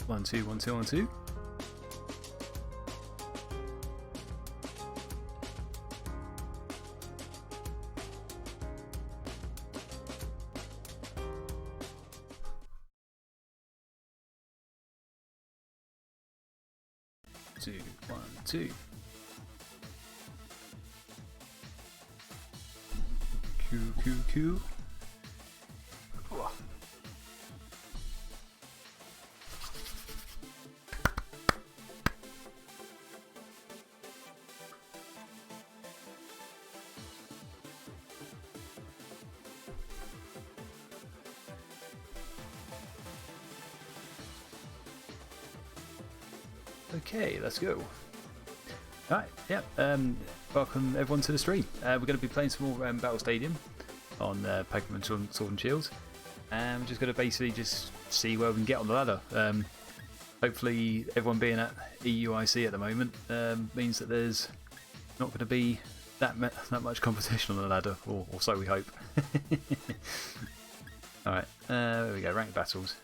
1, 2, 1, 2, 1, 2. Two, 1, 2. Q. Oh. Okay, let's go. Alright, yeah, welcome everyone to the stream. We're going to be playing some more Battle Stadium on Pokemon Sword and Shield. And we're just going to basically just see where we can get on the ladder. Hopefully everyone being at EUIC at the moment means that there's not going to be that much competition on the ladder, or so we hope. Alright, there we go, ranked battles.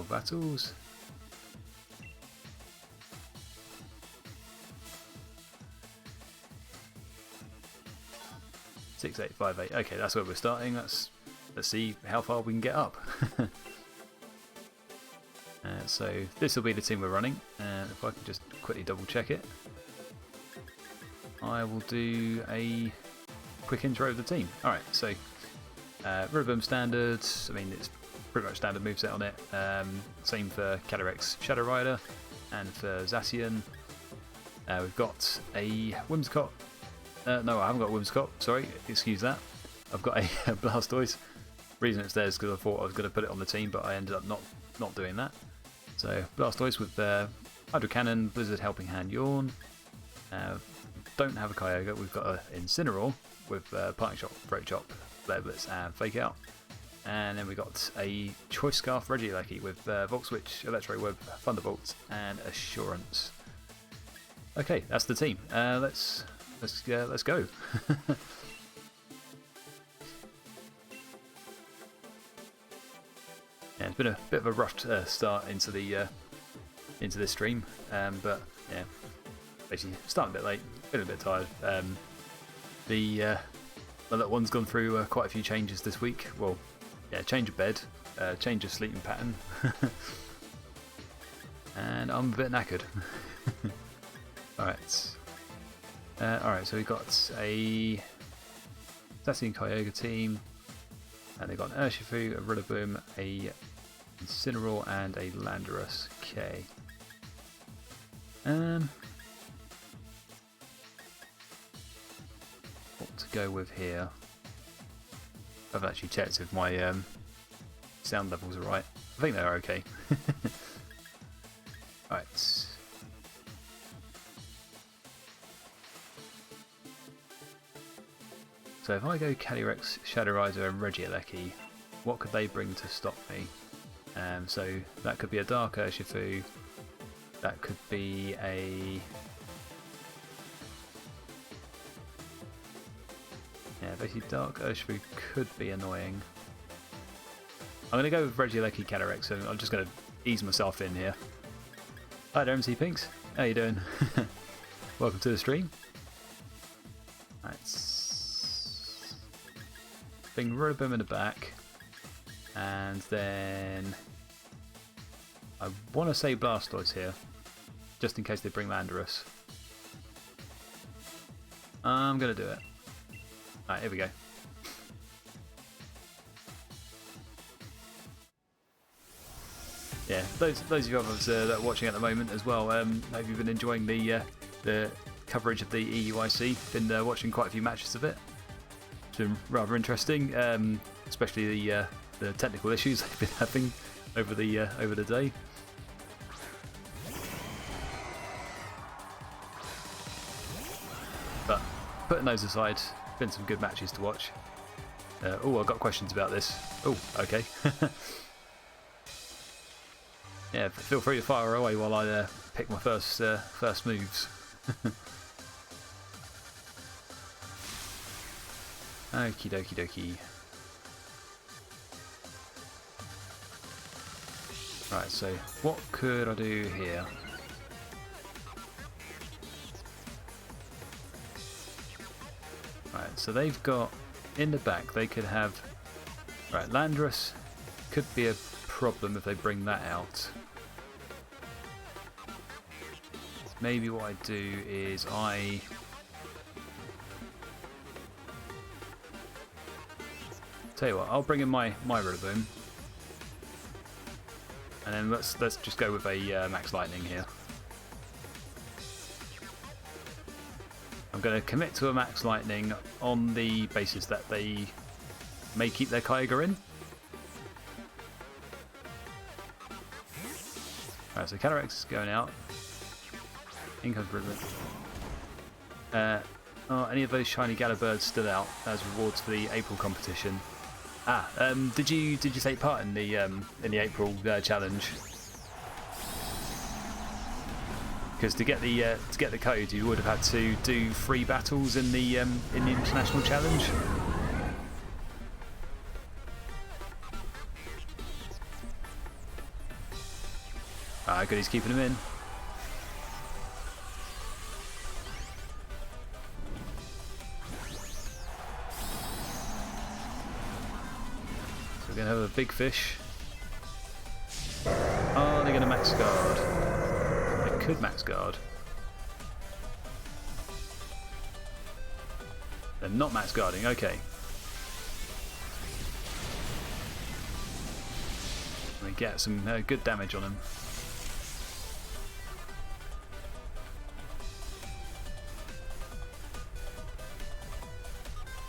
Battles. Six, 8, 5, 8. Okay, that's where we're starting. Let's see how far we can get up. So this will be the team we're running. If I can just quickly double check it, I will do a quick intro of the team. All right, so Ribbon standards. I mean, it's pretty much standard moveset on it. Same for Calyrex Shadow Rider, and for Zacian. We've got a Whimsicott. No, I haven't got a Whimsicott, sorry, excuse that. I've got a Blastoise. Reason it's there is because I thought I was going to put it on the team, but I ended up not doing that. So Blastoise with Hydro Cannon, Blizzard Helping Hand, Yawn. Don't have a Kyogre. We've got an Incineroar with Parting Shot, Throat Chop, Flare Blitz, and Fake Out. And then we got a Choice Scarf Regieleki with Volt Switch, Electro Web, Thunderbolt, and Assurance. Okay, that's the team. Let's go. Yeah, it's been a bit of a rough start into this stream, but yeah, basically starting a bit late, feeling a bit tired. My little one's gone through quite a few changes this week. Well, yeah, change of bed, change of sleeping pattern, and I'm a bit knackered. Alright. Alright, so we've got a Zacian Kyogre team, and they've got an Urshifu, a Rillaboom, a Incineroar, and a Landorus. Okay. What to go with here? I've actually checked if my sound levels are right. I think they're okay. Alright. So if I go Calyrex, Shadow Rider, and Regieleki, what could they bring to stop me? So that could be a Dark Urshifu. That could be a... Yeah, basically Dark Urshifu could be annoying. I'm going to go with Regieleki Calyrex, so I'm just going to ease myself in here. Hi there, MC Pinks. How you doing? Welcome to the stream. Let's bring Rillaboom in the back, and then I want to say Blastoise here, just in case they bring Landorus. I'm going to do it. Alright, here we go. Yeah, those of you others that are watching at the moment as well, hope you've been enjoying the coverage of the EUIC. Been watching quite a few matches of it. It's been rather interesting, especially the technical issues they've been having over the day. But putting those aside, been some good matches to watch. Oh, I've got questions about this. Oh, okay. Yeah, feel free to fire away while I pick my first moves. Okie dokie dokie. Right, so what could I do here? Right, so they've got in the back, they could have. Right, Landorus could be a problem if they bring that out. Maybe what I do is tell you what, I'll bring in my Rillaboom. And then let's just go with a Max Lightning here. I'm going to commit to a Max Lightning on the basis that they may keep their Kyogre in. Alright, so Calyrex is going out. In comes Rillaboom. Are any of those shiny Galabirds still out as rewards for the April competition? Did you take part in the April challenge? Because to get the code, you would have had to do 3 battles in the international challenge. Good, he's keeping him in. We're going to have a big fish. Oh, they're going to max guard. They could max guard. They're not max guarding, okay. We get some good damage on him.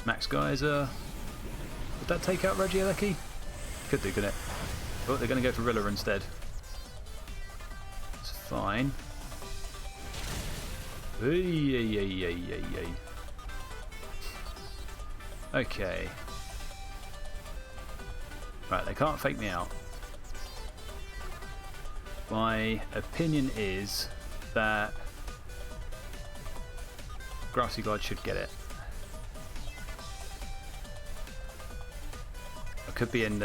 Max Geyser. Would that take out Regieleki? Could do, couldn't it? Oh, they're going to go for Rilla instead. It's fine. Okay. Right, they can't fake me out. My opinion is that Grassy Glide should get it. I could be in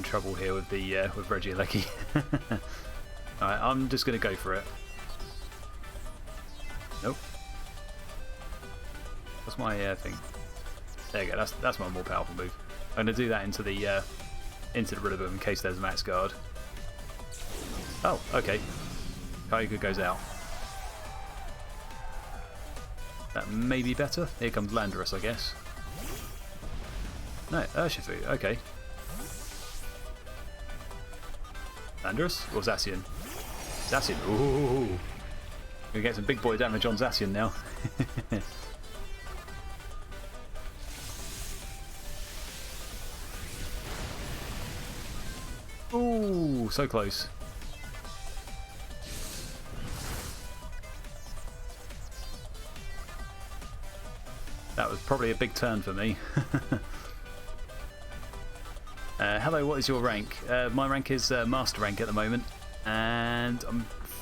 trouble here with the with Regieleki. Alright, I'm just gonna go for it. Nope. What's my thing? There you go. That's my more powerful move. I'm gonna do that into the Rillaboom in case there's a max guard. Oh, okay. Kyogre goes out. That may be better. Here comes Landorus, I guess. No, Urshifu, okay. Landorus or Zacian? Zacian, ooh. Gonna get some big boy damage on Zacian now. Ooh, so close. That was probably a big turn for me. Hello, what is your rank? My rank is Master Rank at the moment, and I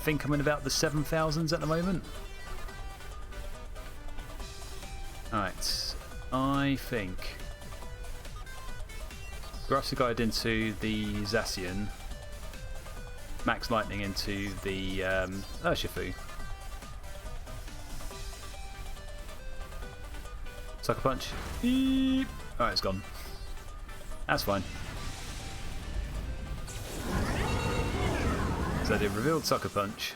think I'm in about the 7,000s at the moment. Alright, I think Grassy Guide into the Zacian, Max Lightning into the Urshifu. Sucker Punch. Beep. Alright, it's gone. That's fine. So they revealed Sucker Punch.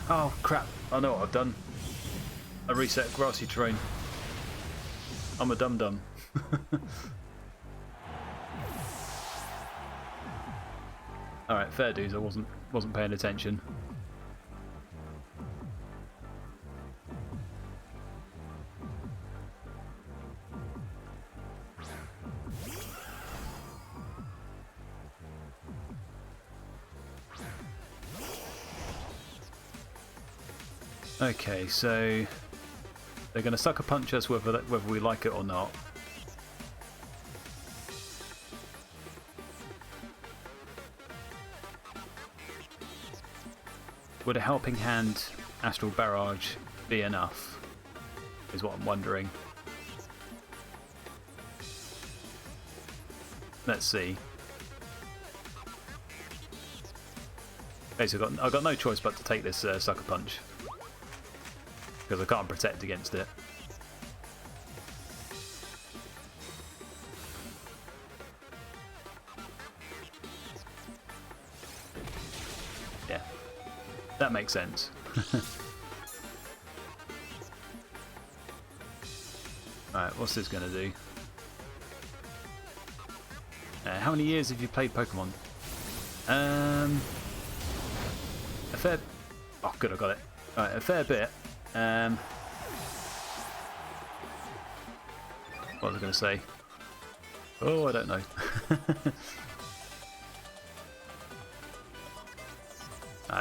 Oh crap, I know what I've done. I reset Grassy Terrain. I'm a dum-dum. Alright, fair dues, I wasn't paying attention. Okay, so they're going to Sucker Punch us whether we like it or not. Would a Helping Hand Astral Barrage be enough? Is what I'm wondering. let's see. Okay, so I've got no choice but to take this Sucker Punch. Because I can't protect against it. Yeah, that makes sense. Alright, what's this going to do? How many years have you played Pokemon? A fair... Oh, good, I got it. Alright, a fair bit. What was I going to say? Oh, I don't know.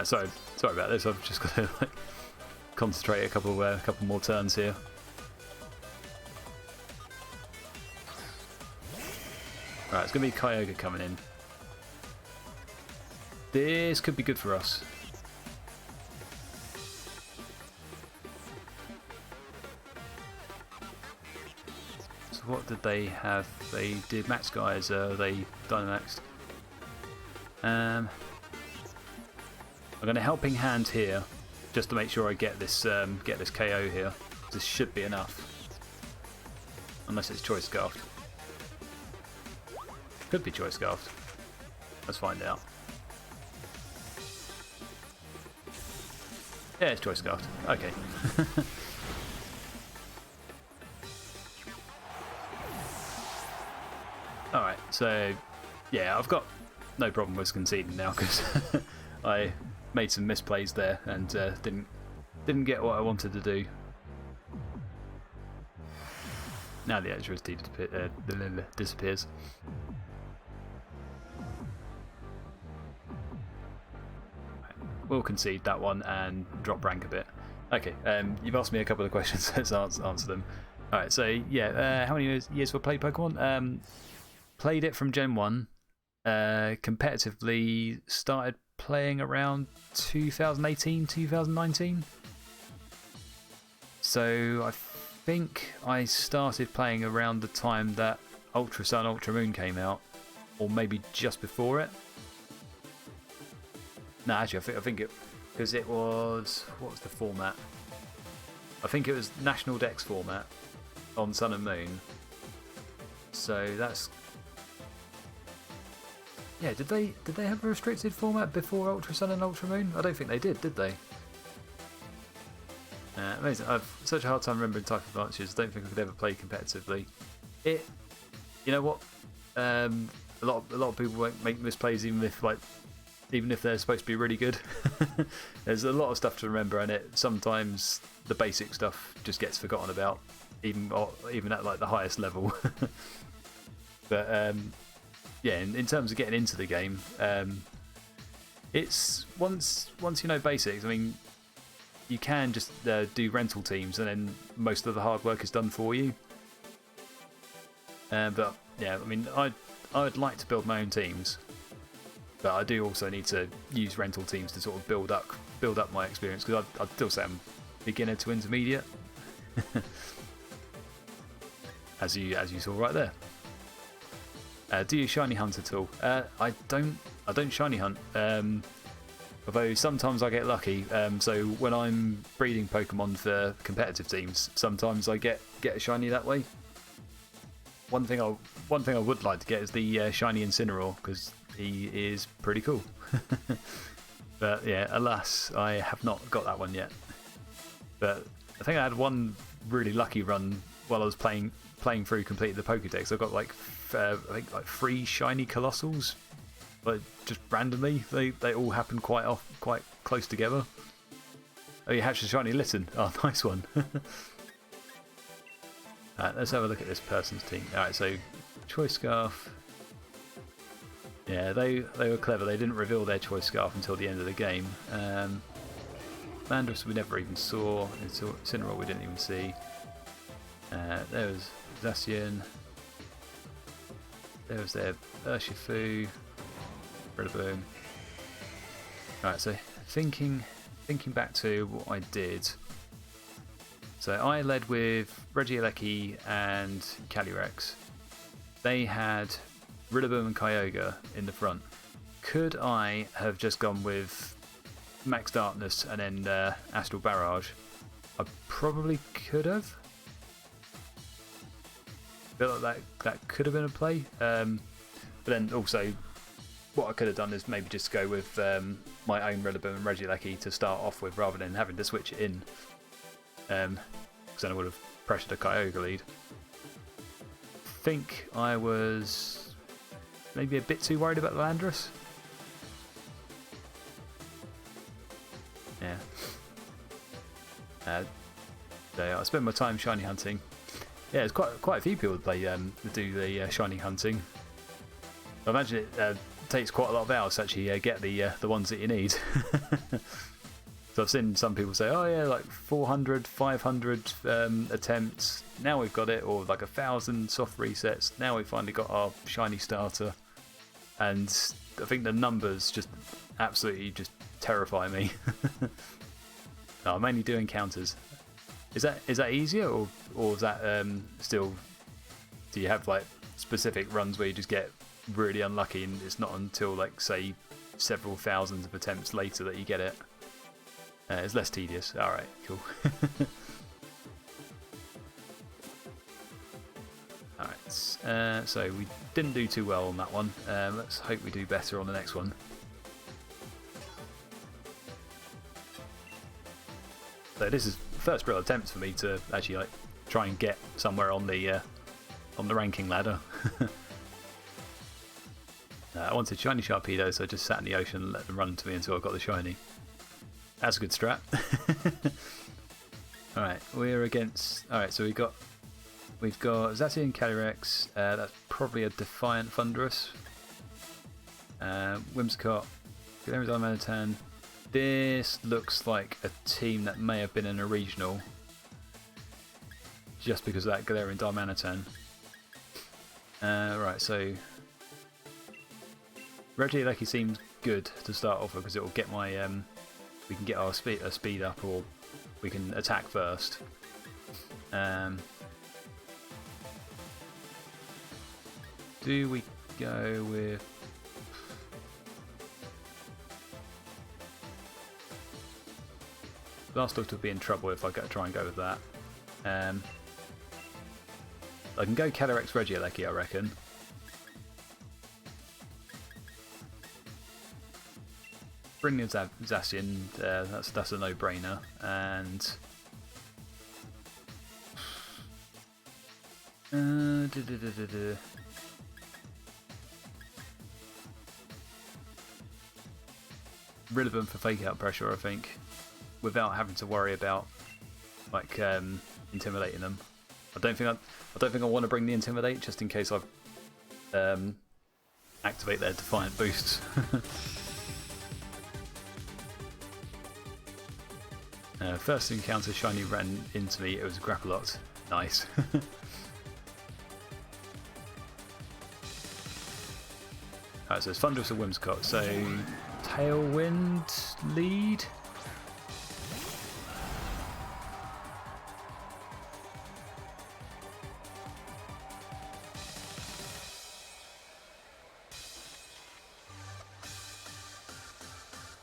Sorry about this. I've just got to like, concentrate a couple more turns here. Right, it's going to be Kyogre coming in. This could be good for us. So what did they have? They did Max Geyser, they Dynamaxed. I'm going to Helping Hand here, just to make sure I get this KO here. This should be enough, unless it's Choice Scarfed. Could be Choice Scarfed. Let's find out. Yeah, it's Choice Scarfed. Okay. Alright, so yeah, I've got no problem with conceding now because I made some misplays there and didn't get what I wanted to do. Now the electricity disappears. We'll concede that one and drop rank a bit. Okay, you've asked me a couple of questions, let's answer them. Alright, so yeah, how many years have I played Pokemon? Played it from Gen 1, competitively started playing around 2018, 2019. So I think I started playing around the time that Ultra Sun, Ultra Moon came out, or maybe just before it. No, actually, I think it, because it was, what was the format? I think it was National Dex format on Sun and Moon. So that's, yeah. Did they have a restricted format before Ultra Sun and Ultra Moon? I don't think they did they? Amazing. I've such a hard time remembering type advantages. Don't think I could ever play competitively. You know what? A lot of people won't make misplays even if they're supposed to be really good. There's a lot of stuff to remember, and sometimes the basic stuff just gets forgotten about, even at like the highest level. But yeah, in terms of getting into the game, it's once you know basics. I mean, you can just do rental teams, and then most of the hard work is done for you. But yeah, I mean, I'd like to build my own teams. But I do also need to use rental teams to sort of build up my experience, because I'd still say I'm beginner to intermediate, as you saw right there. Do you shiny hunt at all? I don't shiny hunt. Although sometimes I get lucky. So when I'm breeding Pokemon for competitive teams, sometimes I get a shiny that way. One thing I would like to get is the shiny Incineroar, because he is pretty cool. But yeah, alas, I have not got that one yet. But I think I had one really lucky run while I was playing through completing the Pokédex. I got I think 3 shiny Colossals, but just randomly. They all happened quite close together. Oh, you hatched a shiny Litten. Oh, nice one. Alright, let's have a look at this person's team. Alright, so Choice Scarf. Yeah, they were clever. They didn't reveal their Choice Scarf until the end of the game. Landorus we never even saw. Incineroar we didn't even see. There was Zacian. There was their Urshifu. Rillaboom. Alright, so thinking back to what I did. So I led with Regieleki and Calyrex. They had Rillaboom and Kyogre in the front. Could I have just gone with Max Darkness and then Astral Barrage? I probably could have. I feel like that could have been a play. But then also, what I could have done is maybe just go with my own Rillaboom and Regieleki to start off with rather than having to switch it in. Because then I would have pressured a Kyogre lead. I think I was maybe a bit too worried about the Landorus. Yeah. So I spend my time shiny hunting. Yeah, there's quite a few people that play that do the shiny hunting. I imagine it takes quite a lot of hours to actually get the ones that you need. So I've seen some people say, oh yeah, like 400, 500 attempts, now we've got it, or like 1,000 soft resets, now we've finally got our shiny starter. And I think the numbers just absolutely just terrify me. No, I'm only doing counters. Is that easier, or is that still? Do you have like specific runs where you just get really unlucky and it's not until like say several thousands of attempts later that you get it? It's less tedious. All right, cool. All right, so we didn't do too well on that one. Let's hope we do better on the next one. So this is the first real attempt for me to actually like try and get somewhere on the ranking ladder. I wanted shiny Sharpedo, so I just sat in the ocean and let them run to me until I got the shiny. That's a good strat. Alright, we're against. Alright, so we've got Zacian Calyrex, that's probably a Defiant Thunderous. Whimsicott, Galarian Darmanitan. This looks like a team that may have been in a regional just because of that Galarian Darmanitan. Right, so Regieleki seems good to start off with because it will get my we can get our speed up, or we can attack first. Do we go with Blastoise? Would be in trouble if I try and go with that. I can go Calyrex Regieleki, I reckon. Bring the Zacian, that's a no-brainer. And Rillaboom for fake out pressure, I think, without having to worry about like intimidating them. I don't think I want to bring the Intimidate just in case I activate their Defiant boosts. First encounter, shiny ran into me. It was a Grappalot. Nice. Alright, so it's Thunderous or Whimsicott. So Tailwind lead.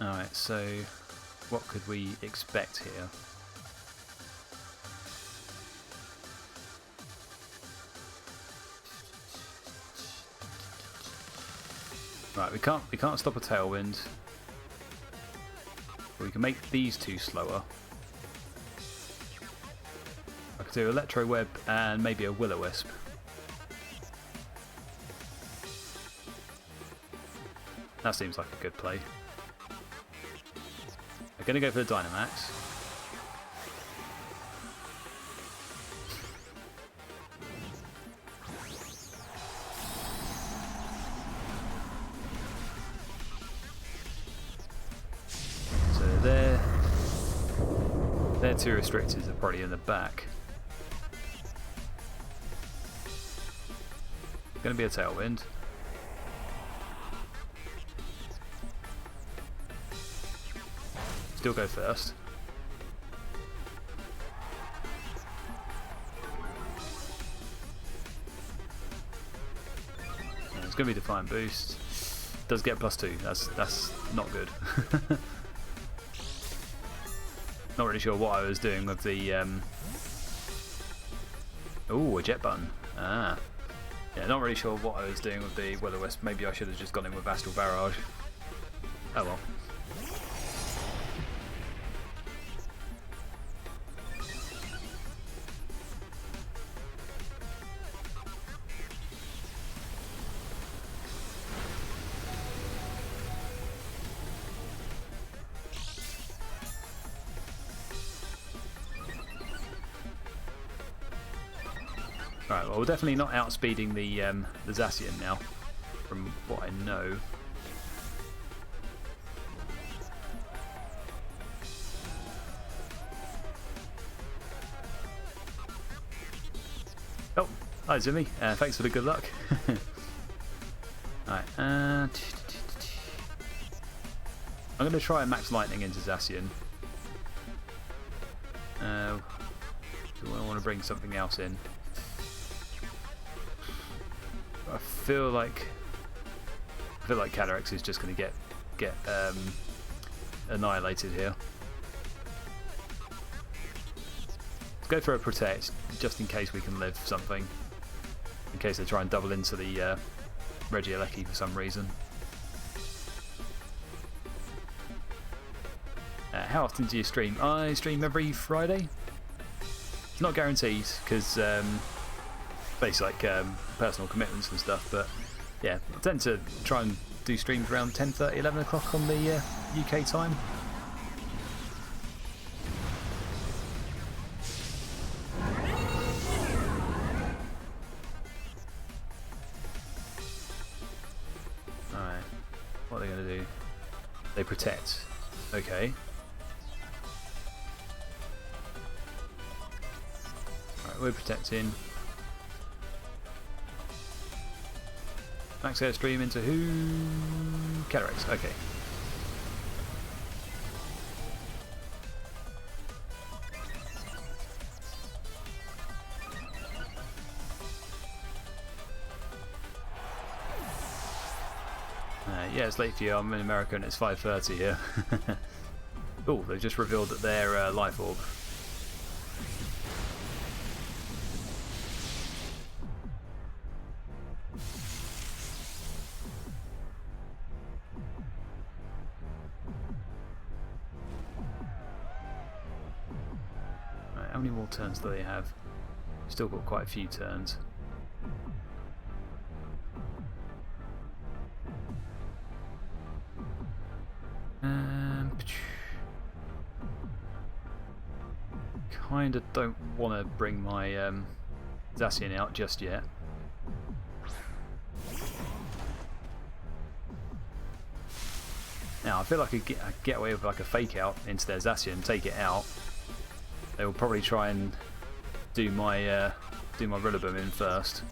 Alright, so what could we expect here? Right, we can't stop a Tailwind. But we can make these two slower. I could do Electro Web and maybe a Will-O-Wisp. That seems like a good play. I'm going to go for the Dynamax. So their two restrictors are probably in the back. Going to be a Tailwind. Still go first. going to be Defiant Boost. Does get +2. That's not good. Not really sure what I was doing with the... Ooh, a jet button. Ah. Yeah, not really sure what I was doing with the Will-O-Wisp. Maybe I should have just gone in with Astral Barrage. Oh well. Right, well, we're definitely not outspeeding the Zacian now, from what I know. Oh, hi Zimmy, thanks for the good luck. Alright, I'm going to try Max Lightning into Zacian. Do I want to bring something else in? I feel like Calyrex is just going to get annihilated here. Let's go for a Protect, just in case we can live something. In case they try and double into the Regieleki for some reason. How often do you stream? I stream every Friday. It's not guaranteed because basically like personal commitments and stuff, but yeah, I tend to try and do streams around 10:30, 11 o'clock on the UK time. Alright, what are they going to do? They Protect. Okay. Alright, we're protecting. Max Airstream into who? Calyrex, okay. Yeah, it's late for you. I'm in America and it's 5:30 here. Oh, they've just revealed that they're Life Orb. How many more turns do they have? Still got quite a few turns. Kinda don't want to bring my Zacian out just yet. Now I feel like I could get away with like a fake out into their Zacian, take it out. They will probably try and do my Rillaboom in first.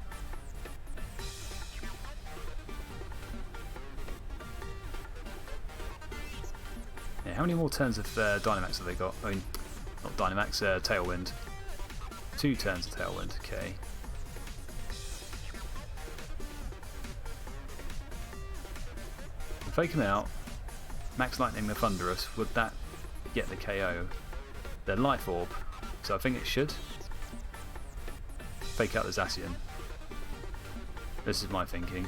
Yeah, how many more turns of Dynamax have they got? I mean, not Dynamax, Tailwind. 2 turns of Tailwind, okay. Fake him out, Max Lightning the Thunderous, would that get the KO? They're Life Orb, so I think it should. Fake out the Zacian. This is my thinking.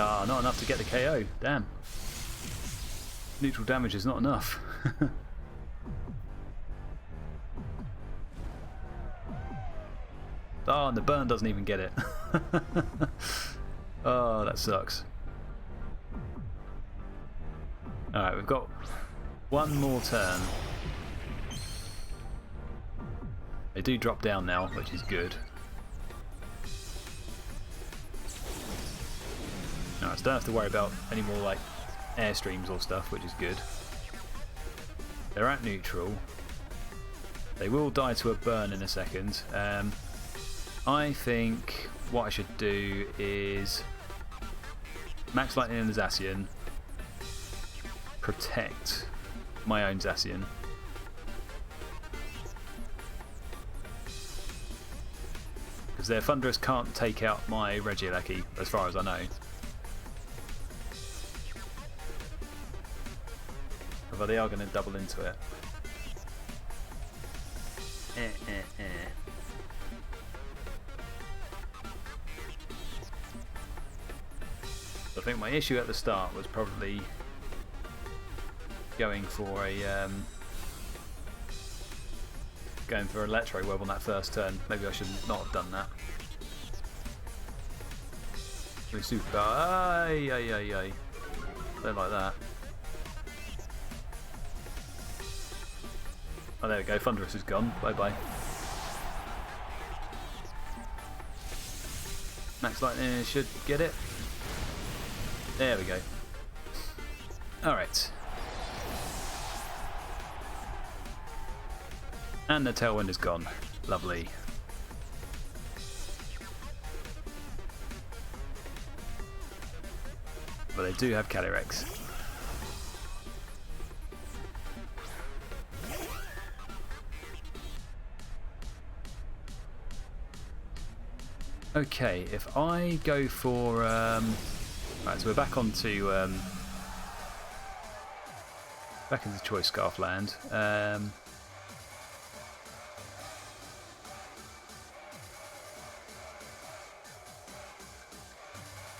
Ah, not enough to get the KO. Damn. Neutral damage is not enough. Oh, and the burn doesn't even get it. Oh, that sucks. Alright, we've got one more turn. They do drop down now, which is good. so I don't have to worry about any more like airstreams or stuff, which is good. They're at neutral. They will die to a burn in a second. I think what I should do is Max Lightning and the Zacian, protect my own Zacian. Because their Thunderous can't take out my Regieleki, as far as I know. But they are going to double into it. I think my issue at the start was probably going for a Electro Web on that first turn. Maybe I should not have done that. Super. Aye. Don't like that. Oh, there we go. Thunderous is gone. Bye bye. Max Lightning should get it. There we go. Alright. And the Tailwind is gone. Lovely. But they do have Calyrex. Okay, if I go for right, so we're back onto back into Choice Scarf land.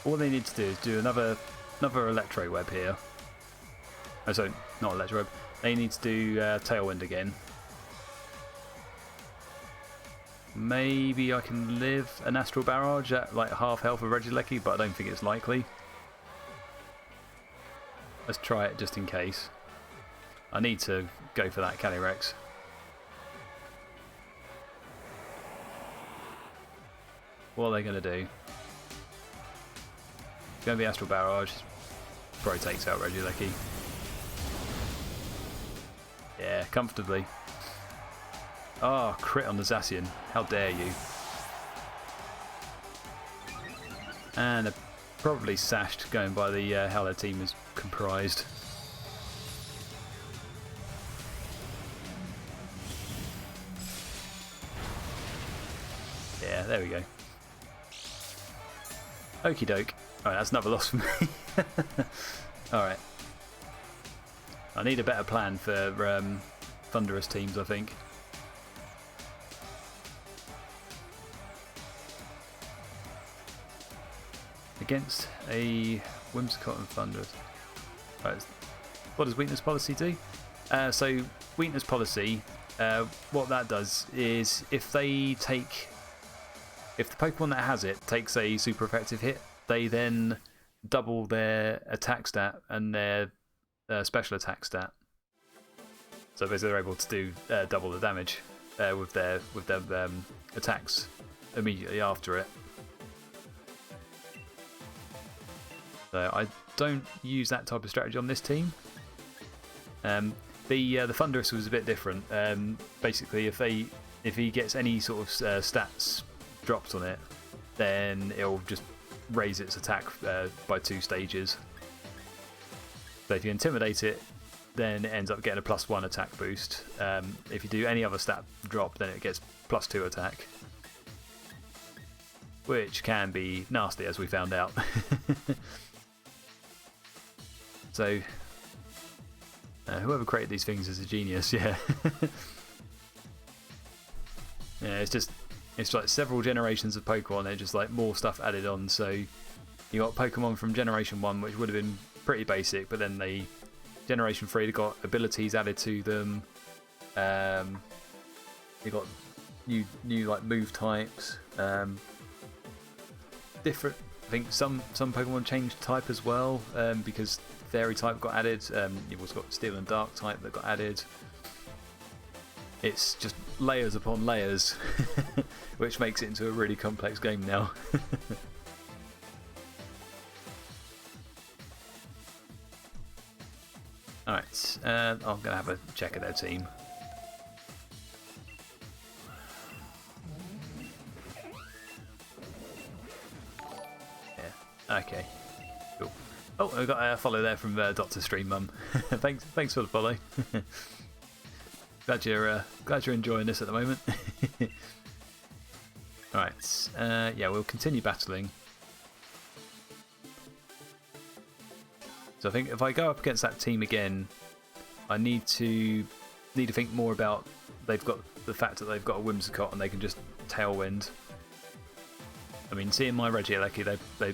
All they need to do is do another Electro Web here. Oh, sorry, not Electro Web. They need to do Tailwind again. Maybe I can live an Astral Barrage at like half health of Regieleki, but I don't think it's likely. Let's try it just in case. I need to go for that Calyrex. What are they going to do? It's going to be Astral Barrage. Probably takes out Regieleki. Yeah, comfortably. Oh, crit on the Zacian. How dare you. And they're probably sashed, going by the how their team is comprised. Yeah, there we go. Okie doke. Alright, that's another loss for me. Alright. I need a better plan for Thunderous teams, I think. Against a Whimsicott and Thunderous. Right, what does Weakness Policy do? So, Weakness Policy, what that does is if the Pokemon that has it takes a super effective hit, they then double their attack stat and their special attack stat. So basically they're able to do double the damage with their attacks immediately after it. So I don't use that type of strategy on this team. The Thunderous was a bit different. Basically, if he gets any sort of stats dropped on it, then it'll just raise its attack by 2 stages. So if you intimidate it, then it ends up getting a +1 attack boost. If you do any other stat drop, then it gets +2 attack, which can be nasty, as we found out. So, whoever created these things is a genius, yeah. Yeah, it's like several generations of Pokemon, and just like more stuff added on. So, you got Pokemon from Generation 1, which would have been pretty basic, but then Generation 3, they got abilities added to them. You got new like move types. Different. I think some Pokemon changed type as well, because Fairy type got added. You've also got Steel and Dark type that got added. It's just layers upon layers, which makes it into a really complex game now. Alright, I'm going to have a check at their team. Yeah, okay. Cool. Oh, I got a follow there from Dr. Stream Mum. thanks for the follow. glad you're enjoying this at the moment. Alright, yeah, we'll continue battling. So I think if I go up against that team again, I need to think more about they've got the fact that they've got a Whimsicott and they can just Tailwind. I mean, seeing my Regieleki, they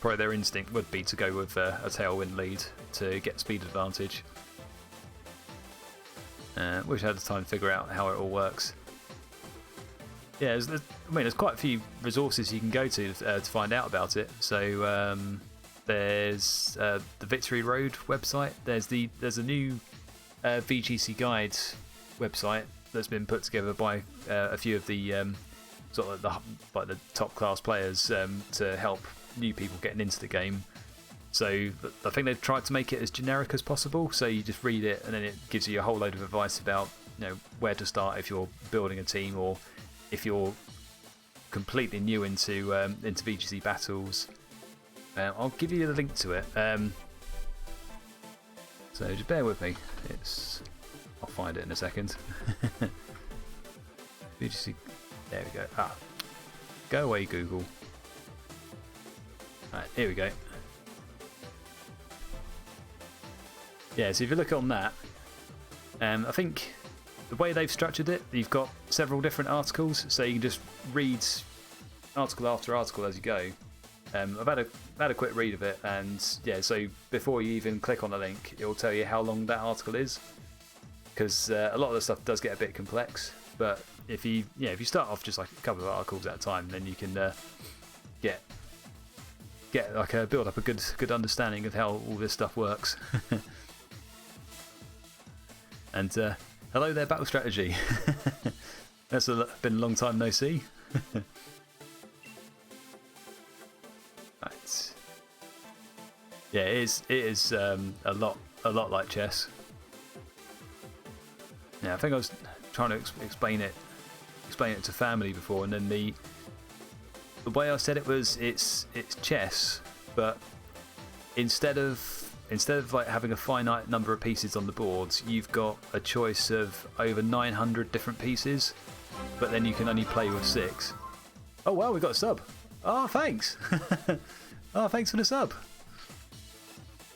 probably their instinct would be to go with a Tailwind lead to get speed advantage. Wish I had the time to figure out how it all works. Yeah, there's quite a few resources you can go to find out about it. So. There's the Victory Road website. There's a new VGC Guide website that's been put together by a few of the sort of the top class players to help new people getting into the game. So I think they've tried to make it as generic as possible. So you just read it and then it gives you a whole load of advice about where to start if you're building a team or if you're completely new into VGC battles. I'll give you the link to it. So just bear with me. I'll find it in a second. VGC. There we go. Go away, Google. Alright, here we go. Yeah, so if you look on that, I think the way they've structured it, you've got several different articles, so you can just read article after article as you go. I've had a quick read of it, and yeah, so before you even click on the link, it will tell you how long that article is, because a lot of the stuff does get a bit complex. But if you start off just like a couple of articles at a time, then you can get like build up a good understanding of how all this stuff works. And hello there, Battle Strategy. That's been a long time no see. Right. Yeah, it is a lot like chess. Yeah, I think I was trying to explain it to family before, and then the way I said it was it's chess, but instead of like having a finite number of pieces on the boards, you've got a choice of over 900 different pieces, but then you can only play with 6. Oh wow, we got a sub. Oh, thanks. Oh, thanks for the sub.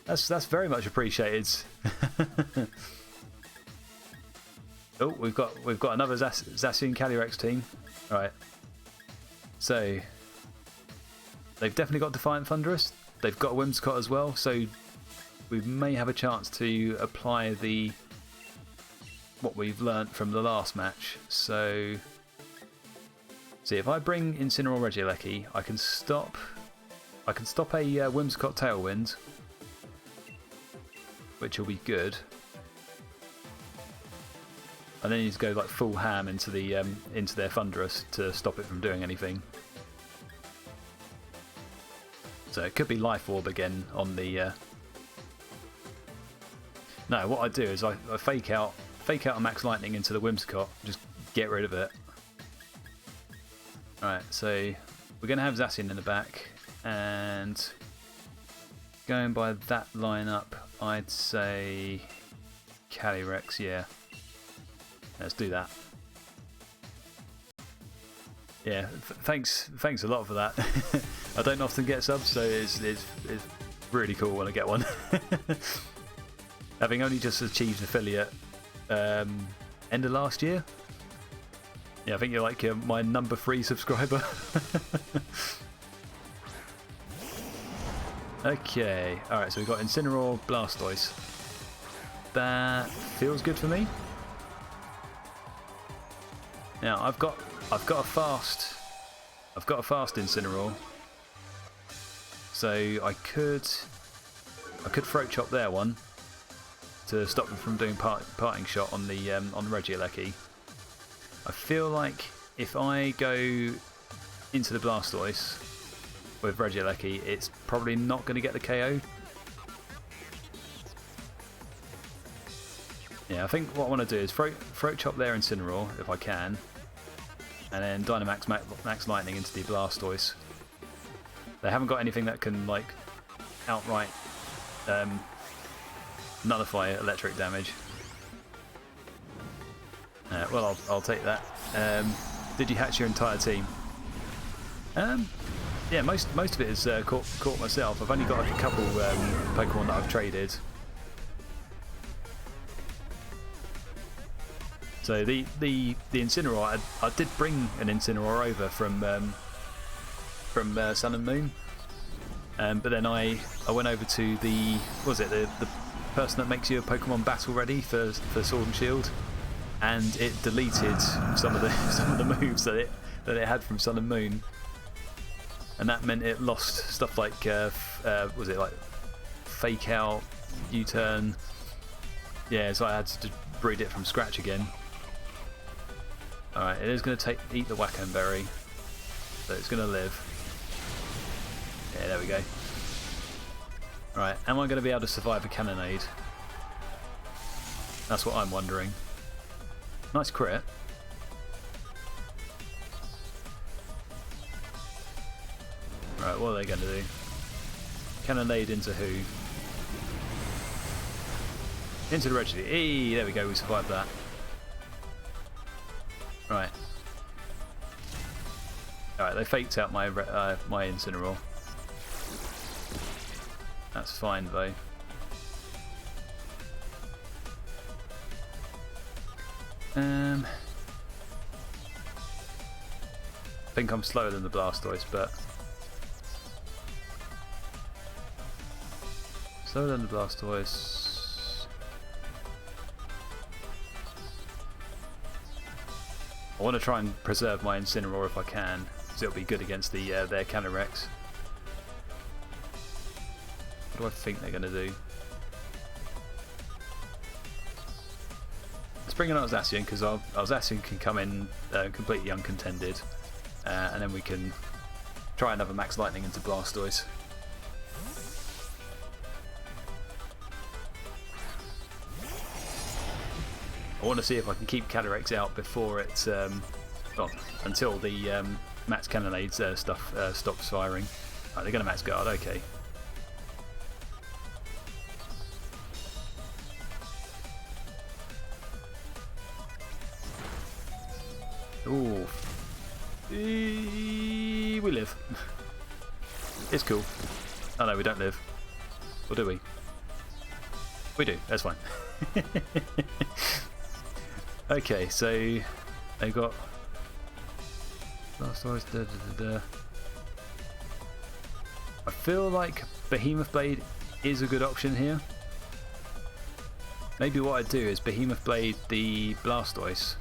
That's very much appreciated. Oh, we've got another Zacian Calyrex team. All right. So they've definitely got Defiant Thunderous. They've got a Whimsicott as well. So we may have a chance to apply what we've learnt from the last match. So see, if I bring Incineroar Regieleki, I can stop a Whimsicott Tailwind, which will be good. And then you just go like full ham into their Thunderous to stop it from doing anything. So it could be Life Orb again on the. No, what I do is I fake out a Max Lightning into the Whimsicott, just get rid of it. Alright, so we're going to have Zacian in the back, and going by that lineup, I'd say Calyrex, yeah. Let's do that. Yeah, thanks a lot for that. I don't often get subs, so it's really cool when I get one. Having only just achieved affiliate end of last year. Yeah, I think you're like my number 3 subscriber. Okay, alright, so we've got Incineroar, Blastoise. That feels good for me. Now I've got a fast Incineroar, so I could throat chop their one to stop them from doing parting shot on the Regieleki. I feel like if I go into the Blastoise with Regieleki, it's probably not going to get the KO. Yeah, I think what I want to do is throat chop their Incineroar if I can, and then Dynamax Max Lightning into the Blastoise. They haven't got anything that can like outright nullify electric damage. Well, I'll take that. Did you hatch your entire team? Yeah, most of it is caught myself. I've only got a couple Pokemon that I've traded. So the Incineroar, I did bring an Incineroar over from Sun and Moon, but then I went over to the person that makes you a Pokemon battle ready for Sword and Shield, and it deleted some of the moves that it had from Sun and Moon, and that meant it lost stuff like like Fake Out, U-Turn. Yeah, so I had to breed it from scratch again. Alright, it is going to eat the Wacom Berry, so it's going to live. Yeah, there we go. Right, am I going to be able to survive a Cannonade? That's what I'm wondering. Nice crit. Right, what are they going to do? Cannonade into who? Into the Reggie. Eee, there we go, we survived that. Right. Alright, they faked out my Incineroar. That's fine though. I think I'm slower than the Blastoise, but slower than the Blastoise. I want to try and preserve my Incineroar if I can, because it'll be good against their Calyrex. What do I think they're going to do? Let's bring in our Zacian, because our Zacian can come in completely uncontended, and then we can try another Max Lightning into Blastoise. I want to see if I can keep Calyrex out before it's until the Max Cannonade stuff stops firing. Right, they're going to Max Guard, okay. Ooh. We live. It's cool. Oh no, we don't live. Or do we? We do, that's fine. Okay, so they've got Blastoise, I feel like Behemoth Blade is a good option here. Maybe what I'd do is Behemoth Blade the Blastoise.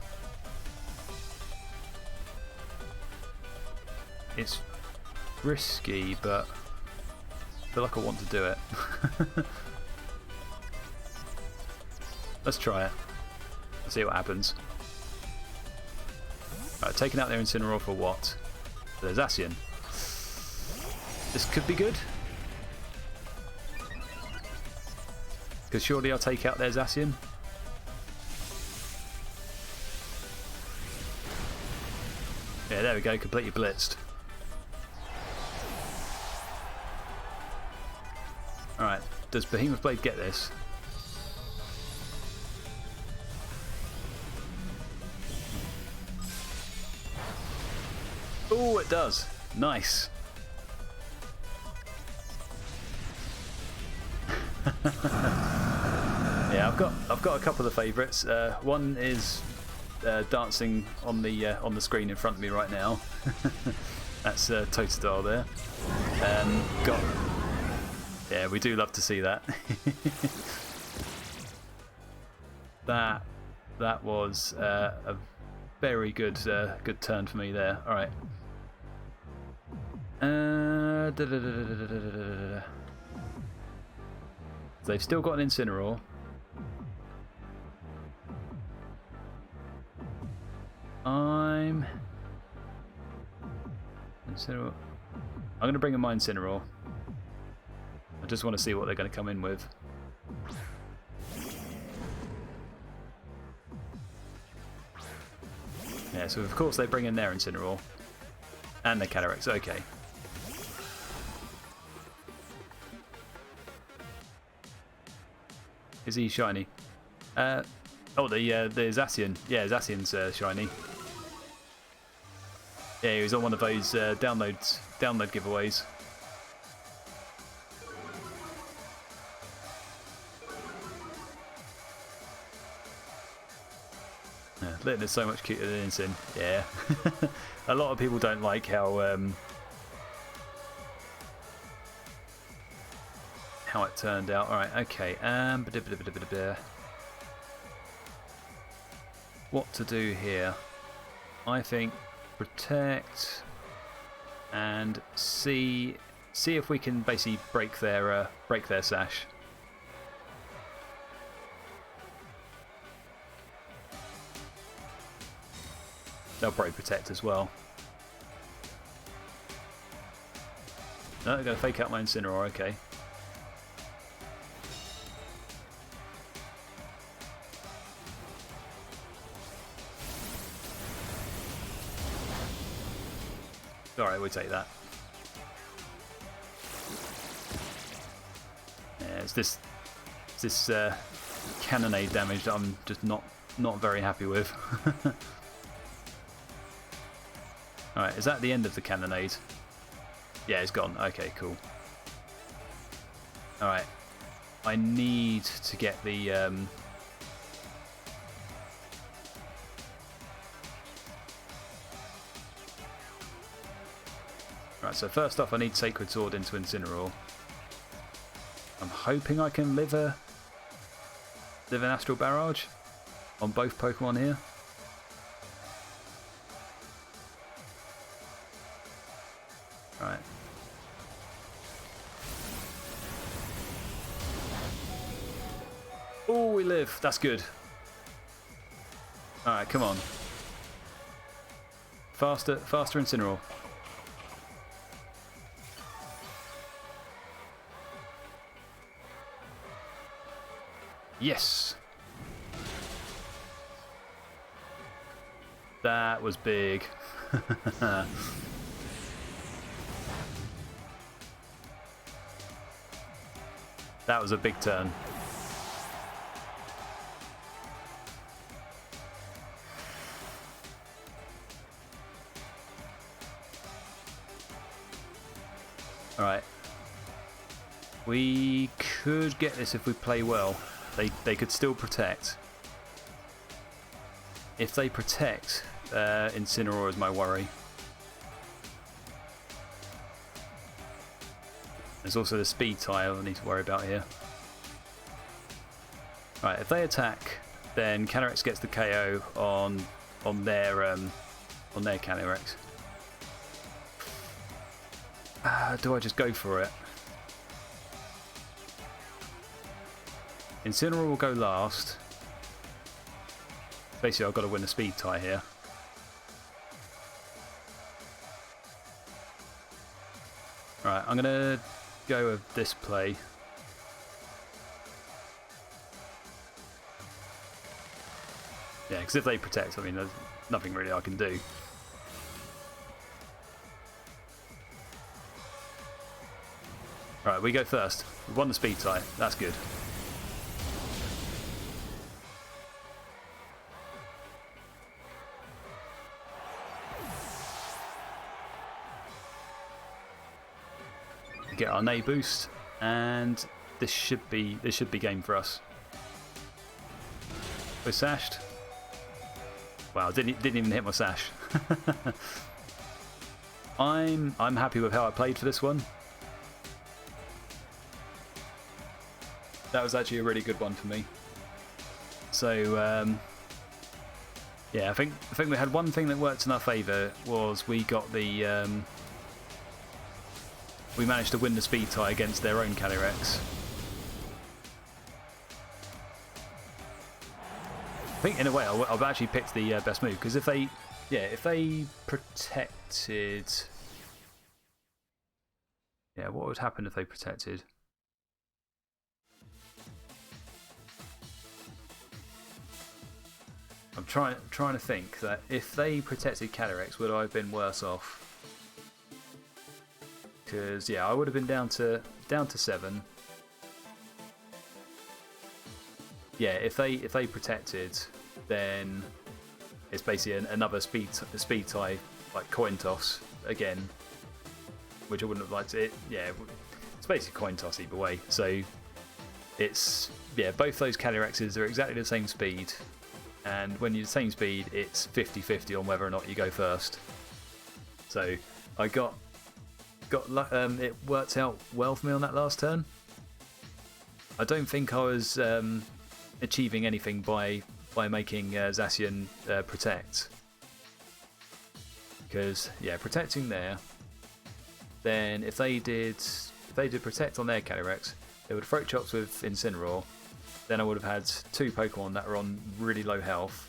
It's risky, but I feel like I want to do it. Let's try it. See what happens. Right, taking out their Incineroar for what? There's Zacian. This could be good. Because surely I'll take out their Zacian. Yeah, there we go, completely blitzed. Alright, does Behemoth Blade get this? Oh, it does. Nice. Yeah, I've got a couple of favourites. One is dancing on the screen in front of me right now. That's Totodile there. Yeah, we do love to see that. That was a very good turn for me there. All right. They've still got an Incineroar. I'm going to bring in my Incineroar. I just want to see what they're going to come in with. Yeah, so of course they bring in their Incineroar. And their Calyrex, okay. Is he shiny? Oh, the Zacian. Yeah, Zacian's shiny. Yeah, he was on one of those download giveaways. Yeah, Litten is so much cuter than Incin. Yeah. A lot of people don't like how it turned out. Alright, okay. What to do here? I think protect and see if we can basically break their sash. They'll probably protect as well. No, they're going to fake out my Incineroar, okay. Alright, we'll take that. Yeah, it's this cannonade damage that I'm just not very happy with. Alright, is that the end of the cannonade? Yeah, it's gone. Okay, cool. Alright. I need to get the Right, so first off I need Sacred Sword into Incineroar. I'm hoping I can live an Astral Barrage on both Pokemon here. Right. Oh, we live. That's good. Alright, come on. Faster Incineroar. Yes! That was big. That was a big turn. Alright. We could get this if we play well. They could still protect. If they protect, Incineroar is my worry. There's also the speed tile I need to worry about here. Right, if they attack, then Calyrex gets the KO on their Calyrex. Do I just go for it? Incineroar will go last. Basically, I've got to win a speed tie here. Right, I'm gonna go with this play. Yeah, because if they protect, I mean, there's nothing really I can do. Right, we go first. We won the speed tie. That's good. Get our Nay boost, and this should be game for us. We're sashed. Wow, didn't even hit my sash. I'm happy with how I played for this one. That was actually a really good one for me. So yeah, I think we had one thing that worked in our favour was we got the we managed to win the speed tie against their own Calyrex. I think in a way I've actually picked the best move, because if they protected, yeah, what would happen if they protected? I'm trying to think that if they protected Calyrex, would I have been worse off? Because yeah, I would have been down to 7. Yeah, if they protected, then it's basically another speed tie, like coin toss again, which I wouldn't have liked. It yeah, it's basically coin toss either way. So it's yeah, both those Calyrexes are exactly the same speed, and when you're the same speed, it's 50-50 on whether or not you go first. So I got it worked out well for me on that last turn. I don't think I was achieving anything by making Zacian protect, because yeah, protecting there. Then if they did protect on their Calyrex, they would throat chops with Incineroar. Then I would have had 2 Pokemon that are on really low health,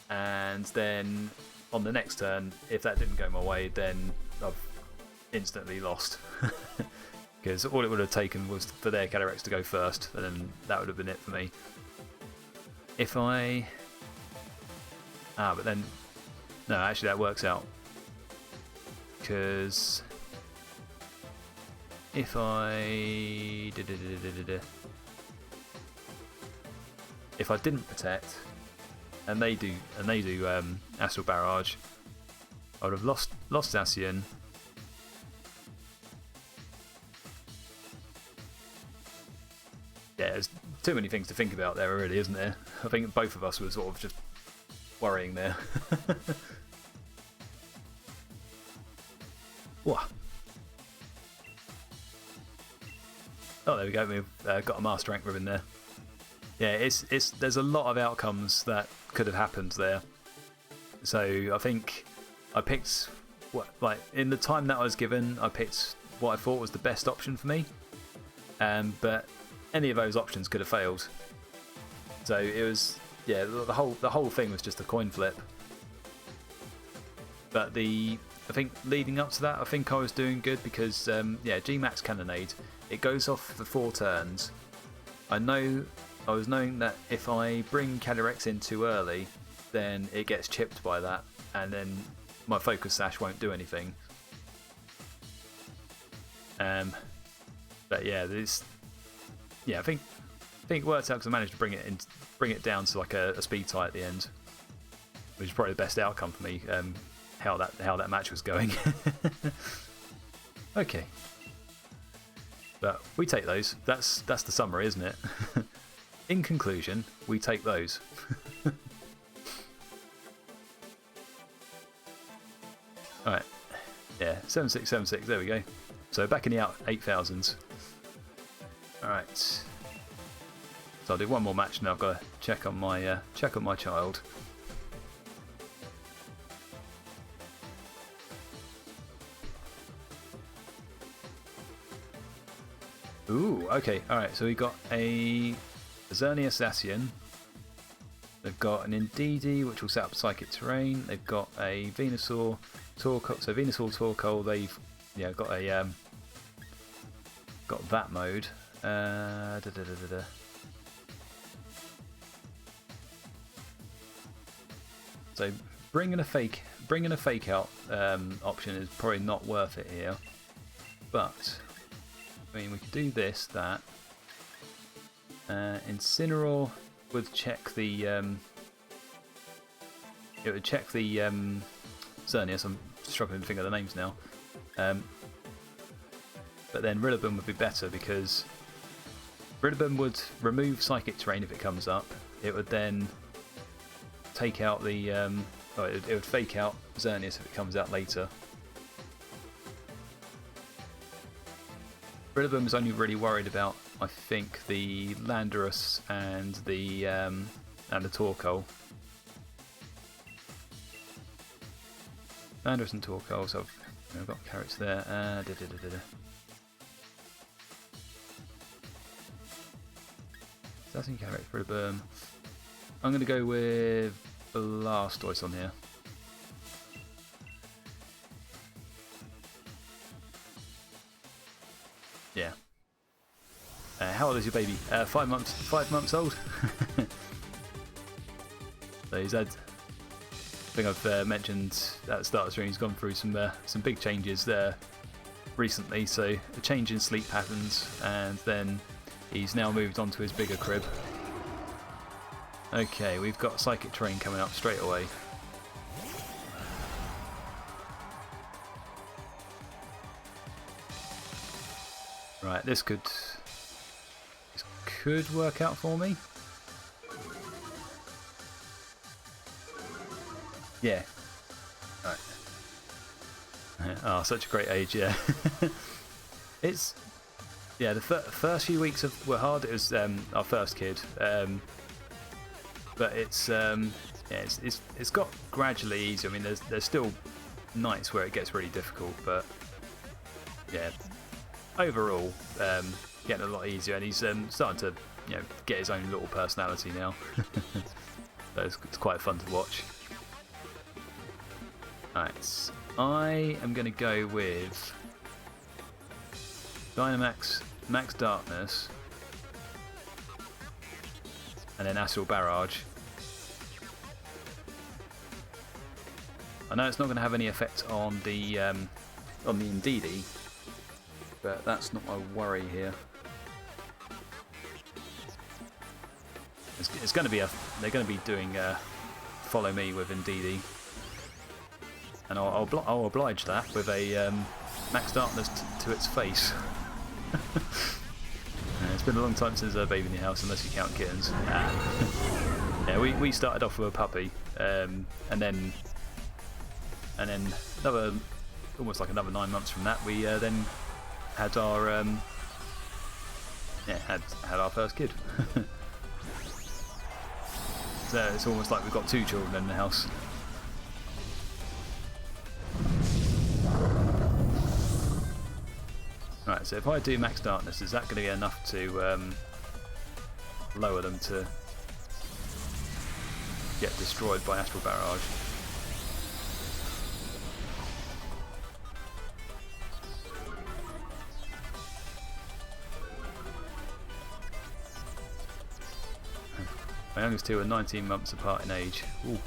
and then on the next turn, if that didn't go my way, then I've instantly lost. Because all it would have taken was for their Calyrex to go first, and then that would have been it for me. If I... but then... No, actually that works out. Because... If I... If I didn't protect, and they do Astral Barrage, I would have lost Zacian. Yeah, there's too many things to think about there, really, isn't there? I think both of us were sort of just worrying there. Whoa. Oh, there we go. We've got a Master Rank ribbon there. Yeah, there's a lot of outcomes that could have happened there. So I think I picked in the time that I was given, I picked what I thought was the best option for me. But any of those options could have failed. So it was the whole thing was just a coin flip. But I think leading up to that, I think I was doing good because G-Max Cannonade, it goes off for 4 turns. I was knowing that if I bring Calyrex in too early, then it gets chipped by that, and then my Focus Sash won't do anything. But yeah, I think it worked out because I managed to bring it down to like a speed tie at the end, which is probably the best outcome for me. How that match was going. Okay, but we take those. That's the summary, isn't it? In conclusion, we take those. Alright, yeah, 7676, there we go. So back in the 8000s. Alright. So I'll do one more match now. I've got to check on my child. Ooh, okay, alright, so we got a Xerneas Zacian. They've got an Indeedee, which will set up Psychic Terrain. They've got a Venusaur Torkoal. So Venusaur Torkoal, they've got a got that mode. So bringing a fake out option is probably not worth it here. But I mean, we could do this, that. Incineroar would check the. It would check the Xerneas. I'm struggling to think of the names now. But then Rillaboom would be better because Rillaboom would remove Psychic Terrain if it comes up. It would then take out the. It would fake out Xerneas if it comes out later. Rillaboom's only really worried about, I think, the Landorus and the Torkoal. Landorus and Torkoal, so I've got carrots there. Zacian, Carrot, Rillaboom. I'm going to go with Blastoise on here. Yeah. How old is your baby? 5 months. 5 months old. So he's had, I think I've mentioned at the start of the stream, he's gone through some big changes there recently. So a change in sleep patterns, and then he's now moved on to his bigger crib. Okay, we've got Psychic Terrain coming up straight away. Right, this could work out for me. Yeah. Right. Oh, such a great age, yeah. It's, yeah, the first few weeks were hard. It was our first kid, but yeah, it's got gradually easier. I mean, there's still nights where it gets really difficult, but yeah, overall, getting a lot easier, and he's starting to, you know, get his own little personality now. So it's quite fun to watch. Alright, I am going to go with Dynamax, Max Darkness, and then Astral Barrage. I know it's not going to have any effect on the Indeedee, but that's not my worry here. It's going to be they're going to be doing Follow Me with Indeedee. And I'll oblige that with a Max Darkness to its face. It's been a long time since I've baby in the house, unless you count kittens. Yeah, we started off with a puppy, and then almost like another 9 months from that, we then had our had our first kid. So it's almost like we've got 2 children in the house. Right, so if I do Max Darkness, is that going to be enough to lower them to get destroyed by Astral Barrage? My youngest 2 are 19 months apart in age. Ooh.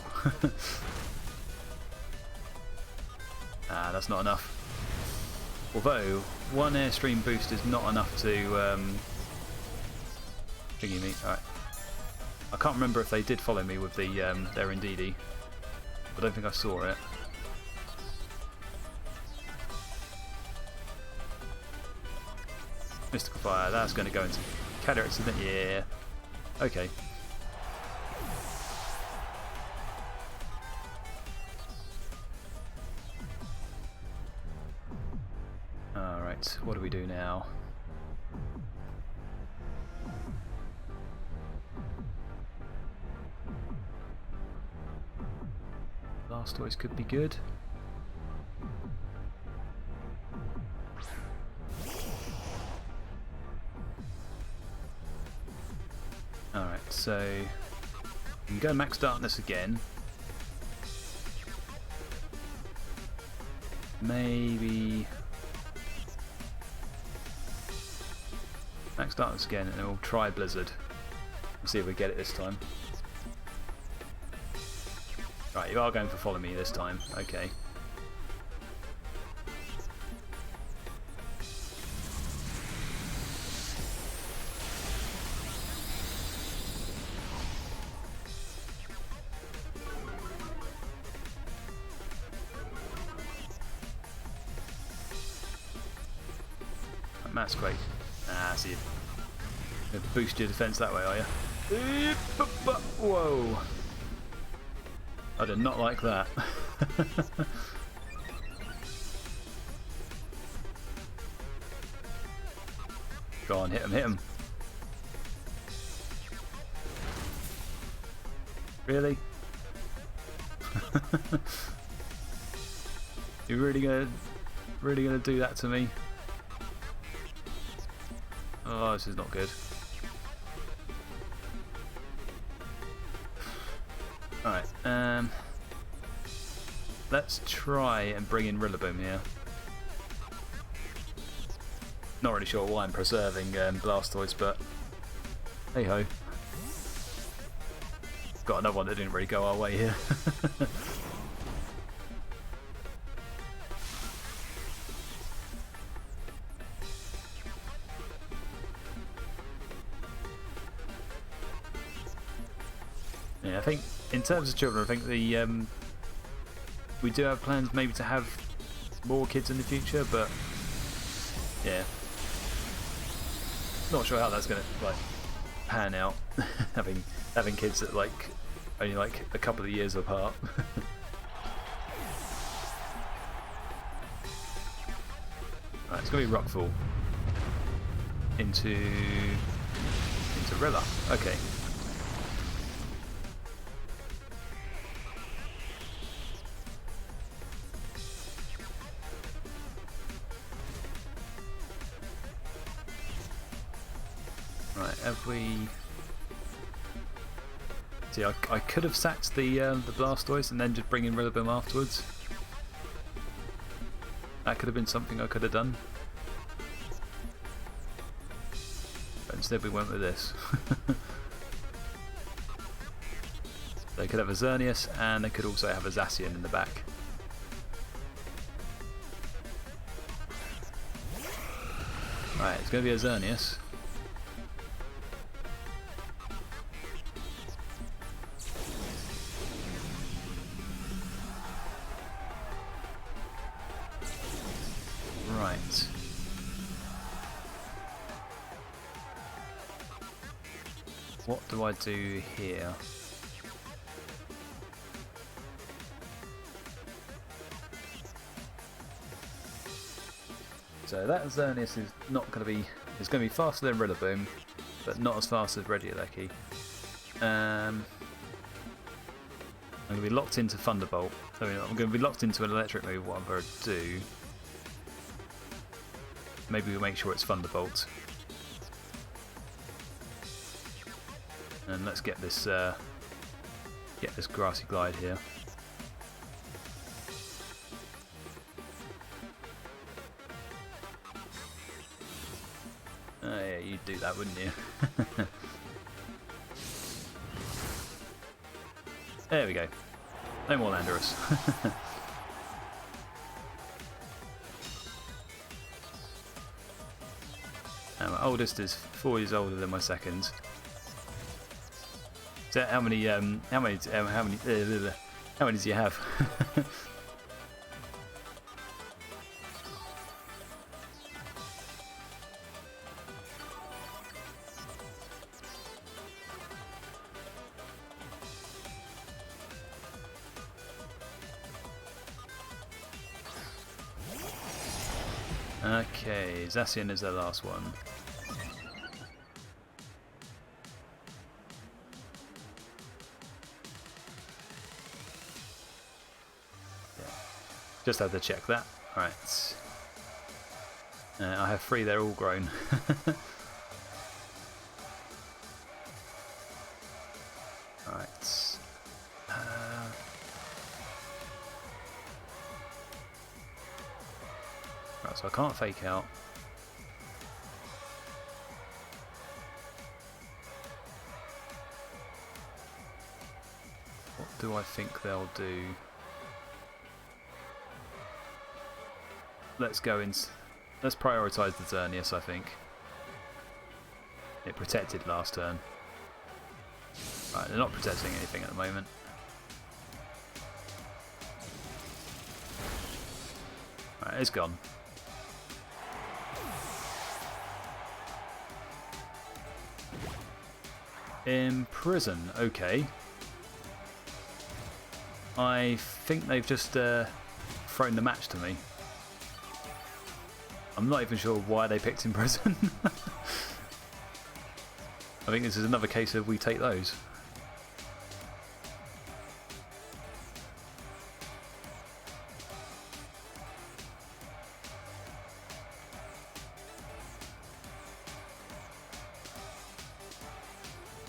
That's not enough. Although, 1 Airstream boost is not enough to thingy me. Alright. I can't remember if they did follow me with the their Indeedee. I don't think I saw it. Mystical Fire, that's going to go into Cataracts, isn't it? Yeah. Okay. Alright, what do we do now? Blastoise could be good. Alright, so we can go Max Darkness again. Maybe Max Darkness again, and then we'll try Blizzard. We'll see if we get it this time. Right, you are going for Follow Me this time. Okay. Matt's Quake. Ah, see you. Gonna boost your defense that way, are you? Whoa! I did not like that. Go on, hit him, hit him. Really? You're really gonna do that to me? Oh, this is not good. Alright, let's try and bring in Rillaboom here. Not really sure why I'm preserving Blastoise, but hey ho. got another one that didn't really go our way here. Yeah, I think in terms of children, I think the we do have plans maybe to have more kids in the future, but yeah, not sure how that's gonna like pan out. having kids that like only like a couple of years apart. Right, it's gonna be Rockfall into Rilla. Okay. Right, have we? See, I could have sacked the Blastoise and then just bring in Rillaboom afterwards. That could have been something I could have done. But instead we went with this. They could have a Xerneas and they could also have a Zacian in the back. Right, it's going to be a Xerneas. Right. What do I do here? So that Xerneas is not going to be. It's going to be faster than Rillaboom, but not as fast as Regieleki. I'm going to be locked into Thunderbolt. I mean, I'm going to be locked into an electric move. What I'm going to do. Maybe we'll make sure it's Thunderbolt. And let's get this Grassy Glide here. Oh yeah, you'd do that, wouldn't you? There we go. No more Landorus. My oldest is 4 years older than my second. So how many do you have? Okay, Zacian is the last one. Just had to check that. Right. I have 3, they're all grown. Right. Right, so I can't fake out. What do I think they'll do? Let's go in. Let's prioritise the Xerneas, I think. It protected last turn. Right, they're not protecting anything at the moment. Right, it's gone. Imprison, okay. I think they've just thrown the match to me. I'm not even sure why they picked Imprison. I think this is another case of we take those.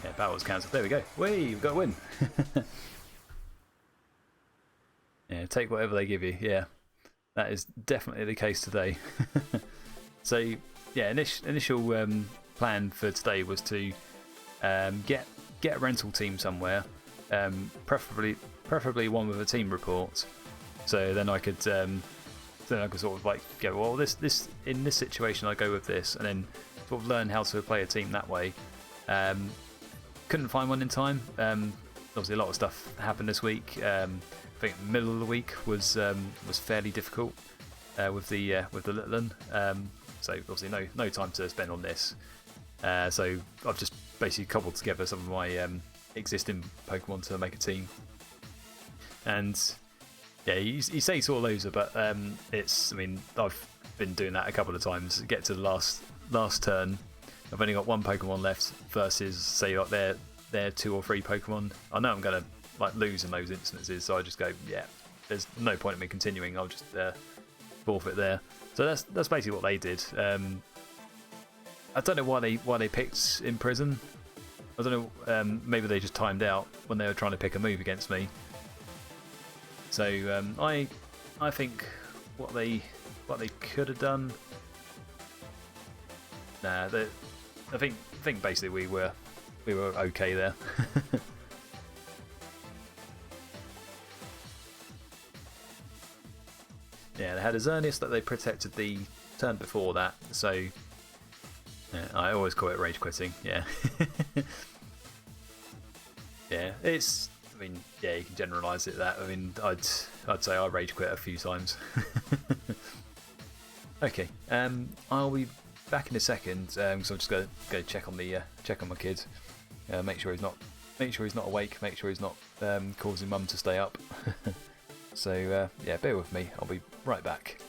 Yeah, battle's cancelled. There we go. Whee, we've got a win. Yeah, take whatever they give you. Yeah. That is definitely the case today. So, yeah, initial plan for today was to get a rental team somewhere, preferably one with a team report. So then I could sort of like go, well, this in this situation I go with this, and then sort of learn how to play a team that way. Couldn't find one in time. Obviously, a lot of stuff happened this week. I think the middle of the week was fairly difficult with the little one. So obviously no time to spend on this. So I've just basically cobbled together some of my existing Pokemon to make a team. And yeah, you say sort of loser, but it's. I mean, I've been doing that a couple of times. Get to the last turn, I've only got one Pokemon left versus say like their 2 or 3 Pokemon. I know I'm gonna like lose in those instances, so I just go, yeah, there's no point in me continuing. I'll just forfeit there. So that's basically what they did. I don't know why they picked Imprison. I don't know. Maybe they just timed out when they were trying to pick a move against me. So I think what they could have done. Nah, I think basically we were okay there. Yeah, they had a Xerneas that they protected the turn before that, so yeah, I always call it rage quitting. Yeah, yeah, it's. I mean, yeah, you can generalise it that. I mean, I'd say I rage quit a few times. Okay, I'll be back in a second. So I'm just going to go check on my kid. Make sure he's not awake. Make sure he's not causing mum to stay up. So yeah, bear with me. I'll be right back.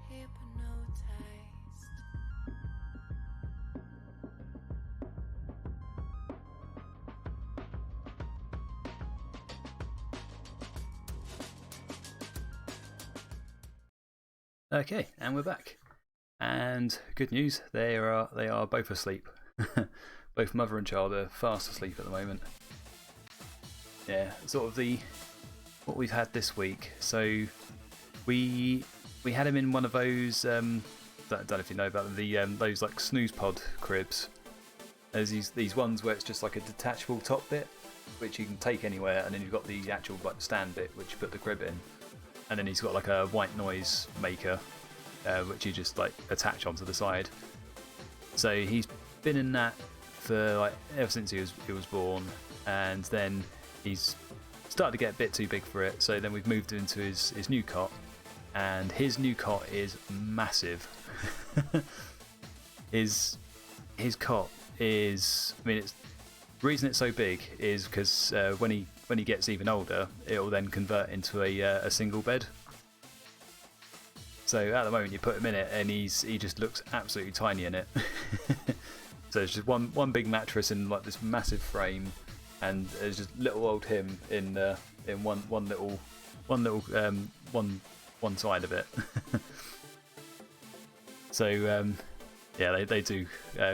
Hypnotized. Okay, and we're back. And good news, they are both asleep. Both mother and child are fast asleep at the moment. Yeah, sort of what we've had this week. So we had him in one of those. Don't know if you know about them, those like snooze pod cribs. There's these ones where it's just like a detachable top bit, which you can take anywhere, and then you've got the actual like stand bit, which you put the crib in, and then he's got like a white noise maker, which you just like attach onto the side. So he's been in that for like ever since he was born, and then he's started to get a bit too big for it. So then we've moved into his new cot, and his new cot is massive. his cot is, I mean, the reason it's so big is because when he gets even older, it will then convert into a single bed. So at the moment you put him in it, and he just looks absolutely tiny in it. So it's just one big mattress in like this massive frame, and there's just little old him in one side of it. So yeah, they do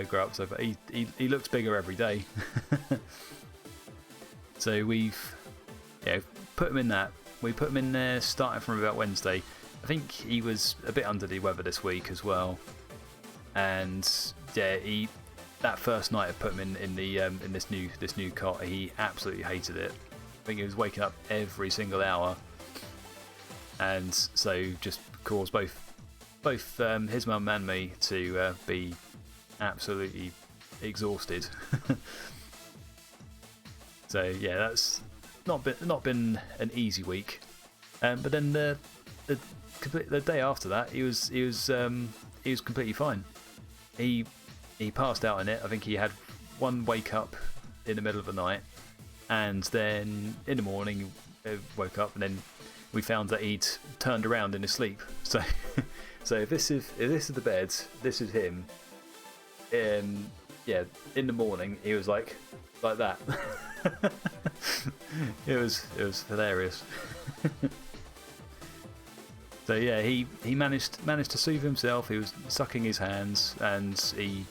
grow up. So, but he looks bigger every day. So we've put him in that. We put him in there starting from about Wednesday. I think he was a bit under the weather this week as well, and yeah, that first night I put him in the in this new cot, he absolutely hated it. I think he was waking up every single hour, and so just caused both his mum and me to be absolutely exhausted. So yeah, that's not been an easy week. But then the day after that, he was completely fine. He passed out in it. I think he had one wake up in the middle of the night, and then in the morning he woke up, and then we found that he'd turned around in his sleep. So so if this is the bed, this is him. Yeah, in the morning he was like that. It was hilarious. So yeah, he managed to soothe himself. He was sucking his hands, and he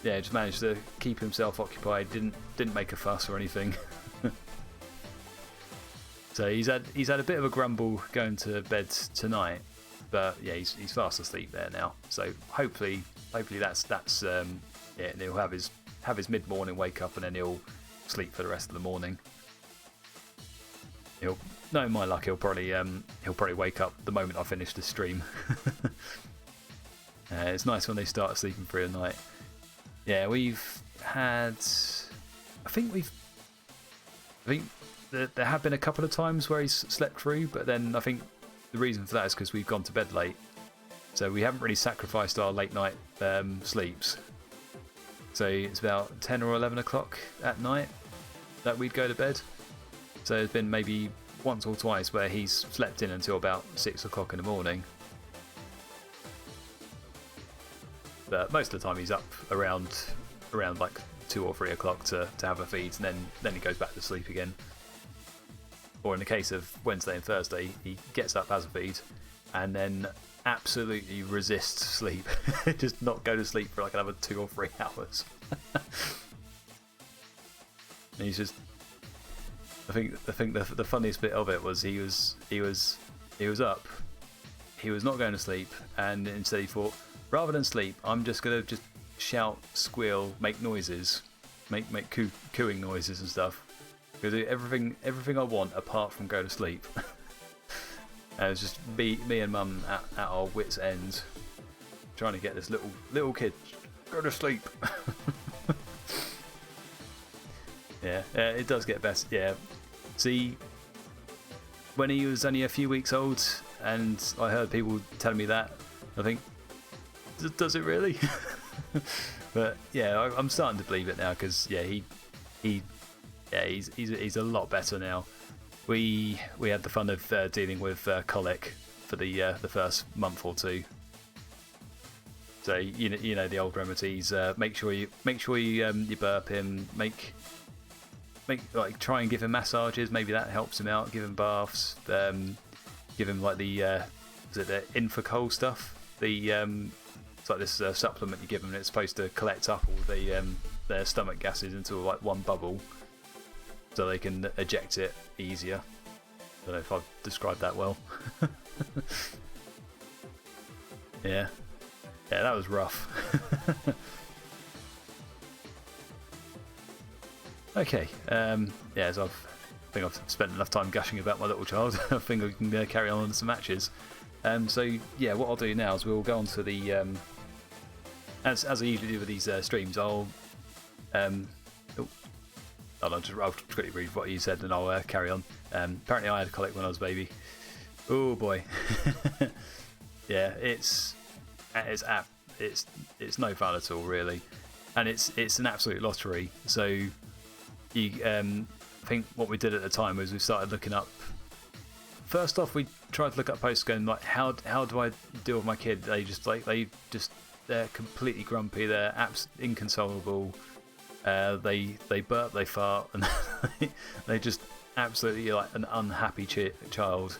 just managed to keep himself occupied. Didn't make a fuss or anything. So he's had a bit of a grumble going to bed tonight, but yeah, he's fast asleep there now. So hopefully that's yeah, and he'll have his mid-morning wake up, and then he'll sleep for the rest of the morning. Knowing my luck, he'll probably wake up the moment I finish the stream. It's nice when they start sleeping through the night. Yeah, we've had. I think there have been a couple of times where he's slept through, but then I think the reason for that is because we've gone to bed late, so we haven't really sacrificed our late night sleeps. So it's about 10 or 11 o'clock at night that we'd go to bed. So there's been maybe once or twice where he's slept in until about 6 o'clock in the morning. But most of the time he's up around like 2 or 3 o'clock to have a feed, and then he goes back to sleep again. Or in the case of Wednesday and Thursday, he gets up, has a feed, and then absolutely resists sleep. Just not go to sleep for like another 2 or 3 hours. And he's just. I think the funniest bit of it was he was up, he was not going to sleep, and instead he thought, rather than sleep, I'm just gonna shout, squeal, make noises, make cooing noises and stuff, because everything I want apart from go to sleep. And it was just me and Mum at our wits' end, trying to get this little kid go to sleep. Yeah, it does get better. Yeah. See, when he was only a few weeks old, and I heard people telling me that, I think, does it really? But yeah, I'm starting to believe it now, because yeah, he's a lot better now. We had the fun of dealing with colic for the first month or two. So you know the old remedies. Make sure you burp him. Try and give him massages. Maybe that helps him out. Give him baths. Give him like the is it the Infocol stuff? It's like this supplement you give them. And it's supposed to collect up all their stomach gases into like one bubble, so they can eject it easier. I don't know if I've described that well. Yeah, that was rough. Okay, yeah, so I think I've spent enough time gushing about my little child. I think we can carry on some matches. So yeah, what I'll do now is we'll go on to the as I usually do with these streams. I'll quickly read what you said and I'll carry on. Apparently I had colic when I was a baby. Oh boy. Yeah, it's no fun at all, really, and it's an absolute lottery. So I think what we did at the time was we started looking up. First off, we tried to look up posts going like, how do I deal with my kid? They're completely grumpy. They're inconsolable. They burp, they fart, and they just absolutely like an unhappy child.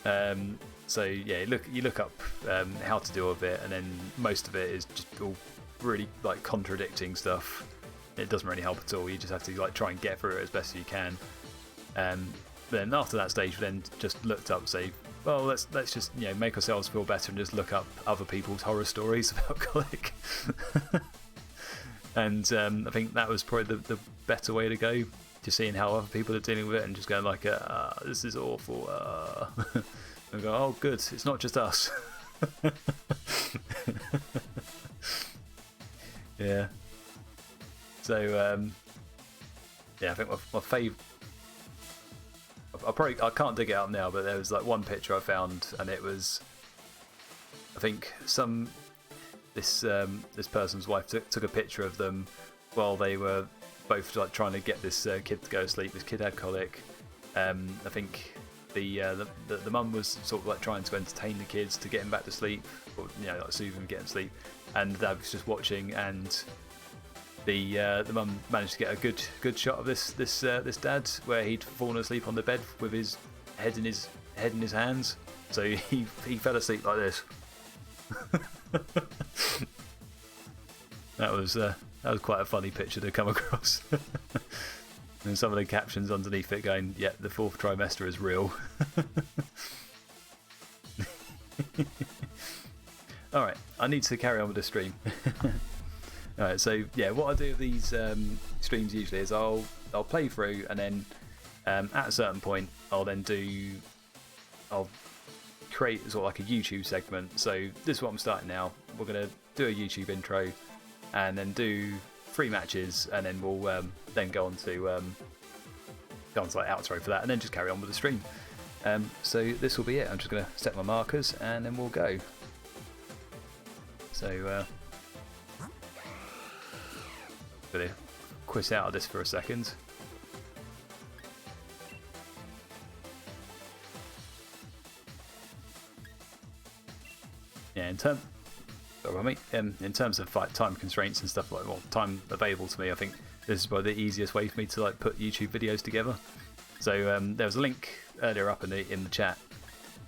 So yeah, you look up how to deal with it, and then most of it is just all really like contradicting stuff. It doesn't really help at all. You just have to like try and get through it as best as you can. Then after that stage, we then just looked up, say, well, let's just make ourselves feel better and just look up other people's horror stories about colic. And I think that was probably the better way to go. Just seeing how other people are dealing with it and just going like, this is awful. And go, oh, good, it's not just us. Yeah. So yeah, I think my favourite. I can't dig it up now, but there was like one picture I found, and it was, I think this person's wife took a picture of them while they were both like trying to get this kid to go to sleep. This kid had colic. I think the mum was sort of like trying to entertain the kids to get him back to sleep, or like soothe him, get him to sleep, and Dad was just watching, and the mum managed to get a good shot of this dad where he'd fallen asleep on the bed with his head in his hands. So he fell asleep like this. That was quite a funny picture to come across. And some of the captions underneath it going, "Yeah, the 4th trimester is real." All right, I need to carry on with the stream. Alright, so yeah, what I do with these streams usually is I'll play through, and then at a certain point I'll create sort of like a YouTube segment. So this is what I'm starting now. We're going to do a YouTube intro and then do 3 matches, and then we'll then go on to like outro for that, and then just carry on with the stream. So this will be it. I'm just going to set my markers and then we'll go. So going to quit out of this for a second. Yeah, in terms of like time constraints and stuff like time available to me, I think this is probably the easiest way for me to like put YouTube videos together. So there was a link earlier up in the chat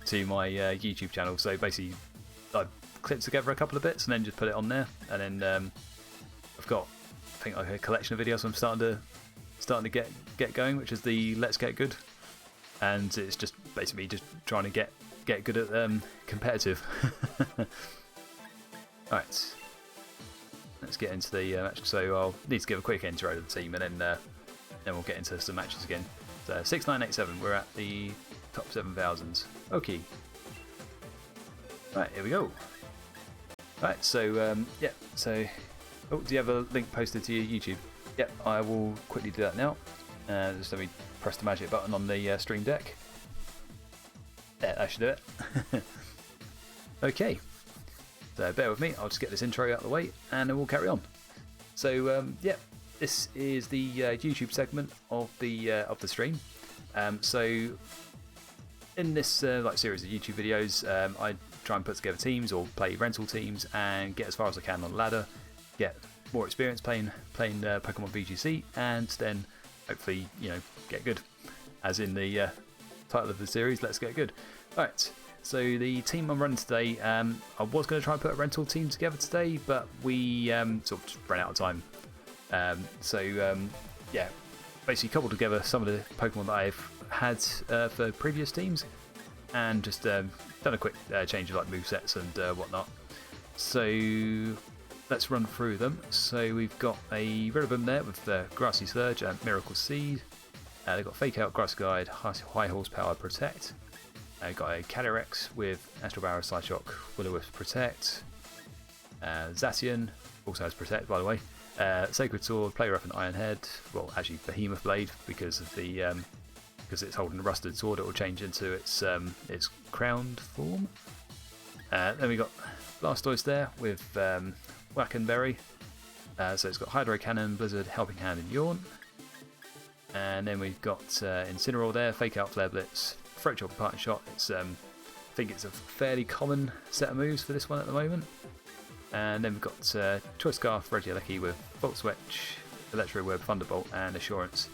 to my YouTube channel. So basically, I clipped together a couple of bits and then just put it on there, and then I've got, I think, like a collection of videos I'm starting to get going, which is the Let's Get Good, and it's just basically just trying to get good at competitive. Alright, let's get into the match. So I'll need to give a quick intro to the team, and then we'll get into some matches again. So 6987, we're at the top 7,000s. Okay. Right, here we go. Right, so yeah, so oh, do you have a link posted to your YouTube? Yep, I will quickly do that now. Just let me press the magic button on the Stream Deck. Yeah, that should do it. Okay, so bear with me, I'll just get this intro out of the way and then we'll carry on. So yeah, this is the YouTube segment of the stream. So in this like series of YouTube videos, I try and put together teams or play rental teams and get as far as I can on the ladder, get more experience playing Pokemon VGC, and then hopefully get good, as in the title of the series, Let's Get Good. Alright, so the team I'm running today, I was going to try and put a rental team together today, but we sort of just ran out of time. So yeah, basically cobbled together some of the Pokemon that I've had for previous teams, and just done a quick change of like movesets and whatnot. So let's run through them. So we've got a Rillaboom there with the Grassy Surge and Miracle Seed. They've got Fake Out, Grass Guide, High Horsepower, Protect. Got a Calyrex with Astral Barrier, Psyshock, Will-O-Wisp, Protect. Zacian also has Protect, by the way. Sacred Sword, Play Rough, and Iron Head. Well, actually Behemoth Blade, because of the because it's holding a Rusted Sword, it will change into its crowned form. Then we got Blastoise there with Wackenberry. So it's got Hydro Cannon, Blizzard, Helping Hand, and Yawn. And then we've got Incineroar there, Fake Out, Flare Blitz, Throat Chopper, Parting Shot. It's I think it's a fairly common set of moves for this one at the moment. And then we've got Choice Scarf, Regieleki with Volt Switch, Electro Web, Thunderbolt, and Assurance.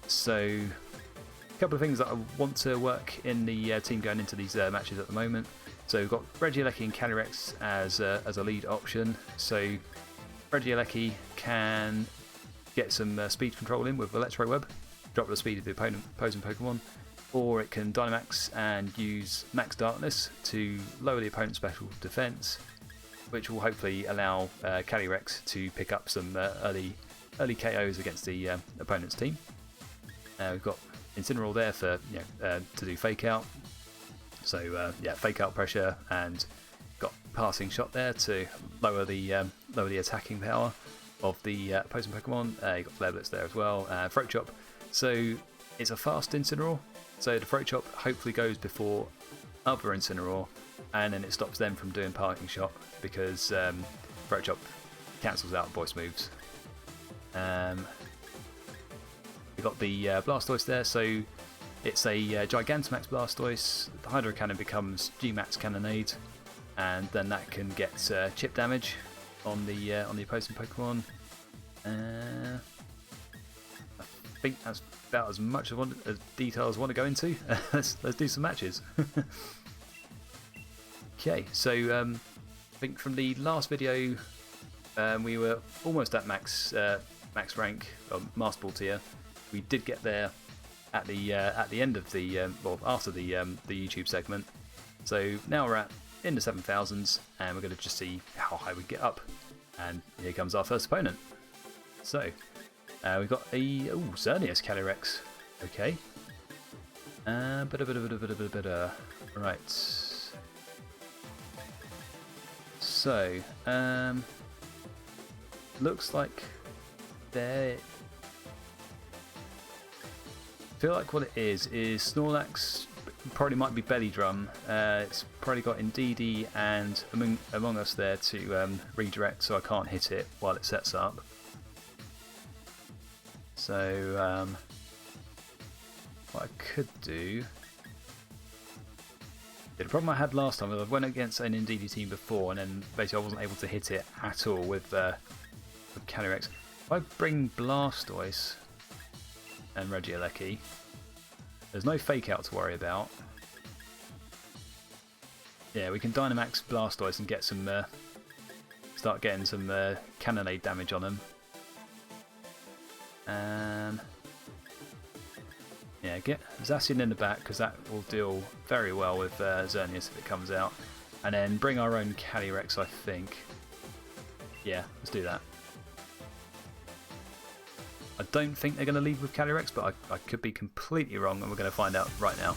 So a couple of things that I want to work in the team going into these matches at the moment. So we've got Regieleki and Calyrex as a lead option. So Regieleki can get some speed control in with Electro Web, drop the speed of the opposing Pokemon, or it can Dynamax and use Max Darkness to lower the opponent's special defense, which will hopefully allow Calyrex to pick up some early KOs against the opponent's team. We've got Incineroar there for to do fake out. So yeah, fake out pressure, and got passing shot there to lower the attacking power of the opposing Pokemon. You got Flare Blitz there as well. Throat Chop. So it's a fast Incineroar. So the Throat Chop hopefully goes before other Incineroar, and then it stops them from doing parting shot because Throat Chop cancels out voice moves. We've got the Blastoise there, so it's a Gigantamax Blastoise. The Hydro Cannon becomes G-Max Cannonade, and then that can get chip damage on the opposing Pokemon. I think that's about as much as detail as I want to go into. let's do some matches. Okay, so I think from the last video we were almost at max rank, or Master Ball tier. We did get there at the end of the well, after the YouTube segment. So now we're in the 7,000s, and we're going to just see how high we get up. And here comes our first opponent. So we've got a Xerneas Calyrex. Okay. Right. So looks like there. I feel like what it is Snorlax probably might be Belly Drum. It's probably got Indeedee and Among Us there to redirect, so I can't hit it while it sets up. So what I could do. The problem I had last time was I went against an Indeedee team before, and then basically I wasn't able to hit it at all with Calyrex. If I bring Blastoise and Regieleki, there's no fake out to worry about. Yeah, we can Dynamax Blastoise and get some start getting some Cannonade damage on him. Yeah, get Zacian in the back because that will deal very well with Xerneas if it comes out. And then bring our own Calyrex, I think. Yeah, let's do that. I don't think they're going to leave with Calyrex, but I could be completely wrong, and we're going to find out right now.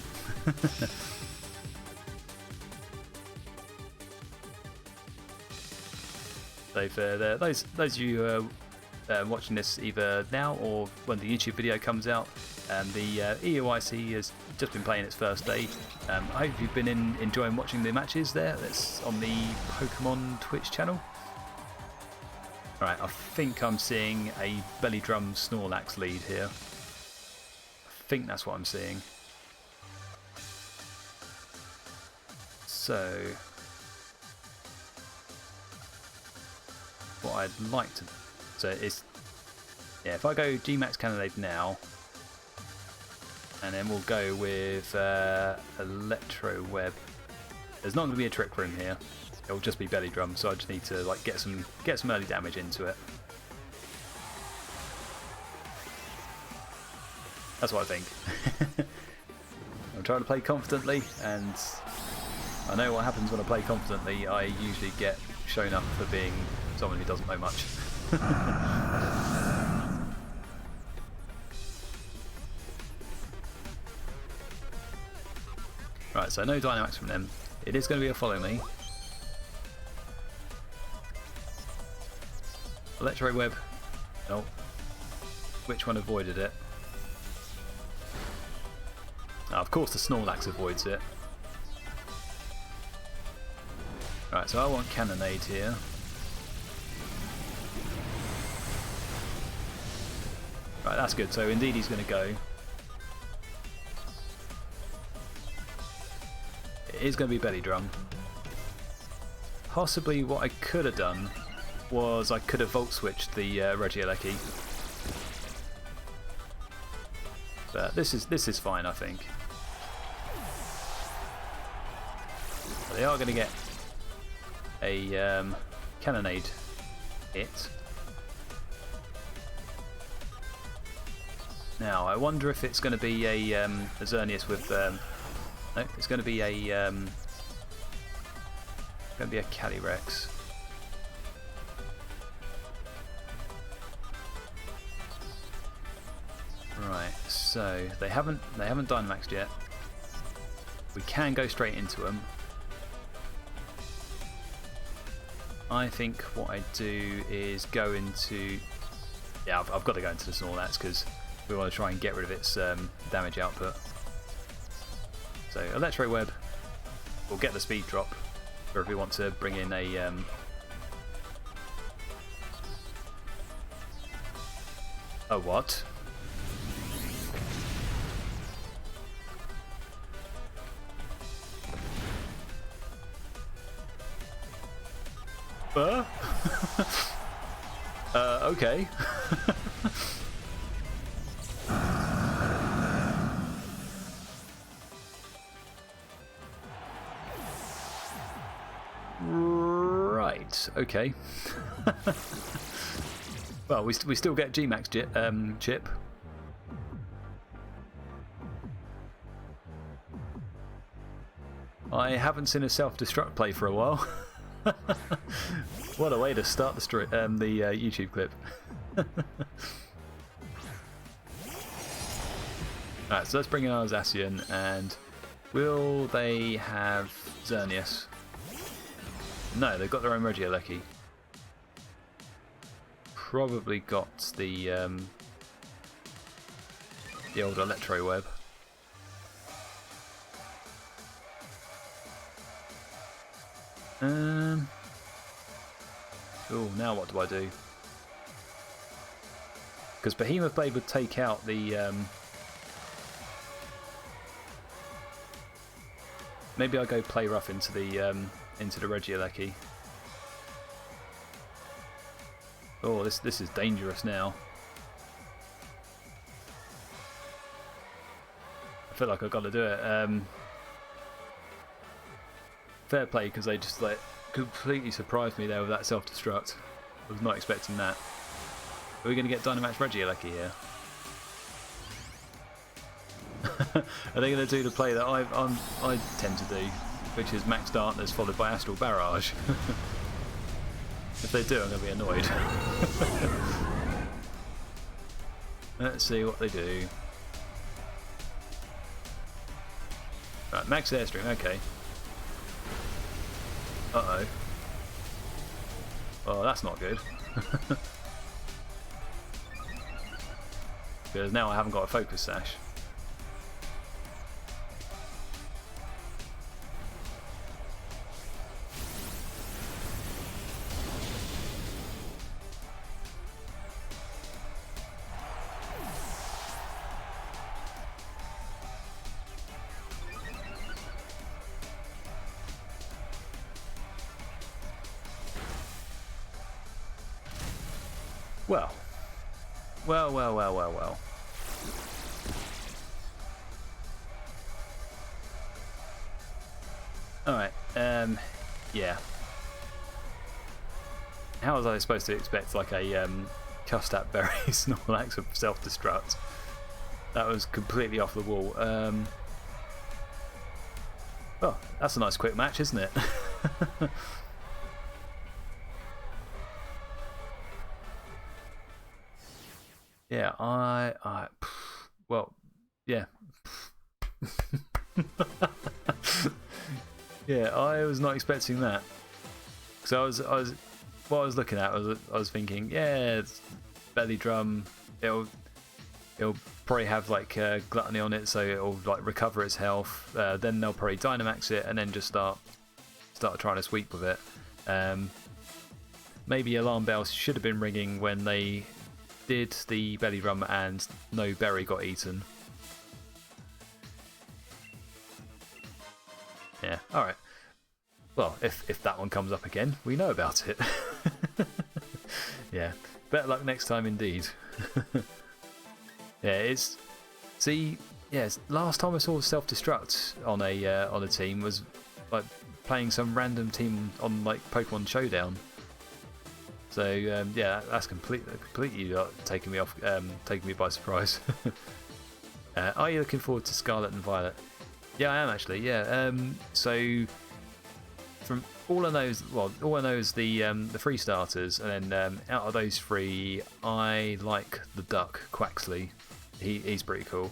So for those of you who are watching this either now or when the YouTube video comes out, the EOIC has just been playing its first day. I hope you've been enjoying watching the matches there. That's on the Pokemon Twitch channel. Alright, I think I'm seeing a Belly Drum Snorlax lead here. I think that's what I'm seeing. So what I'd like to do is, yeah, if I go G-Max Cannonade now, and then we'll go with Electro Web. There's not going to be a Trick Room here. It'll just be Belly Drum, so I just need to like get some early damage into it. That's what I think. I'm trying to play confidently, and I know what happens when I play confidently. I usually get shown up for being someone who doesn't know much. Right, so no Dynamax from them. It is going to be a Follow Me. Electro Web. No. Which one avoided it? Oh, of course the Snorlax avoids it. Right, so I want Cannonade here. Right, that's good. So indeed he's going to go. It is going to be Belly Drum. Possibly what I could have done was I could have Volt Switched the Regieleki. But this is fine, I think. They are going to get a Cannonade hit. Now I wonder if it's going to be a Xerneas with no, it's going to be a Calyrex. So they haven't Dynamaxed yet. We can go straight into them. I think what I do is go into... Yeah, I've got to go into the Snorlax because we want to try and get rid of its damage output. So Electro Web will get the speed drop, or if we want to bring in a... A what? Okay. Right, okay. Well, we still get G-Max chip. I haven't seen a self-destruct play for a while. What a way to start the YouTube clip. Alright, so let's bring in our Zacian, and will they have Xerneas? No, they've got their own Regieleki. Probably got the old Electro Web. Oh, now what do I do? Because Behemoth Blade would take out the... Maybe I'll go play rough into the Regieleki. Oh, this is dangerous now. I feel like I've got to do it. Fair play, because they just like completely surprised me there with that self-destruct. I was not expecting that. Are we going to get Dynamax Regieleki here? Are they going to do the play that I tend to do, which is Max Darkness followed by Astral Barrage? If they do, I'm going to be annoyed. Let's see what they do. Right, Max Airstream, okay. Uh-oh. Oh, that's not good. Because now I haven't got a Focus Sash. Well. Alright, yeah. How was I supposed to expect like a Custap Berry Snorlax of self-destruct? That was completely off the wall. Well, that's a nice quick match, isn't it? Yeah, well, yeah. Yeah, I was not expecting that. So what I was looking at was I was thinking, yeah, it's Belly Drum. It'll probably have like Gluttony on it, so it'll like recover its health. Then they'll probably Dynamax it, and then just start trying to sweep with it. Maybe alarm bells should have been ringing when they did the Belly Drum and no berry got eaten. Yeah, alright. Well, if that one comes up again, we know about it. Yeah, better luck next time indeed. Yeah, last time I saw self-destruct on a team was like playing some random team on like Pokemon Showdown. So yeah, that's completely taking me by surprise. Are you looking forward to Scarlet and Violet? Yeah, I am actually. Yeah. So from all I know is the three starters, and then out of those three, I like the Duck Quaxley. He's pretty cool.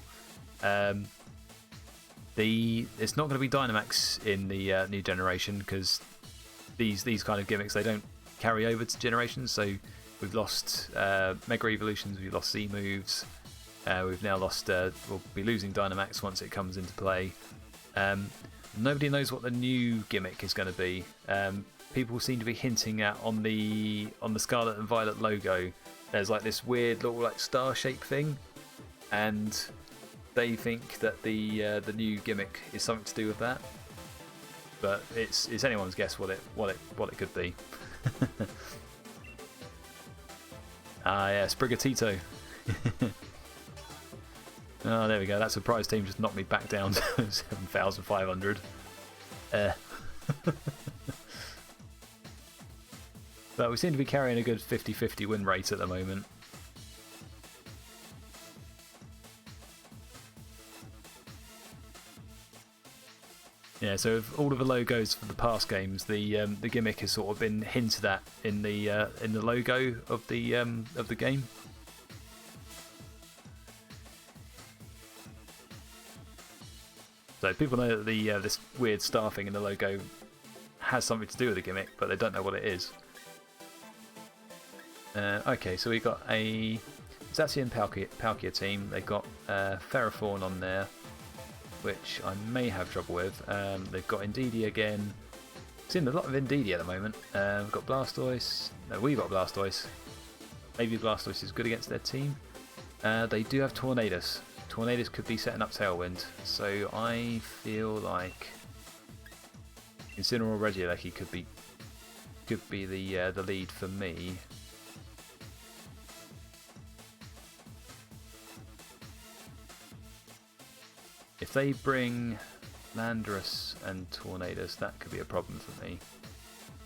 It's not going to be Dynamax in the new generation because these kind of gimmicks, they don't carry over to generations. So we've lost Mega Evolutions, we've lost Z moves, we've now lost. We'll be losing Dynamax once it comes into play. Nobody knows what the new gimmick is going to be. People seem to be hinting at on the Scarlet and Violet logo. There's like this weird little like star shape thing, and they think that the new gimmick is something to do with that. But it's anyone's guess what it could be. Ah, yeah, Sprigatito. Oh, there we go. That surprise team just knocked me back down to 7,500. But we seem to be carrying a good 50-50 win rate at the moment. Yeah, so with all of the logos for the past games, the gimmick has sort of been hinted at in the logo of the game. So people know that this weird star thing in the logo has something to do with the gimmick, but they don't know what it is. Okay, so we got a Zacian Palkia team. They got Ferrothorn on there, which I may have trouble with. They've got Indeedee again. Seen a lot of Indeedee at the moment. We've got Blastoise. No, we've got Blastoise. Maybe Blastoise is good against their team. They do have Tornadus. Tornadus could be setting up Tailwind, so I feel like Incineroar Regieleki could be the lead for me. If they bring Landorus and Tornadus, that could be a problem for me.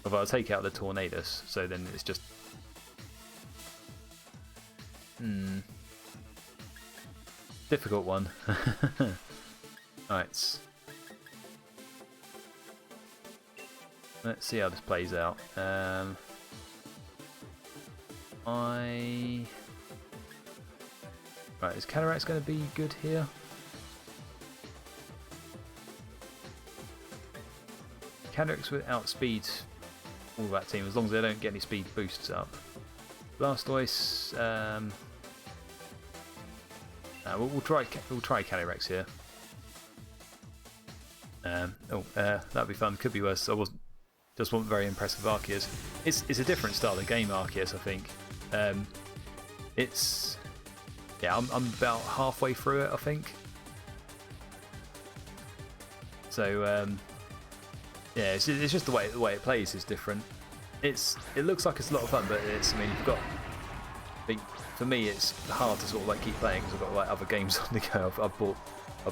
Although I'll take out the Tornadus, so then it's just... difficult one. Alright. Let's see how this plays out. Right, is Cataract's going to be good here? Cataract's would outspeed all that team as long as they don't get any speed boosts up. Blastoise, we'll try Calyrex here. That'd be fun. Could be worse. I wasn't very impressed with Arceus. It's a different style of game, Arceus. I think. I'm about halfway through it, I think. So it's just the way it plays is different. It looks like it's a lot of fun, but you've got. For me, it's hard to sort of like keep playing because I've got like other games on the go. I've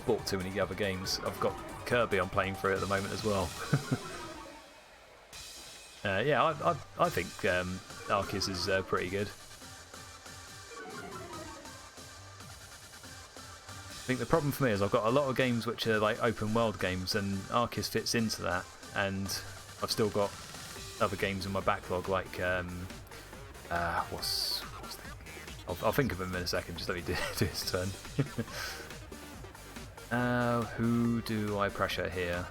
bought too many other games. I've got Kirby I'm playing through at the moment as well. I think Arceus is pretty good. I think the problem for me is I've got a lot of games which are like open world games, and Arceus fits into that, and I've still got other games in my backlog like I'll think of him in a second, just let me do his turn. Who do I pressure here?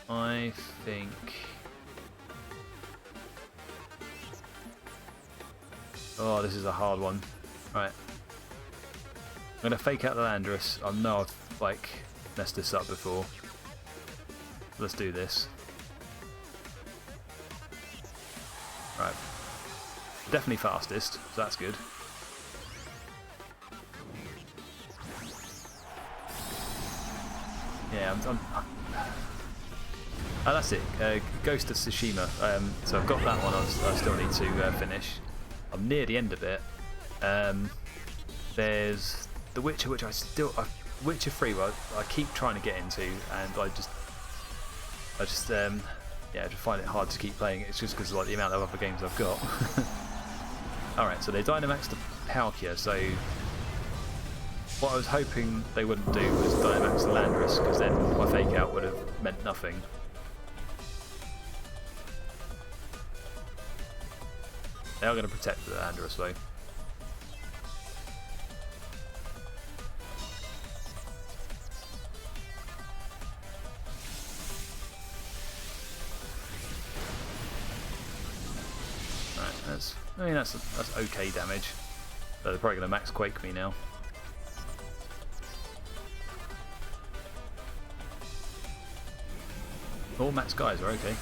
I think... Oh, this is a hard one. Right. I'm going to fake out the Landorus. I know I've, like, messed this up before. Let's do this. Right. Definitely fastest, so that's good. Yeah, oh, that's it. Ghost of Tsushima. So I've got that one. I still need to finish. I'm near the end of it. There's The Witcher, which Witcher 3, I keep trying to get into, and I just find it hard to keep playing. It's just because of like the amount of other games I've got. All right, so they Dynamaxed the Palkia. So what I was hoping they wouldn't do was Dynamax the Landorus, because then my fake out would have meant nothing. They are going to protect the Landorus though. I mean, that's okay damage. But they're probably going to max Quake me now. All max guys are okay.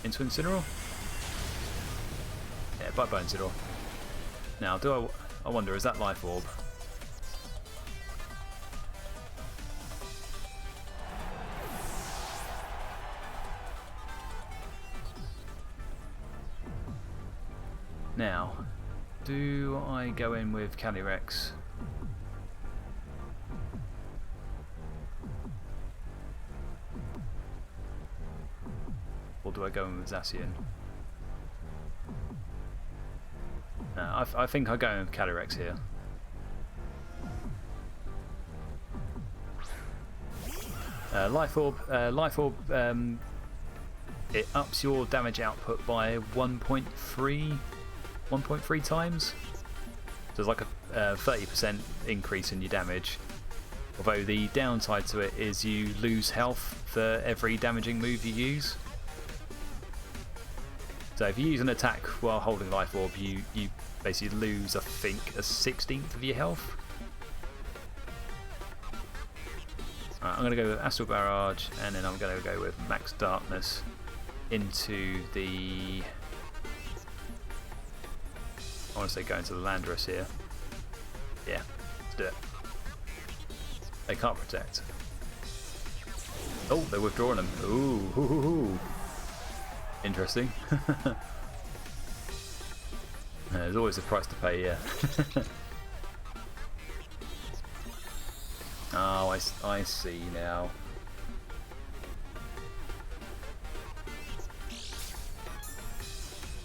Into Incineroar? Yeah, bye-bye Incineroar. Now, I wonder, is that Life Orb? Now, do I go in with Calyrex? Or do I go in with Zacian? No, I think I go in with Calyrex here. Life Orb, it ups your damage output by 1.3 times. So there's like a 30% increase in your damage. Although the downside to it is you lose health for every damaging move you use. So if you use an attack while holding Life Orb, you basically lose, I think, a 16th of your health. Alright, I'm going to go with Astral Barrage, and then I'm going to go with Max Darkness into the... I want to say go into the Landorus here. Yeah, let's do it. They can't protect. Oh, they're withdrawing them. Ooh, hoo, hoo, hoo. Interesting. There's always a price to pay, yeah. Oh, I see now.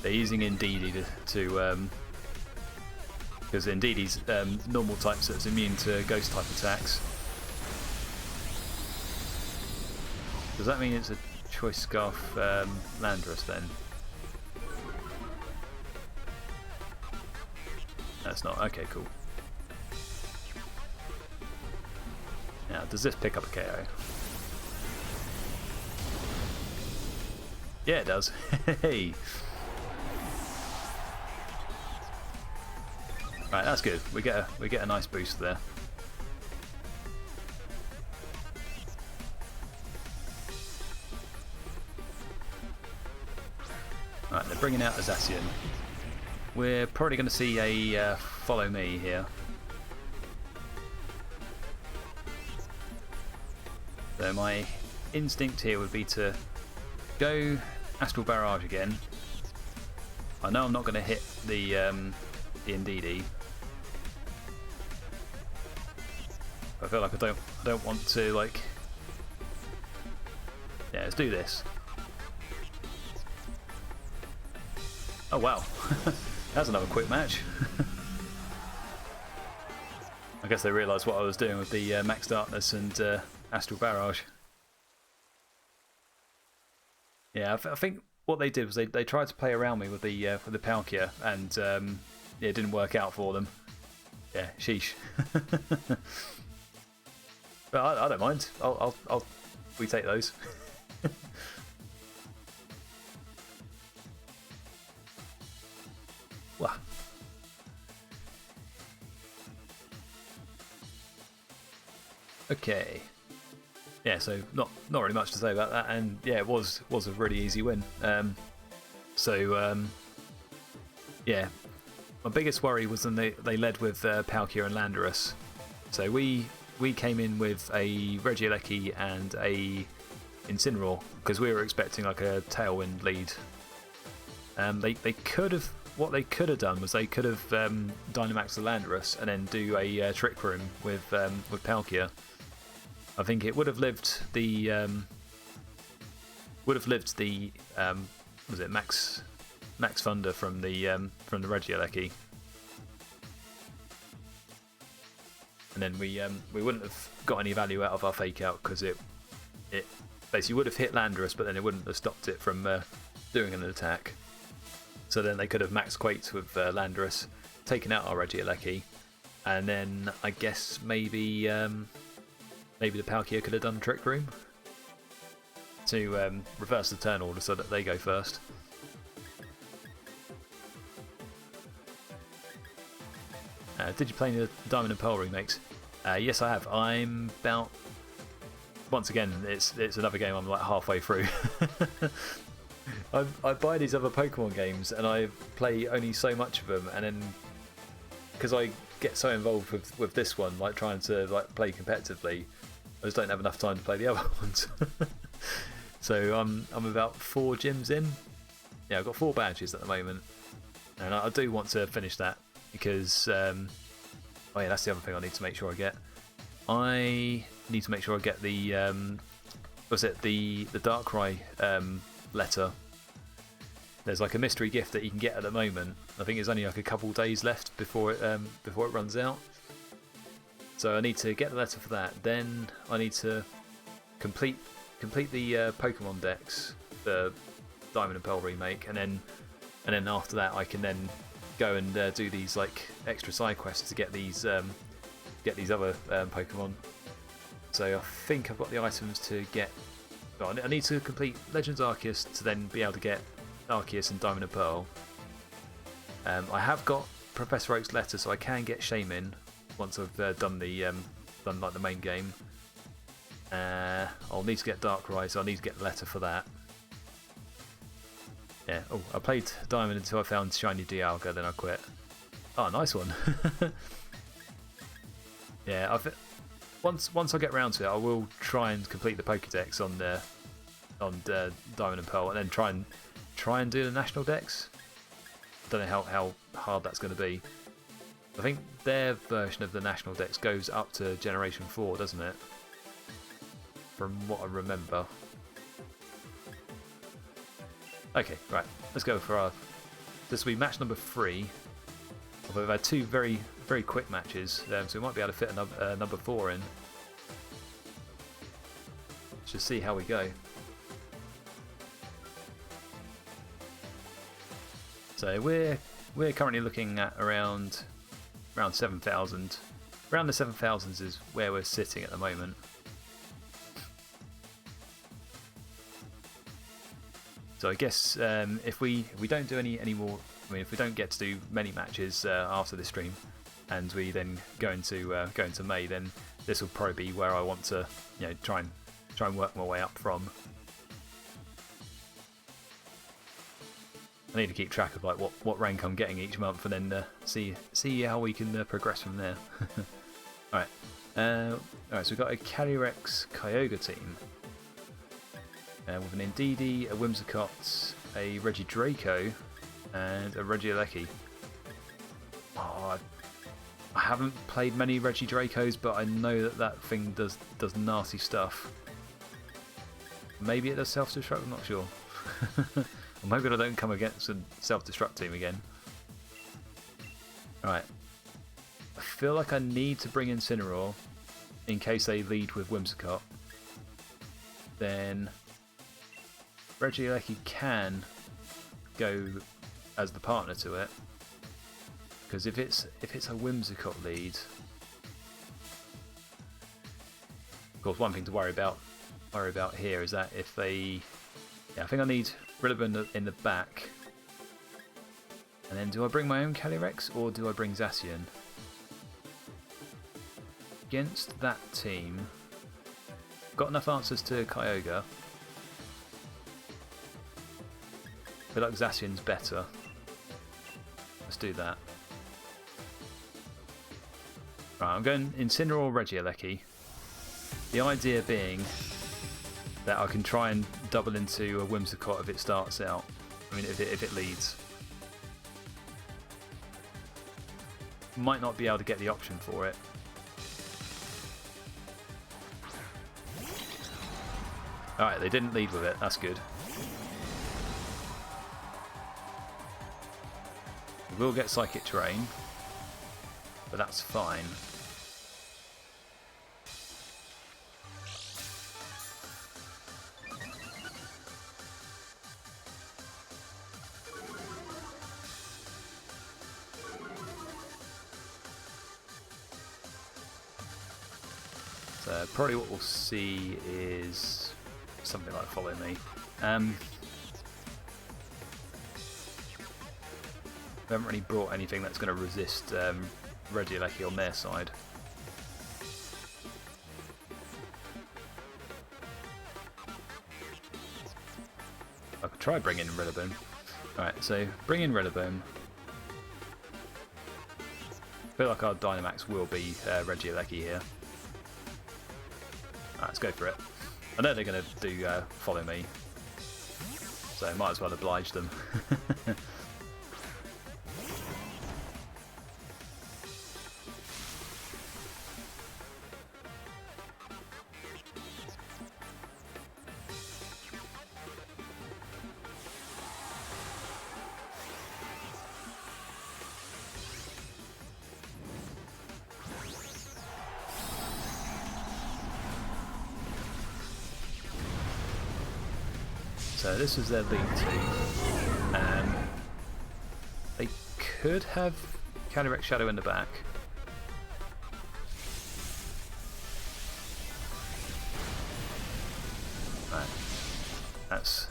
They're using Indeedee to because Indeedee's normal type, so it's immune to ghost type attacks. Does that mean it's a Choice Scarf Landorus then? That's not. Okay, cool. Now, does this pick up a KO? Yeah, it does. Hey. Right, that's good. We get a nice boost there. Right, they're bringing out a Zacian. We're probably going to see a follow me here. So my instinct here would be to go Astral Barrage again. I know I'm not going to hit the Indeedee. I feel like I don't want to, like... Yeah, let's do this. Oh wow, that's another quick match. I guess they realised what I was doing with the Max Darkness and Astral Barrage. Yeah, I think what they did was they tried to play around me with the Palkia, and yeah, it didn't work out for them. Yeah, sheesh. But I don't mind. We take those. Wow. Okay. Yeah, so not really much to say about that, and yeah, it was a really easy win. Yeah, my biggest worry was when they led with Palkia and Landorus. So we came in with a Regieleki and a Incineroar because we were expecting like a Tailwind lead. They could have. What they could have done was they could have Dynamax the Landorus and then do a Trick Room with Palkia. I think it would have lived the was it Max Thunder from the Regieleki, and then we wouldn't have got any value out of our Fake Out because it basically would have hit Landorus, but then it wouldn't have stopped it from doing an attack. So then they could have max Quakes with Landorus, taken out our Regieleki, and then I guess maybe maybe the Palkia could have done Trick Room to reverse the turn order so that they go first. Did you play the Diamond and Pearl remakes? Yes, I have. I'm about... Once again, it's another game I'm like halfway through. I buy these other Pokemon games and I play only so much of them, and then because I get so involved with this one, like trying to like play competitively, I just don't have enough time to play the other ones. So I'm about 4 gyms in. Yeah, I've got 4 badges at the moment, and I do want to finish that because oh yeah, that's the other thing I need to make sure I get. I need to make sure I get the the Darkrai letter. There's like a mystery gift that you can get at the moment. I think there's only like a couple days left before it runs out. So I need to get the letter for that. Then I need to complete the Pokemon decks, the Diamond and Pearl remake, and then after that I can then go and do these like extra side quests to get these other Pokemon. So I think I've got the items to get. Well, I need to complete Legends Arceus to then be able to get Arceus and Diamond and Pearl. I have got Professor Oak's letter, so I can get Shaman once I've done like the main game. I'll need to get Darkrai, so I need to get the letter for that. Yeah. Oh, I played Diamond until I found Shiny Dialga, then I quit. Oh, nice one. Yeah, once I get around to it, I will try and complete the Pokédex on Diamond and Pearl, and then try and do the national decks. I don't know how hard that's going to be. I think their version of the national decks goes up to Generation 4, doesn't it? From what I remember. Okay, right. Let's go for this will be match number 3. Although we've had 2 very, very quick matches, so we might be able to fit a number 4 in. Just see how we go. So we're currently looking at around 7,000. Around the 7,000s is where we're sitting at the moment. So I guess if we don't do any more, I mean, if we don't get to do many matches after this stream, and we then go into May, then this will probably be where I want to, try and work my way up from. I need to keep track of like what rank I'm getting each month, and then see how we can progress from there. All right, so we've got a Calyrex Kyogre team. With an Indeedee, a Whimsicott, a Regidraco, and a Regieleki. Oh, I haven't played many Regidracos, but I know that thing does nasty stuff. Maybe it does self-destruct, I'm not sure. I'm hoping I don't come against a self-destruct team again. Alright. I feel like I need to bring Incineroar in case they lead with Whimsicott. Then Regieleki can go as the partner to it, because if it's a Whimsicott lead, of course one thing to worry about here is that if they, I think I need Rillaboom in the back, and then do I bring my own Calyrex or do I bring Zacian? Against that team, got enough answers to Kyogre. I feel like Zacian's better. Let's do that. Right, I'm going Incineroar Regieleki. The idea being that I can try and double into a Whimsicott if it starts out. I mean, if it leads. Might not be able to get the option for it. Alright, they didn't lead with it, that's good. We will get Psychic Terrain, but that's fine. So probably what we'll see is something like Follow Me. We haven't really brought anything that's going to resist Regieleki on their side. I could try bringing in Rillaboom. Alright, so bring in Rillaboom. I feel like our Dynamax will be Regieleki here. Alright, let's go for it. I know they're going to do Follow Me, so might as well oblige them. So this was their lead two. They could have Calyrex Shadow in the back. Right. That's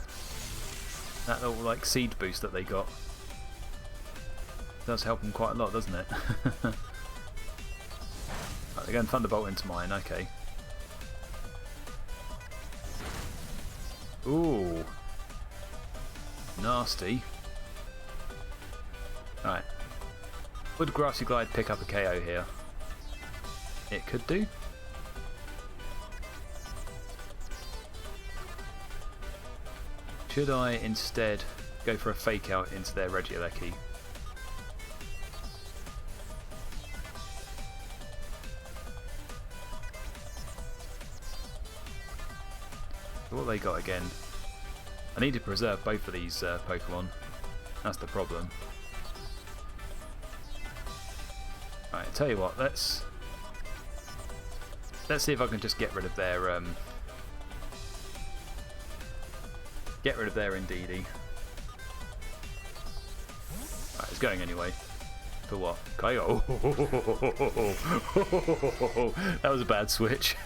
that little like seed boost that they got. Does help them quite a lot, doesn't it? Right, they're going Thunderbolt into mine, okay. Ooh. Nasty. Alright. Would Grassy Glide pick up a KO here? It could do. Should I instead go for a fake out into their Regieleki? What have they got again? I need to preserve both of these Pokemon. That's the problem. Alright, tell you what, let's see if I can just get rid of their Indeedee. Alright, it's going anyway. For what? KO. That was a bad switch.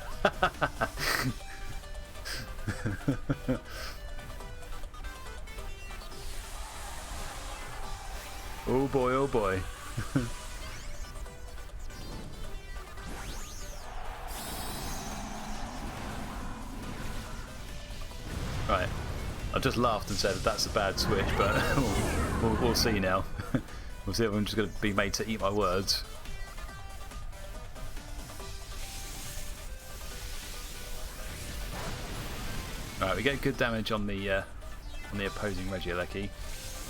Oh boy, oh boy. Right, I just laughed and said that's a bad switch, but we'll see now. We'll see if I'm just going to be made to eat my words. Alright, we get good damage on the opposing Regieleki.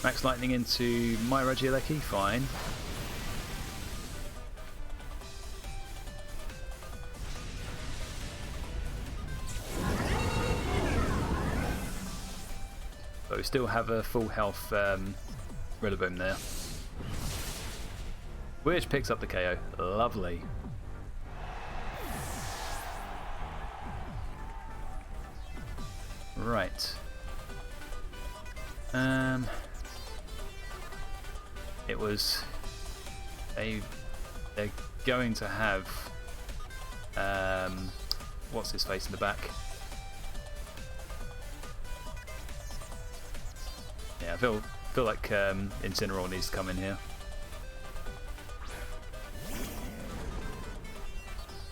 Max Lightning into my Regieleki, fine. But we still have a full health Rillaboom there. Which picks up the KO. Lovely. Right. It was they're going to have what's his face in the back? Yeah, I feel like Incineroar needs to come in here.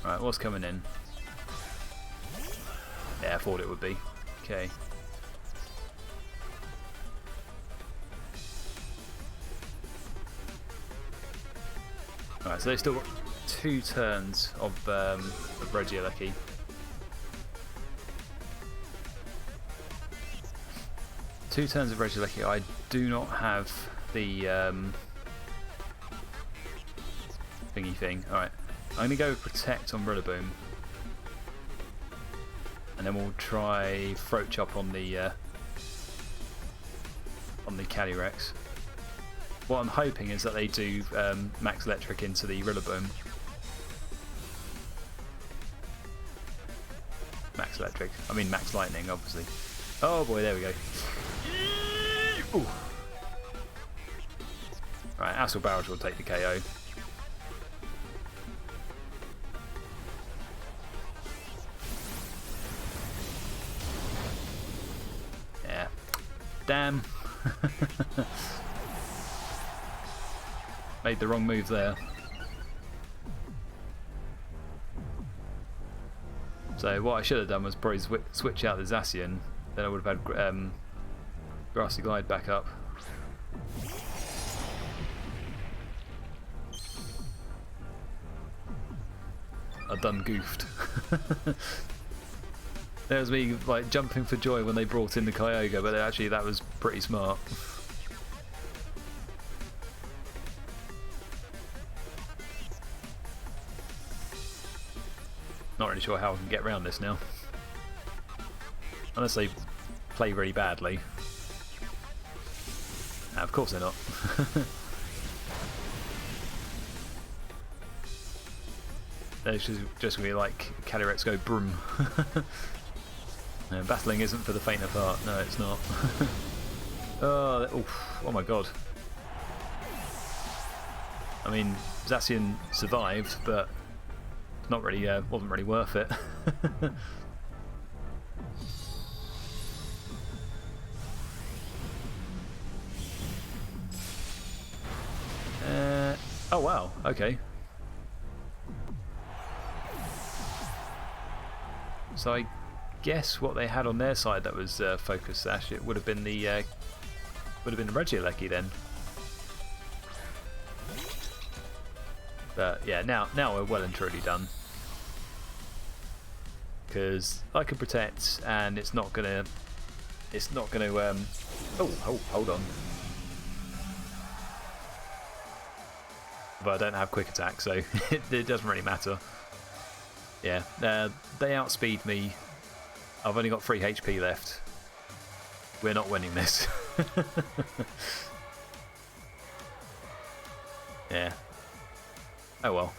Right, what's coming in? Yeah, I thought it would be. Okay. Alright, so they've still got 2 turns of Regieleki. Two turns of Regieleki. I do not have the thingy thing. Alright, I'm going to go Protect on Rillaboom. And then we'll try Throat Chop on the Calyrex. What I'm hoping is that they do Max Electric into the Rillaboom. Max Electric. I mean Max Lightning, obviously. Oh boy, there we go. Ooh. Right, Acid Barrage will take the KO. Damn. Made the wrong move there. So what I should have done was probably switch out the Zacian. Then I would have had Grassy Glide back up. I done goofed. There's me like jumping for joy when they brought in the Kyogre, but actually that was pretty smart. Not really sure how I can get around this now. Unless they play really badly. Nah, of course they're not. There's just going to be like Calyrex go broom. No, battling isn't for the faint of heart. No, it's not. Oh my god. I mean, Zacian survived, but not really, wasn't really worth it. Oh wow, okay. So I guess what they had on their side that was Focus Sash, it would have been the Regieleki then. But yeah, now we're well and truly done. Because I can protect, and it's not gonna. Oh, hold on. But I don't have quick attack, so it doesn't really matter. Yeah, they outspeed me. I've only got 3 HP left. We're not winning this. Yeah. Oh well.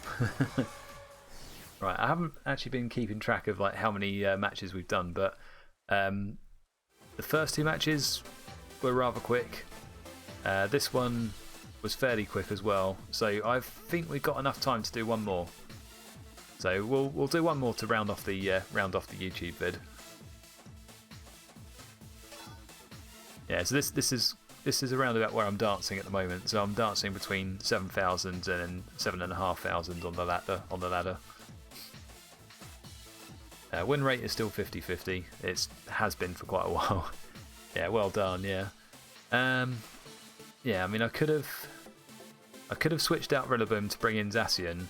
Right, I haven't actually been keeping track of like how many matches we've done, but the first 2 matches were rather quick. This one was fairly quick as well, so I think we've got enough time to do one more. So we'll do one more to round off the YouTube vid. Yeah, so this is around about where I'm dancing at the moment. So I'm dancing between 7,000 and 7,500 on the ladder. Win rate is still 50-50. It has been for quite a while. Yeah, well done. Yeah. Yeah, I mean, I could have switched out Rillaboom to bring in Zacian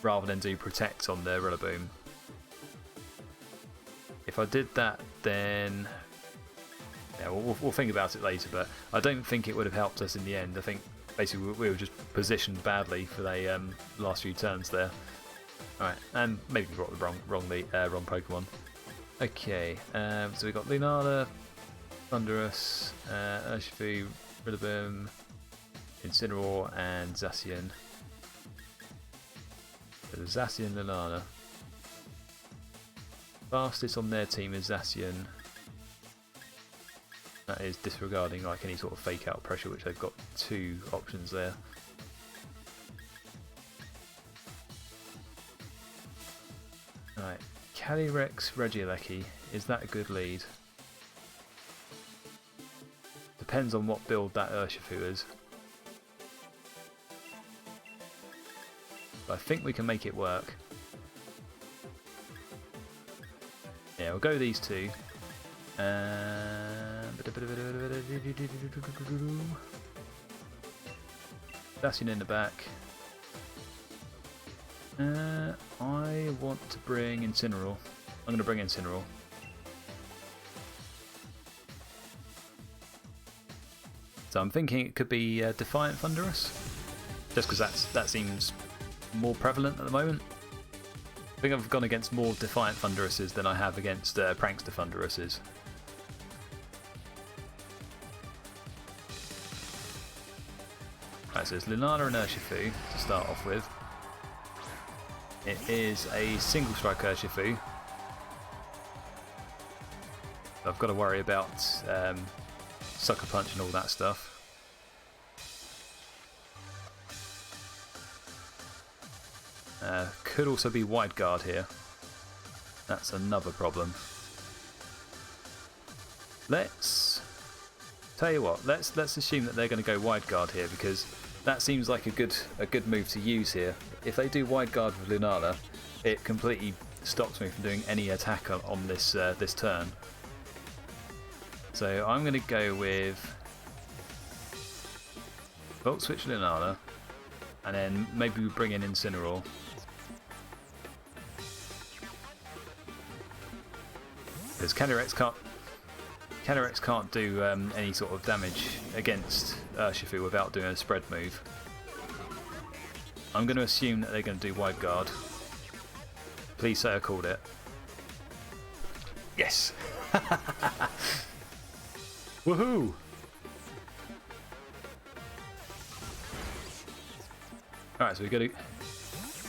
rather than do Protect on the Rillaboom. If I did that, then yeah, we'll think about it later. But I don't think it would have helped us in the end. I think basically we were just positioned badly for the last few turns there. All right, and maybe we brought the wrong Pokemon. Okay, so we got Lunala, Thundurus, Urshifu, Rillaboom, Incineroar, and Zacian. So the Zacian, Lunala. Fastest on their team is Zacian. That is disregarding like any sort of fake out pressure, which they've got 2 options there. Right, Calyrex, Regieleki, is that a good lead? Depends on what build that Urshifu is. But I think we can make it work. Yeah, we'll go these 2. Zacian in the back. I want to bring Incineroar. I'm going to bring Incineroar. So I'm thinking it could be Defiant Thundurus, just because that seems more prevalent at the moment. I think I've gone against more Defiant Thunduruses than I have against Prankster Thunduruses. Right, so it's Lunala and Urshifu to start off with. It is a single strike Urshifu. I've got to worry about Sucker Punch and all that stuff. Could also be Wide Guard here. That's another problem. Let's Tell you what, let's assume that they're going to go wide guard here, because that seems like a good move to use here. If they do wide guard with Lunala, it completely stops me from doing any attack on this this turn. So I'm going to go with Volt Switch Lunala, and then maybe we bring in Incineroar. Because Calyrex can't do any sort of damage against Urshifu without doing a spread move. I'm going to assume that they're going to do wide guard. Please say I called it. Yes! Woohoo! Alright, so we got a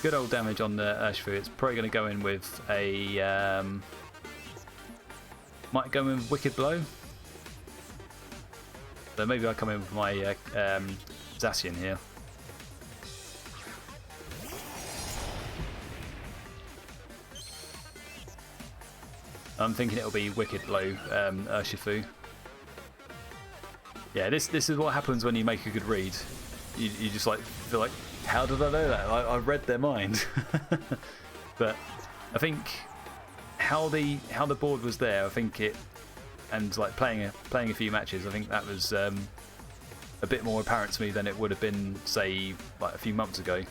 good old damage on the Urshifu. It's probably going to go in with a... might go in with Wicked Blow. So maybe I'll come in with my Zacian here. I'm thinking it'll be Wicked Blow Urshifu. Yeah, this is what happens when you make a good read. You just like feel like, how did I know that? I read their mind. But I think how the board was there, I think it, and like playing a few matches, I think that was a bit more apparent to me than it would have been, say, like a few months ago.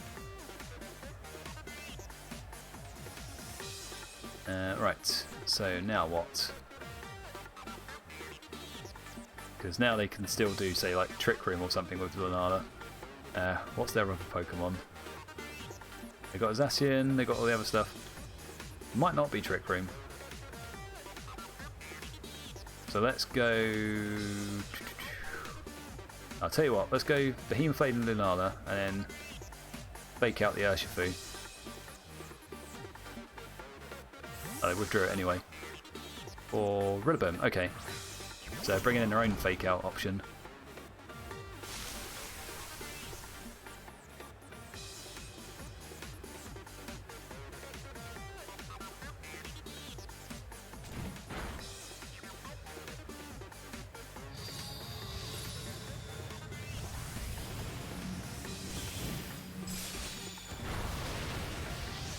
Right, so now what? Because now they can still do, say, like Trick Room or something with Lunala. What's their other Pokemon? They got a Zacian, they got all the other stuff. Might not be Trick Room. So let's go... I'll tell you what, let's go Behemoth Blade and Lunala, and then fake out the Urshifu. Oh, they withdrew it anyway. Or Rillaboom, okay. So bringing in their own fake out option.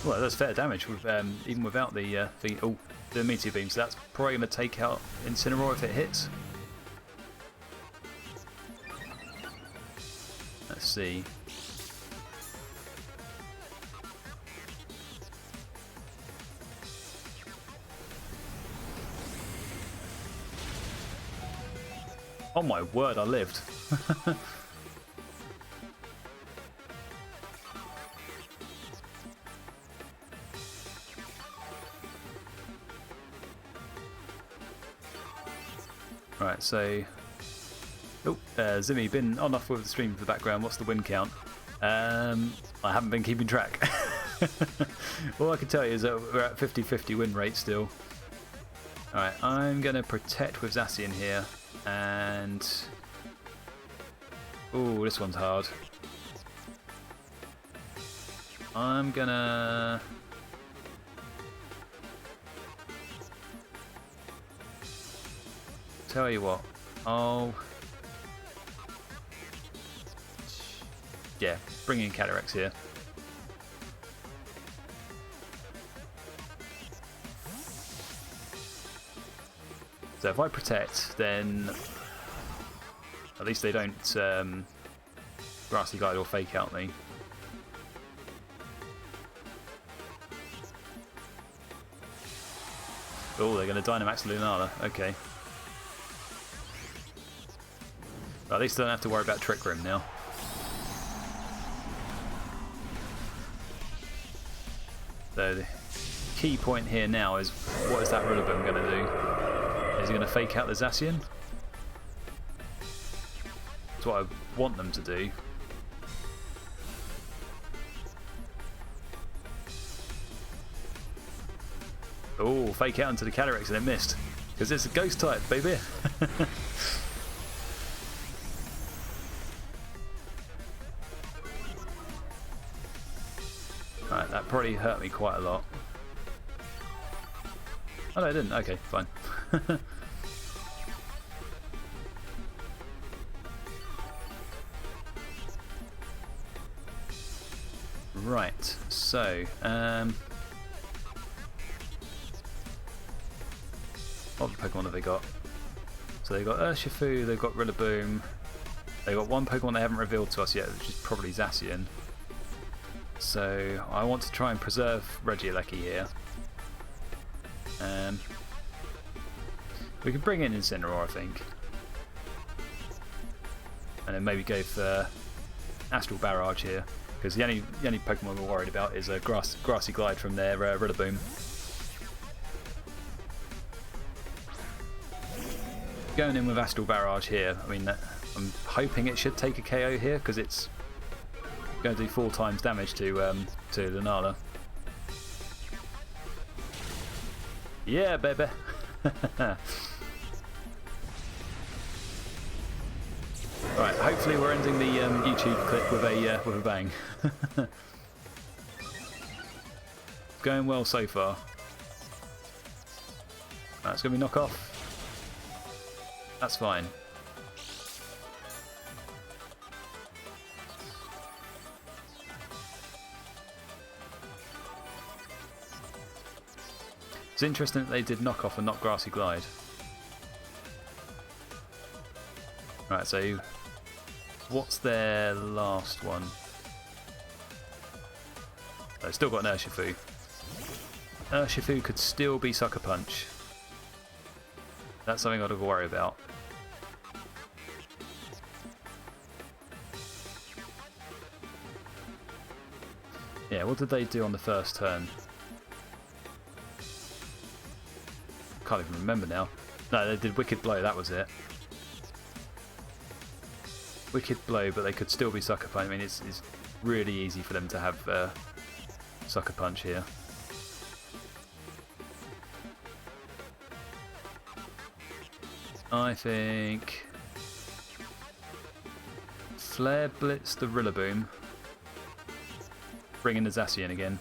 Well, that's fair damage with even without the Meteor Beam, so that's probably going to take out Incineroar if it hits. Let's see. Oh my word, I lived. Right, so... Oh, Zimmy, been on off with the stream for the background. What's the win count? I haven't been keeping track. All I can tell you is that we're at 50-50 win rate still. Alright, I'm going to protect with Zacian here. And... ooh, this one's hard. I'm going to... tell you what, I'll... yeah, bring in Calyrex here. So if I protect, then at least they don't Grassy Glide or fake out me. Oh, they're going to Dynamax Lunala, okay. At least I don't have to worry about Trick Room now. So the key point here now is, what is that Rillaboom going to do? Is he going to fake out the Zacian? That's what I want them to do. Oh, fake out into the Calyrex and it missed. Because it's a ghost type, baby. Right, that probably hurt me quite a lot. Oh no, it didn't. Okay, fine. Right, so what Pokemon have they got? So they've got Urshifu, they've got Rillaboom, they've got one Pokemon they haven't revealed to us yet, which is probably Zacian. So I want to try and preserve Regieleki here. We can bring in Incineroar, I think. And then maybe go for Astral Barrage here, because the only Pokemon we're worried about is a Grassy Glide from their Rillaboom. Going in with Astral Barrage here, I mean, I'm hoping it should take a KO here, because it's going to do 4 times damage to Lunala. Yeah, baby. Right, hopefully we're ending the YouTube clip with a bang. Going well so far. That's going to be knock off. That's fine. It's interesting that they did knock off and not Grassy Glide. Right, so what's their last one? They've still got an Urshifu. Urshifu could still be Sucker Punch. That's something I've got to worry about. Yeah, what did they do on the first turn? Can't even remember now. No, they did Wicked Blow, that was it. Wicked Blow, but they could still be Sucker Punch. I mean, it's really easy for them to have Sucker Punch here. I think Flare Blitz the Rillaboom. Bring in the Zacian again.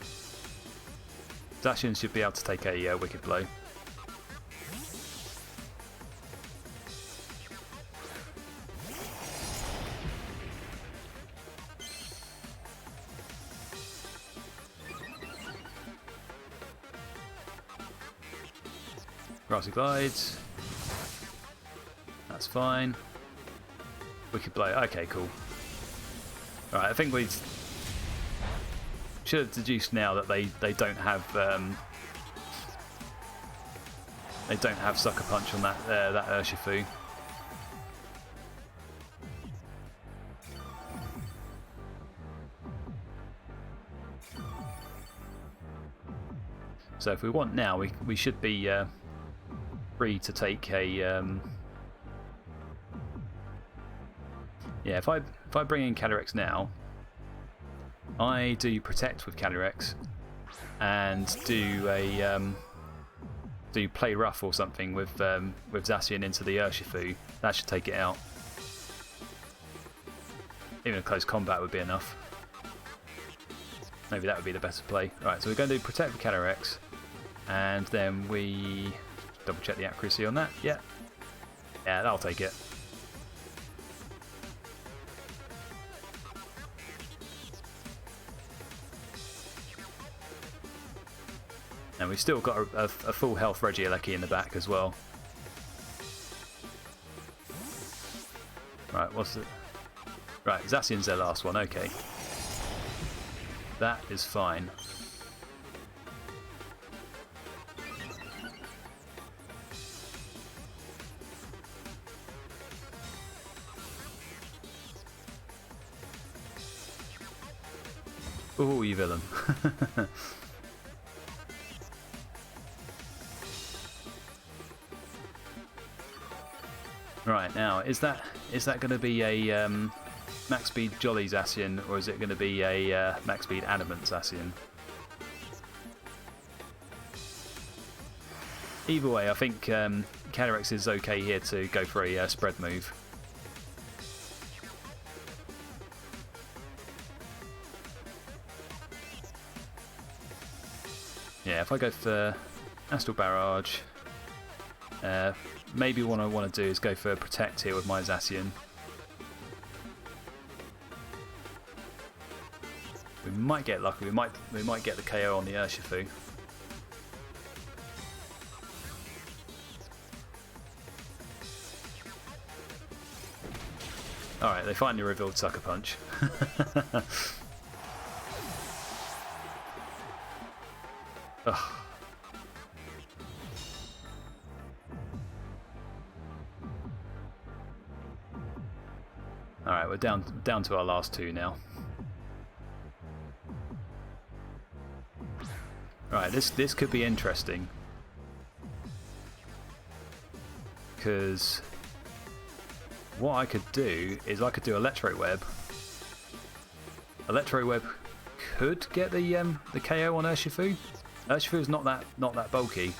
Zacian should be able to take a Wicked Blow. Grassy Glides. That's fine. Wicked Blow. Okay, cool. Alright, I think we should have deduced now that they don't have Sucker Punch on that Urshifu. So if we want now, we should be free to take a yeah. If I bring in Calyrex now, I do Protect with Calyrex and do a do Play Rough or something with Zacian into the Urshifu. That should take it out. Even a close combat would be enough. Maybe that would be the better play. Right, so we're going to do Protect with Calyrex, and then we double check the accuracy on that. Yeah, that'll take it. And we've still got a full health Regieleki in the back as well. Right, what's it? Right, Zacian's their last one, okay. That is fine. Ooh, you villain. Right, now, is that going to be a max speed Jolly Zacian, or is it going to be a max speed Adamant Zacian? Either way, I think Calyrex is okay here to go for a spread move. Yeah, if I go for Astral Barrage, maybe what I want to do is go for Protect here with my Zacian. We might get lucky. We might get the KO on the Urshifu. Alright, they finally revealed Sucker Punch. Ugh. Alright, we're down to our last two now. Right, this could be interesting. Because what I could do is I could do Electro Web. Electro Web could get the KO on Urshifu. Urshifu is not that bulky.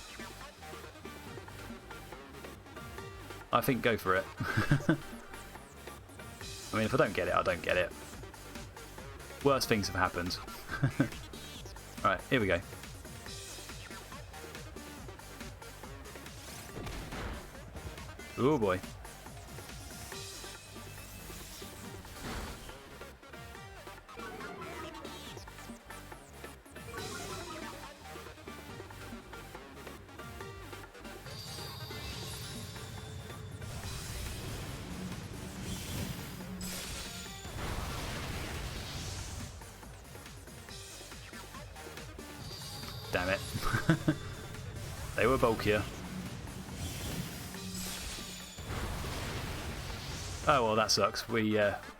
I think go for it. I mean, if I don't get it, I don't get it. Worse things have happened. Alright, here we go. Oh boy. Damn it. They were bulkier. Oh well, that sucks. We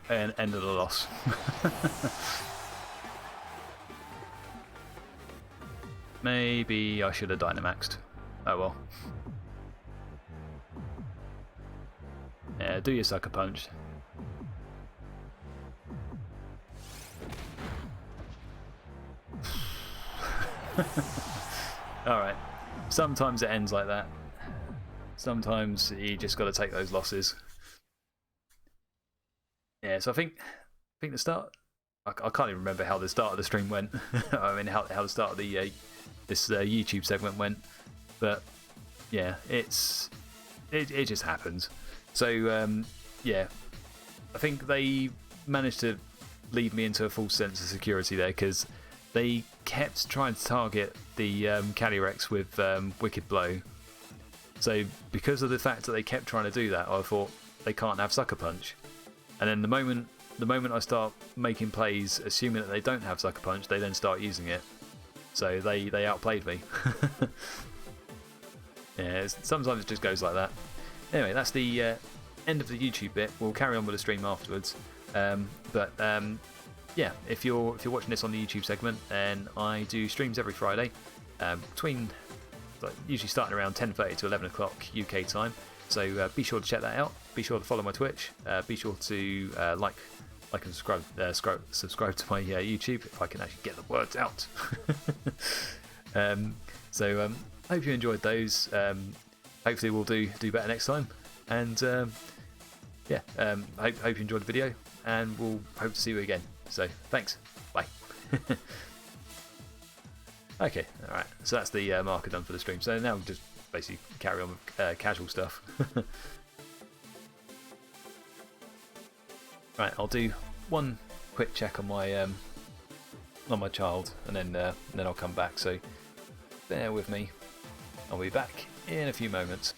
ended the loss. Maybe I should have Dynamaxed. Oh well. Yeah, do your Sucker Punch. Alright. Sometimes it ends like that. Sometimes you just got to take those losses. Yeah, so I think the start. I can't even remember how the start of the stream went. I mean, how the start of the this YouTube segment went. But yeah, it just happens. So yeah, I think they managed to lead me into a false sense of security there because they kept trying to target the Calyrex with Wicked Blow. So because of the fact that they kept trying to do that, I thought they can't have Sucker Punch. And then the moment I start making plays assuming that they don't have Sucker Punch, they then start using it. So they outplayed me. Yeah, sometimes it just goes like that. Anyway, that's the end of the YouTube bit. We'll carry on with the stream afterwards. Yeah, if you're watching this on the YouTube segment, then I do streams every Friday between usually starting around 10:30 to 11 o'clock UK time. So be sure to check that out. Be sure to follow my Twitch. Be sure to like and subscribe to my YouTube if I can actually get the words out. Hope you enjoyed those. Hopefully we'll do better next time. And yeah, hope you enjoyed the video, and we'll hope to see you again. So thanks. Bye. Okay, alright. So that's the marker done for the stream. So now we'll just basically carry on with casual stuff. Right, I'll do one quick check on my child, and then I'll come back. So bear with me. I'll be back in a few moments.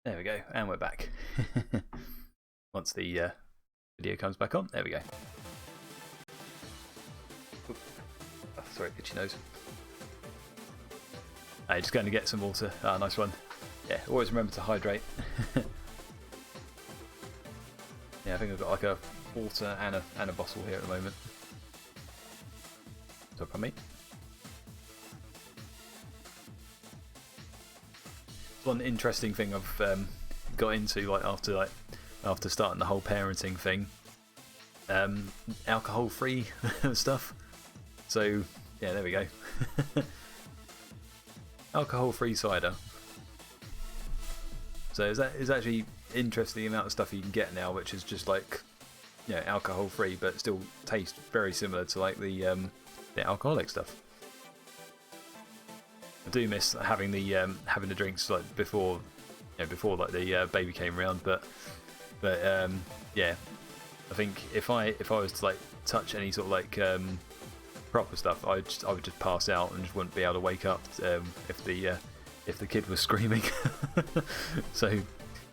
There we go, and we're back. Once the video comes back on, there we go. Oop. Oh, sorry, itchy nose. Hey, just going to get some water. Ah, nice one. Yeah, always remember to hydrate. Yeah, I think I've got like a water and a bottle here at the moment. So from me. One interesting thing I've got into after starting the whole parenting thing, alcohol-free stuff. So yeah, there we go. Alcohol-free cider. So is actually interesting the amount of stuff you can get now, which is just like, you know, alcohol-free, but still taste very similar to like the alcoholic stuff. I do miss having the drinks like before, you know, before like the baby came around, but yeah, I think if I was to like touch any sort of like proper stuff, I would just pass out and just wouldn't be able to wake up if the kid was screaming. So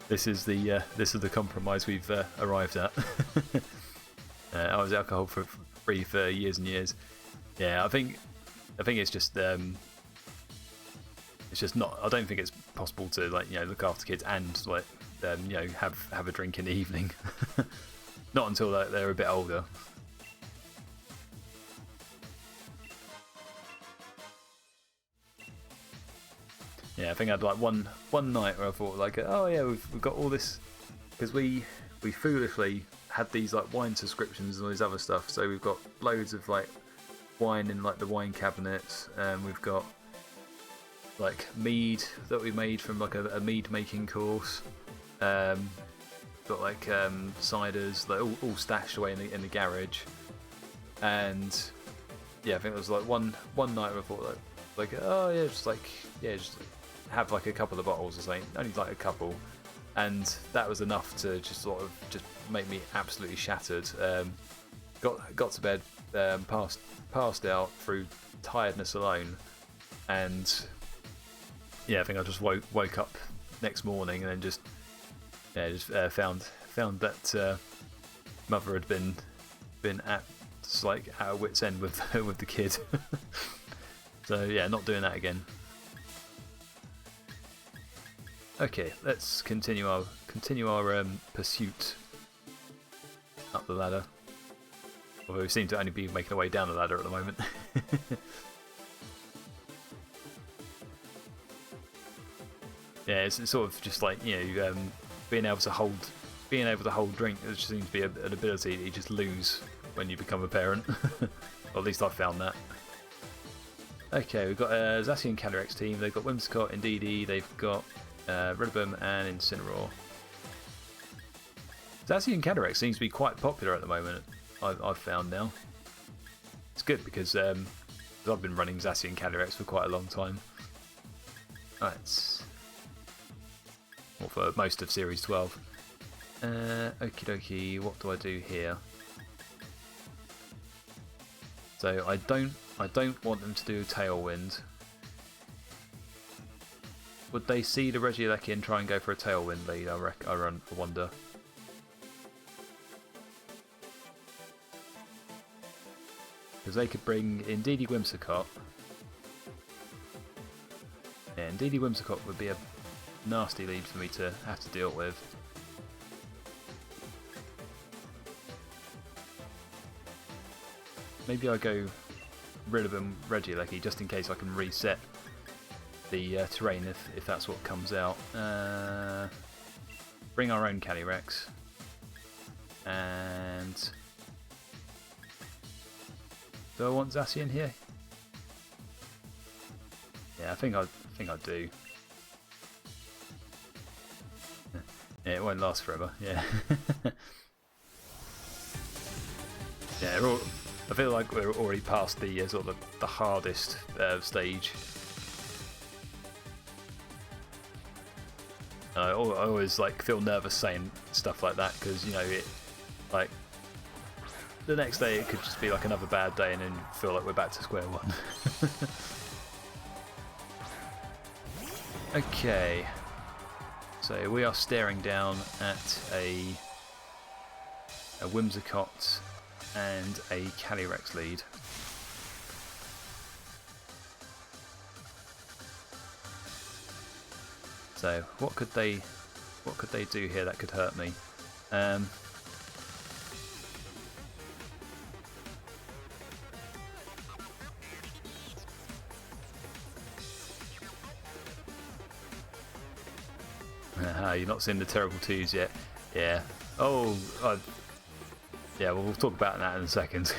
this is the compromise we've arrived at. I was alcohol free for years and years. Yeah, I think it's just not. I don't think it's possible to like, you know, look after kids and like you know, have a drink in the evening. Not until they're a bit older. Yeah, I think I had like one night where I thought like, oh yeah, we've got all this, because we foolishly had these like wine subscriptions and all this other stuff. So we've got loads of like wine in like the wine cabinets, and we've got like mead that we made from like a mead making course. Got like ciders like all stashed away in the garage, and yeah, I think it was like one night where I thought like oh yeah, just have like a couple of bottles or something, only like a couple, and that was enough to just sort of just make me absolutely shattered. Got to bed, passed out through tiredness alone, and yeah, I think I just woke up next morning and then just found that mother had been at just like at her wit's end with the kid. So yeah, not doing that again. Okay, let's continue our pursuit up the ladder. Although we seem to only be making our way down the ladder at the moment. Yeah, it's sort of just like, you know, being able to hold drink. It just seems to be an ability that you just lose when you become a parent. Or at least I've found that. Okay, we've got a Zacian Calyrex team. They've got Whimsicott, Indeedee, they've got Rillaboom and Incineroar. Zacian Calyrex seems to be quite popular at the moment, I've found now. It's good because I've been running Zacian Calyrex for quite a long time. Right. Well, for most of Series 12. Okie dokie, what do I do here? So I don't want them to do Tailwind. Would they see the Regieleki and try and go for a Tailwind lead? I wonder. Because they could bring Indeedee Whimsicott. Yeah, Indeedee Whimsicott would be a nasty lead for me to have to deal with. Maybe I go Rillaboom Regieleki just in case I can reset the terrain if that's what comes out. Bring our own Calyrex, and do I want Zacian here? Yeah, I think I do. Yeah, it won't last forever. Yeah. Yeah, I feel like we're already past the sort of the hardest stage. I always like feel nervous saying stuff like that because, you know, it like the next day it could just be like another bad day and then feel like we're back to square one. Okay, So we are staring down at a Whimsicott and a Calyrex lead. So what could they do here that could hurt me? You're not seeing the terrible twos yet. Yeah. Oh. Yeah. Well, we'll talk about that in a second.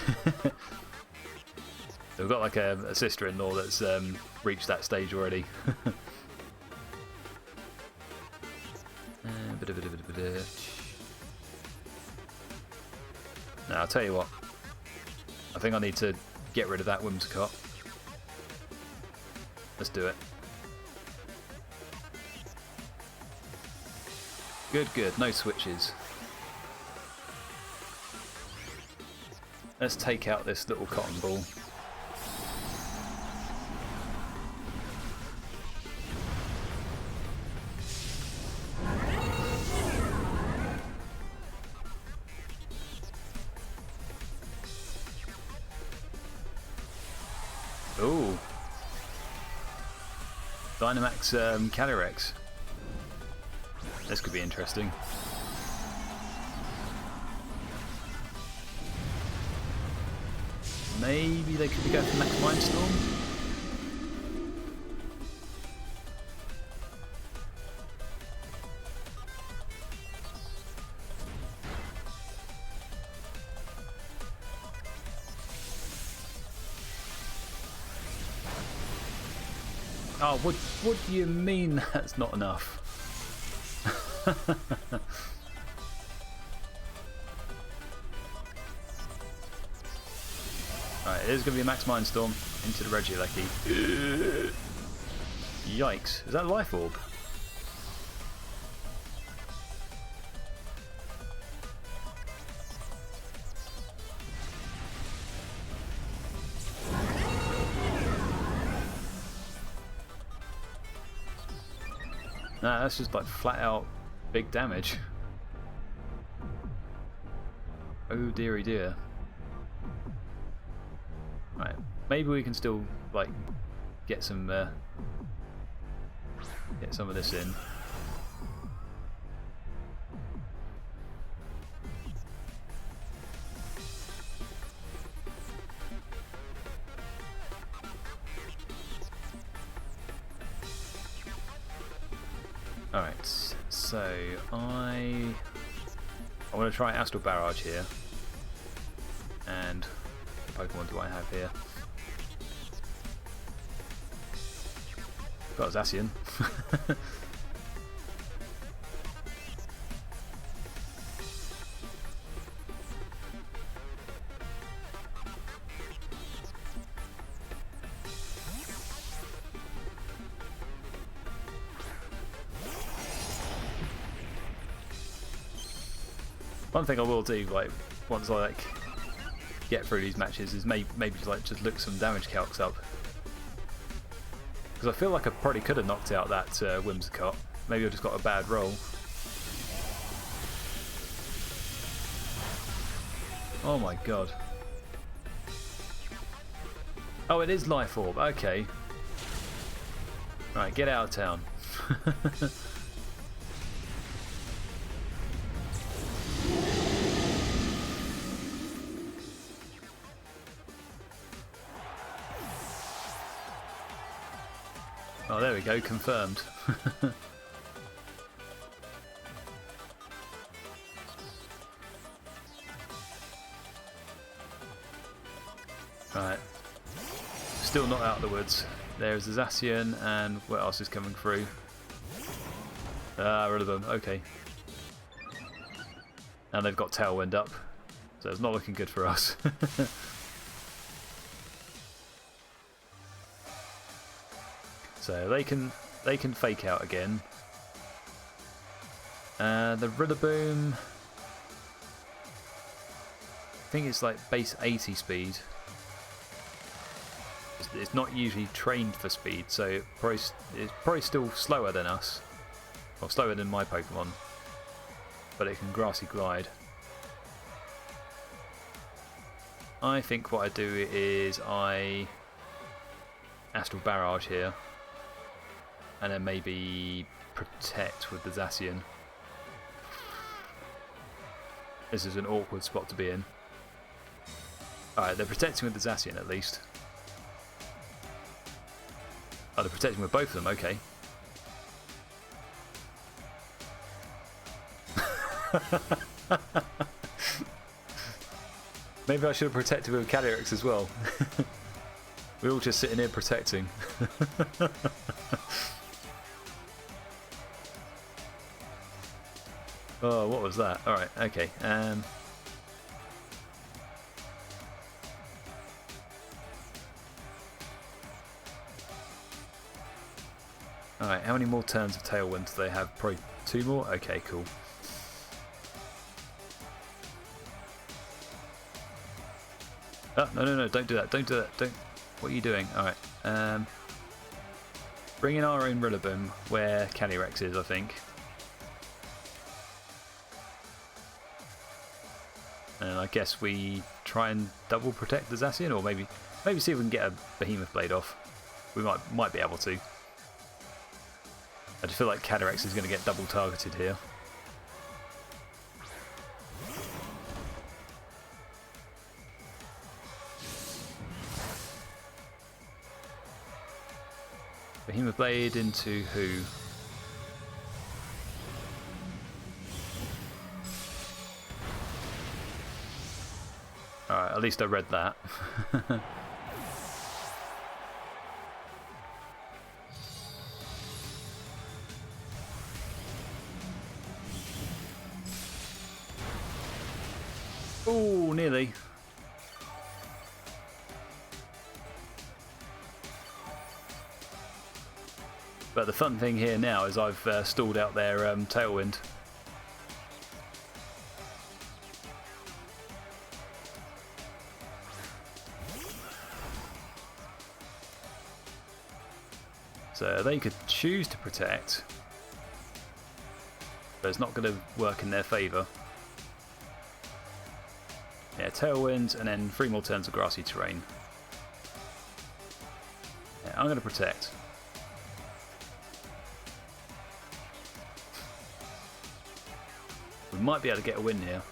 We've got like a sister-in-law that's reached that stage already. Now I'll tell you what. I think I need to get rid of that Whimsicott. Let's do it. Good, good. No switches. Let's take out this little cotton ball. Ooh. Dynamax Calyrex. This could be interesting. Maybe they could be going for Max Mindstorm. Oh, what do you mean that's not enough? Alright, it is going to be a Max Mindstorm into the Regieleki. Yikes, is that a Life Orb? Nah, that's just like flat out big damage. Oh dearie dear. Right, maybe we can still like get some of this in. Alright, so I want to try Astral Barrage here. And what Pokemon do I have here? Got a Zacian. One thing I will do, like once I like get through these matches, is maybe just look some damage calcs up, because I feel like I probably could have knocked out that Whimsicott. Maybe I just got a bad roll. Oh my god! Oh, it is Life Orb. Okay. Right, get out of town. Oh, there we go, confirmed. Right. Still not out of the woods. There's the Zacian, and what else is coming through? Ah, Rillaboom, okay. And they've got Tailwind up, so it's not looking good for us. So they can fake out again. The Rillaboom, I think it's like base 80 speed. It's not usually trained for speed, so it's probably still slower than us. Well, slower than my Pokemon, but it can Grassy Glide. I think what I do is I Astral Barrage here, and then maybe Protect with the Zacian. This is an awkward spot to be in. Alright, they're protecting with the Zacian at least. Oh, they're protecting with both of them, okay. Maybe I should have protected with Calyrex as well. We're all just sitting here protecting. Oh, what was that? Alright, okay. Alright, how many more turns of Tailwind do they have? Probably 2 more? Okay, cool. Oh, no, don't do that, don't do that, don't. What are you doing? Alright, bring in our own Rillaboom where Calyrex is, I think. And I guess we try and double protect the Zacian, or maybe see if we can get a Behemoth Blade off. We might be able to. I just feel like Calyrex is going to get double targeted here. Behemoth Blade into who? Alright, at least I read that. Oh, nearly. But the fun thing here now is I've stalled out their Tailwind. So they could choose to protect, but it's not going to work in their favour. Yeah, Tailwind and then 3 more turns of Grassy Terrain. Yeah, I'm going to protect. We might be able to get a win here.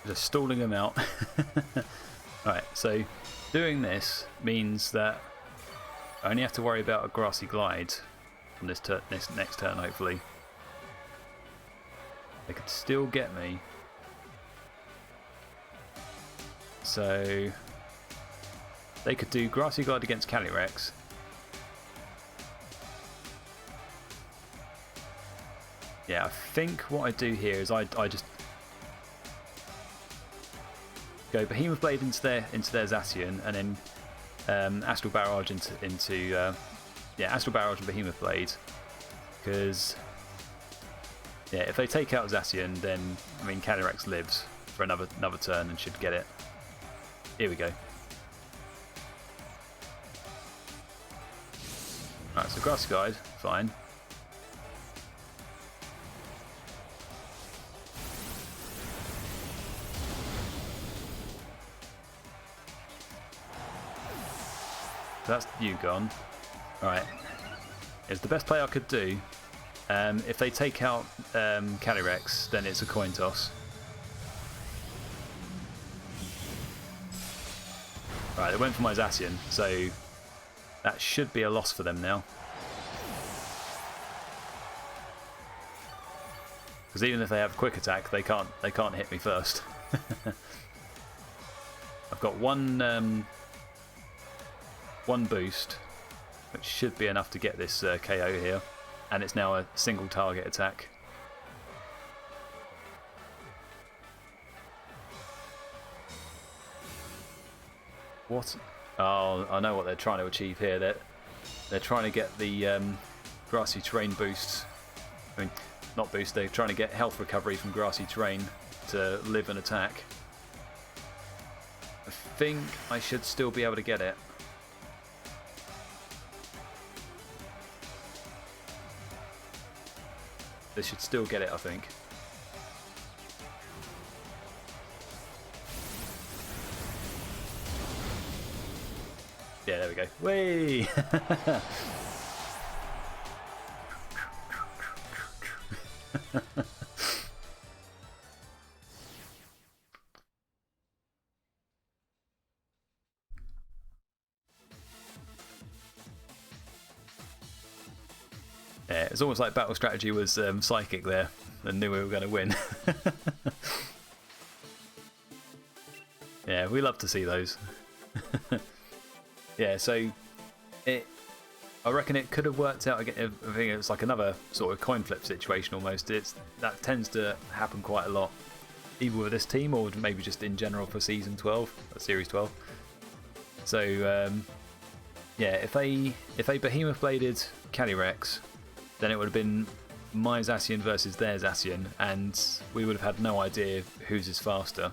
Just stalling them out. Alright, so doing this means that I only have to worry about a Grassy Glide on this next turn, hopefully. They could still get me. So they could do Grassy Glide against Calyrex. Yeah, I think what I do here is I just go Behemoth Blade into their Zacian, and then Astral Barrage into yeah, Astral Barrage and Behemoth Blade, because yeah, if they take out Zacian, then I mean Calyrex lives for another turn and should get it. Here we go. Alright, so Grassy Glide, fine. That's you gone. Alright. It's the best play I could do. If they take out Calyrex, then it's a coin toss. Alright, they went for my Zacian, so that should be a loss for them now. Because even if they have quick attack, they can't hit me first. I've got one boost, which should be enough to get this KO here, and it's now a single target attack. What? Oh, I know what they're trying to achieve here. They're trying to get the grassy terrain boosts. I mean, not boost. They're trying to get health recovery from grassy terrain to live and attack. I think I should still be able to get it. They should still get it, I think. Yeah, there we go. Whee! Yeah, it's almost like battle strategy was psychic there and knew we were going to win. Yeah, we love to see those. Yeah, so I reckon it could have worked out again. I think it's like another sort of coin flip situation almost. That tends to happen quite a lot, either with this team or maybe just in general for season 12, series 12. So yeah, if they behemoth bladed Calyrex, then it would have been my Zacian versus their Zacian, and we would have had no idea whose is faster.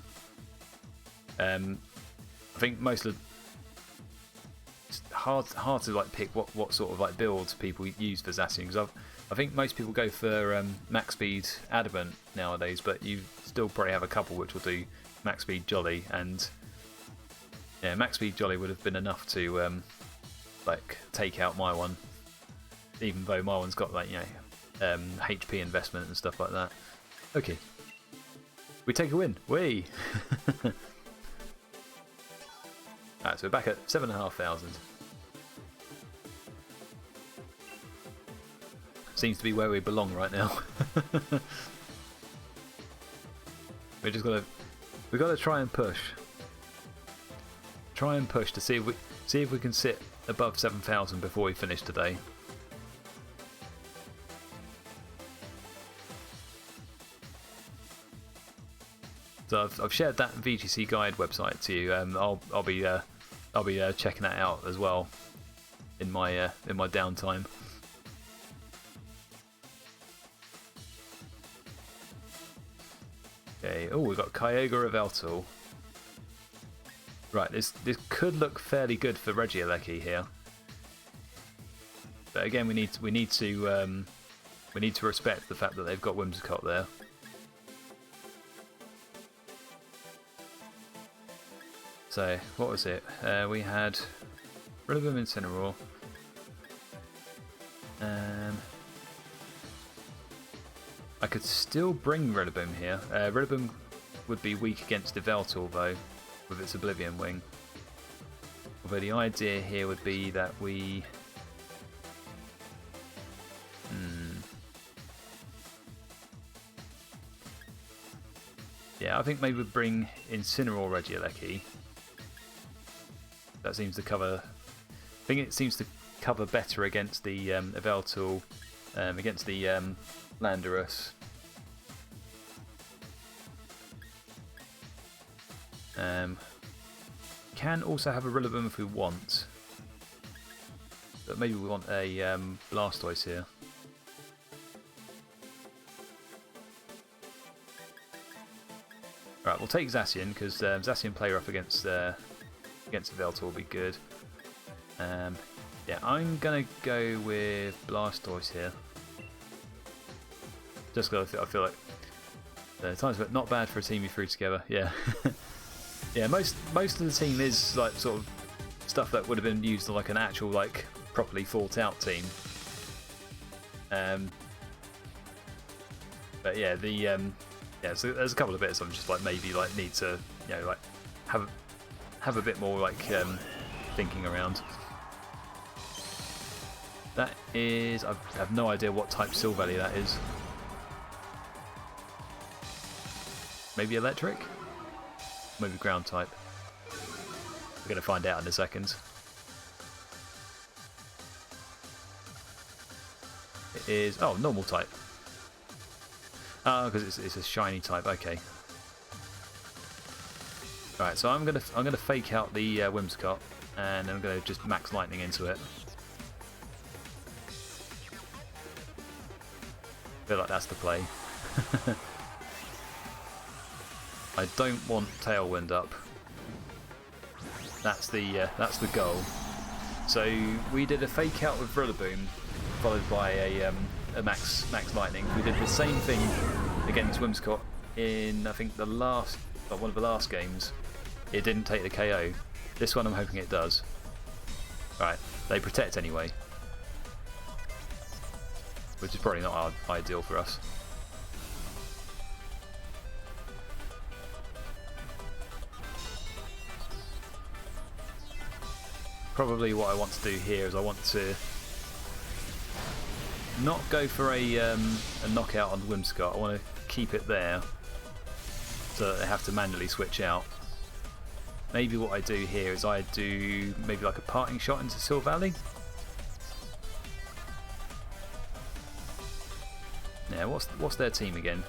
I think most of it's hard to like pick what sort of like builds people use for Zacian, because I think most people go for max speed Adamant nowadays, but you still probably have a couple which will do max speed Jolly, and yeah, max speed Jolly would have been enough to like take out my one, even though my one's got like, you know, HP investment and stuff like that. Okay, we take a win. Whee! Alright, so we're back at 7,500. Seems to be where we belong right now. We've got to try and push. Try and push to see if we can sit above 7,000 before we finish today. So I've shared that VGC guide website to you. I'll be checking that out as well in my downtime. Okay. Oh, we've got Kyogre Yveltal. Right. This could look fairly good for Regieleki here. But again, we need to respect the fact that they've got Whimsicott there. So, what was it? We had Rillaboom, Incineroar. I could still bring Rillaboom here. Rillaboom would be weak against Yveltal though, with its Oblivion Wing. Although the idea here would be that we... Yeah, I think maybe we'd bring Incineroar Regieleki. That seems to cover... I think it seems to cover better against the Yveltal, against the Landorus. Can also have a Rillaboom if we want. But maybe we want a Blastoise here. Right, we'll take Zacian, because Zacian play rough against Yveltal will be good. Yeah, I'm gonna go with Blastoise here. Just because I feel like the times, but not bad for a team you threw together. Yeah, yeah. Most of the team is like sort of stuff that would have been used on like an actual like properly thought out team. But yeah, yeah. So there's a couple of bits I'm just like maybe like need to, you know, like have a bit more like thinking around. That is, I have no idea what type Silvally that is. Maybe electric? Maybe ground type. We're going to find out in a second. It is, oh, normal type. Oh, because it's a shiny type, okay. Right, so I'm gonna fake out the Whimsicott, and I'm gonna just max lightning into it. Feel like that's the play. I don't want Tailwind up. That's the goal. So we did a fake out with Rillaboom, followed by a max lightning. We did the same thing against Whimsicott in I think one of the last games. It didn't take the KO. This one I'm hoping it does. Right, they protect anyway, which is probably not ideal for us. Probably what I want to do here is I want to not go for a knockout on Whimsicott. I want to keep it there so that they have to manually switch out. Maybe what I do here is I do maybe like a parting shot into Silver Valley. Yeah, what's their team again?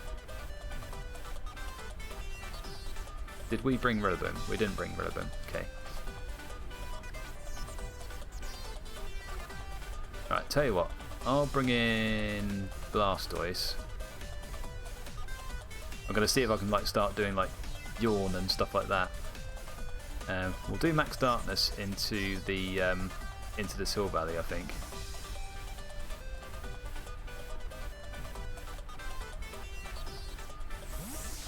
Did we bring Rillaboom? We didn't bring Rillaboom. Okay. Right, tell you what. I'll bring in Blastoise. I'm gonna see if I can like start doing like Yawn and stuff like that. We'll do Max Darkness into the Silver Valley, I think.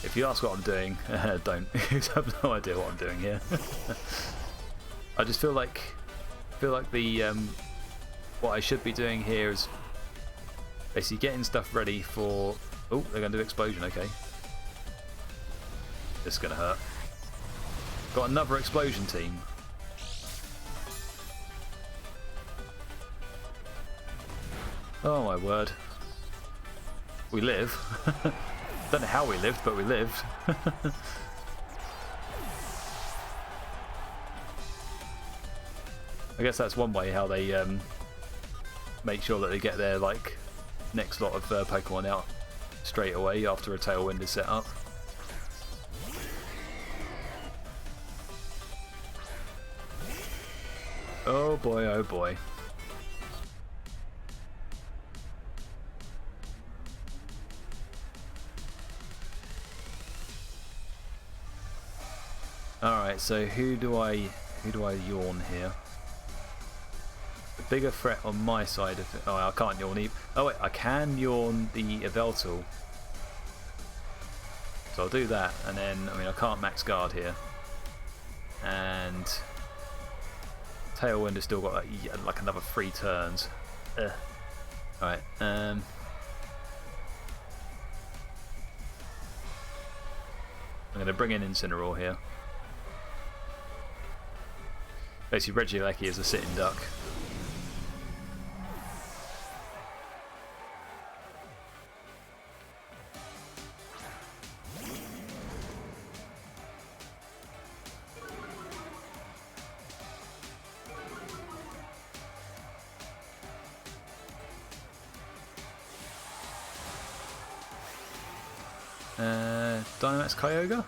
If you ask what I'm doing, don't. Because I have no idea what I'm doing here. I just feel like the what I should be doing here is basically getting stuff ready for. Oh, they're going to do Explosion. Okay, this is going to hurt. Got another Explosion team. Oh my word. We live. Don't know how we lived, but we lived. I guess that's one way how they make sure that they get their like next lot of Pokemon out straight away after a Tailwind is set up. Oh boy, oh boy. Alright, so who do I yawn here? The bigger threat on my side of it. Oh, I can't yawn. Oh wait, I can yawn the Yveltal. So I'll do that, and then I can't max guard here. And Tailwind has still got like another 3 turns. Alright, I'm going to bring in Incineroar here. Basically, Regieleki is a sitting duck. Dynamax Kyogre?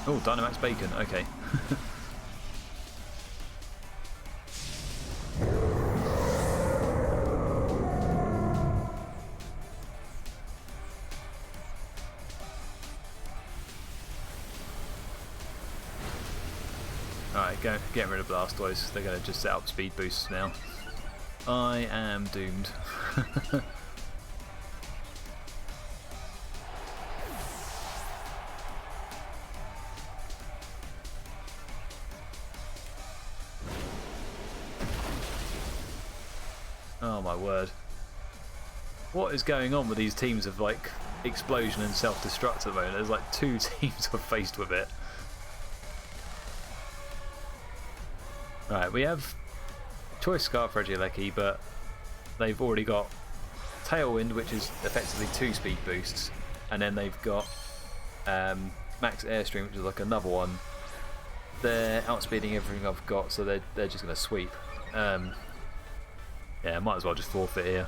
Oh, Dynamax Bacon, okay. Alright, getting rid of Blastoise. They're going to just set up speed boosts now. I am doomed. Oh my word. What is going on with these teams of like Explosion and Self-Destruct at the moment? There's like 2 teams who are faced with it. Right, we have Choice Scarf Regieleki, but they've already got Tailwind, which is effectively 2 speed boosts, and then they've got Max Airstream, which is like another one. They're outspeeding everything I've got, so they're just going to sweep. Yeah, I might as well just forfeit here.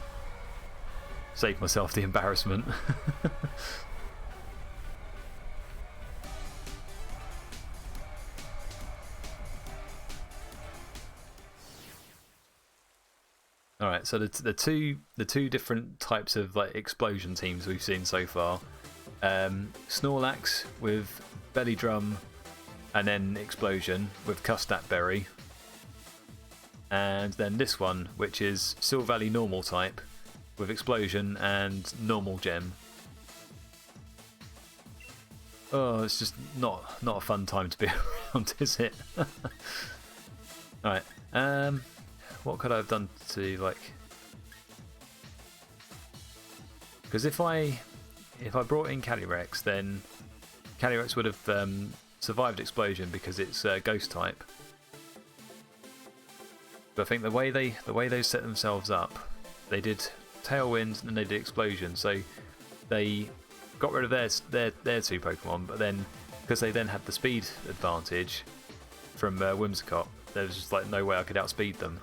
Save myself the embarrassment. All right, so the two different types of like explosion teams we've seen so far, Snorlax with Belly Drum, and then Explosion with Custap Berry, and then this one, which is Silvally normal type with Explosion and normal Gem. Oh, it's just not a fun time to be around, is it? All right. What could I have done to like? Because if I brought in Calyrex, then Calyrex would have survived Explosion because it's Ghost type. But I think the way they set themselves up, they did Tailwind and they did Explosion, so they got rid of their two Pokemon. But then because they then had the speed advantage from Whimsicott, there was just like no way I could outspeed them.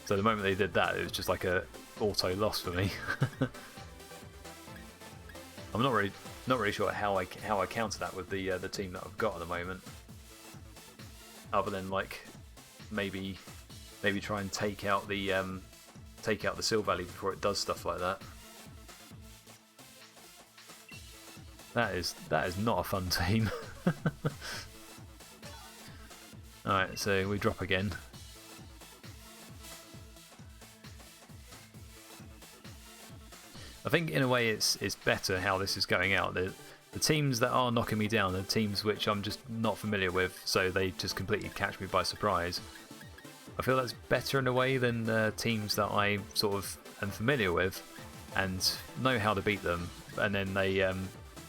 So the moment they did that, it was just like a auto loss for me. I'm not really sure how I counter that with the team that I've got at the moment. Other than like maybe try and take out the Silvally before it does stuff like that. That is not a fun team. All right, so we drop again. I think in a way it's better how this is going out. The teams that are knocking me down are teams which I'm just not familiar with, so they just completely catch me by surprise. I feel that's better in a way than teams that I sort of am familiar with and know how to beat them, and then they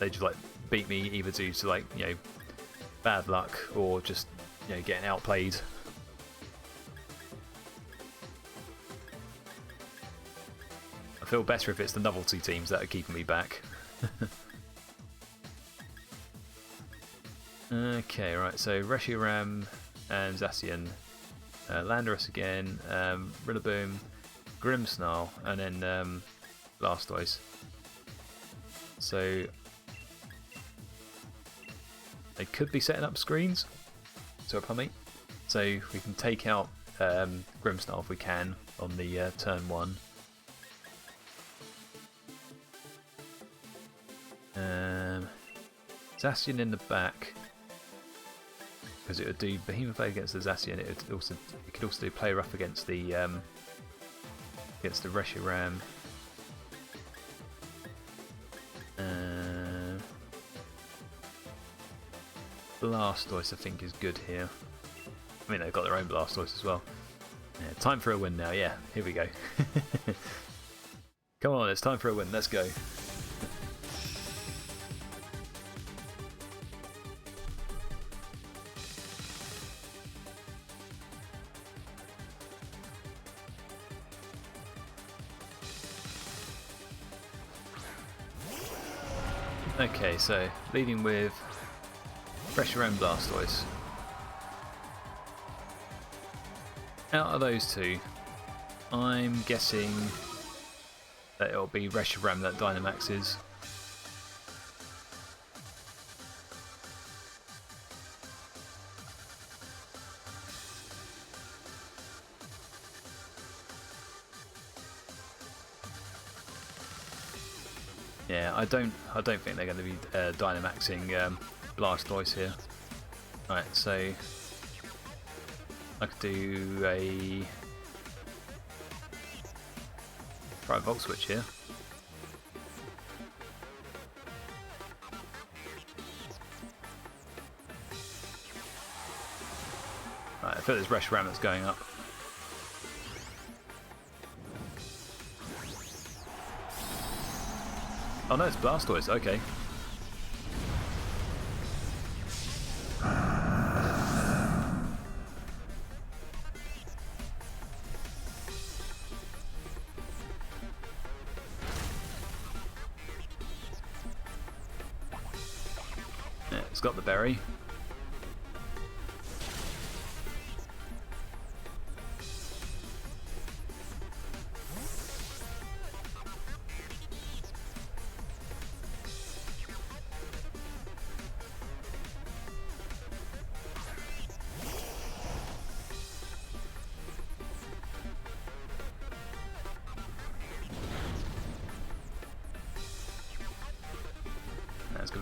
just like beat me either due to like bad luck or just getting outplayed. I feel better if it's the novelty teams that are keeping me back. Okay, right, so Reshiram and Zacian, Landorus again, Rillaboom, Grimmsnarl, and then Blastoise. So they could be setting up screens, so upon me. So we can take out Grimmsnarl if we can on the turn 1. Zacian in the back, because it would do Behemoth Blade against the Zacian. It could also do Play Rough against the Reshiram. Blastoise I think is good here. I mean, they've got their own Blastoise as well. Yeah, time for a win now. Yeah, here we go. Come on, it's time for a win. Let's go. Okay, so leading with Reshiram Blastoise. Out of those two, I'm guessing that it'll be Reshiram that Dynamaxes. Yeah, I don't think they're going to be Dynamaxing Blastoise here. Right, so I could do a try a Volt Switch here. Right, I feel there's Reshiram that's going up. Oh no, it's Blastoise, okay. Yeah, it's got the berry.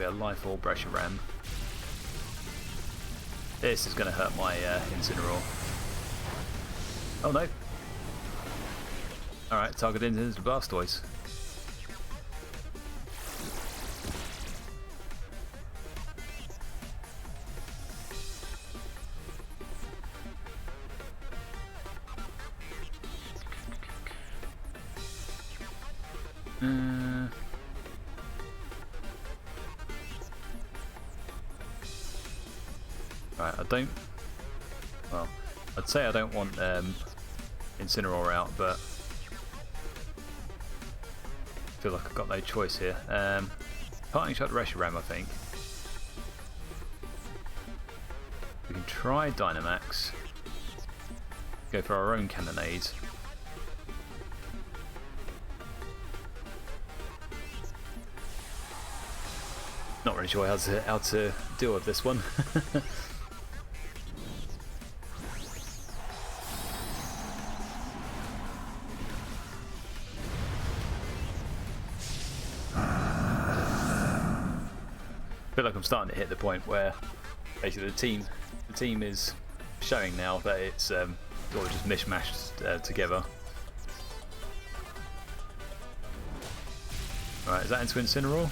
be a Life Orb Reshiram. This is going to hurt my Incineroar. Oh no! Alright, targeted into the Blastoise. Right, I don't. Well, I'd say I don't want Incineroar out, but I feel like I've got no choice here. Parting shot Reshiram, I think. We can try Dynamax. Go for our own Cannonade. Not really sure how to deal with this one. I feel like I'm starting to hit the point where basically the team is showing now that it's sort of just mishmashed together. Alright, is that into Incineroar?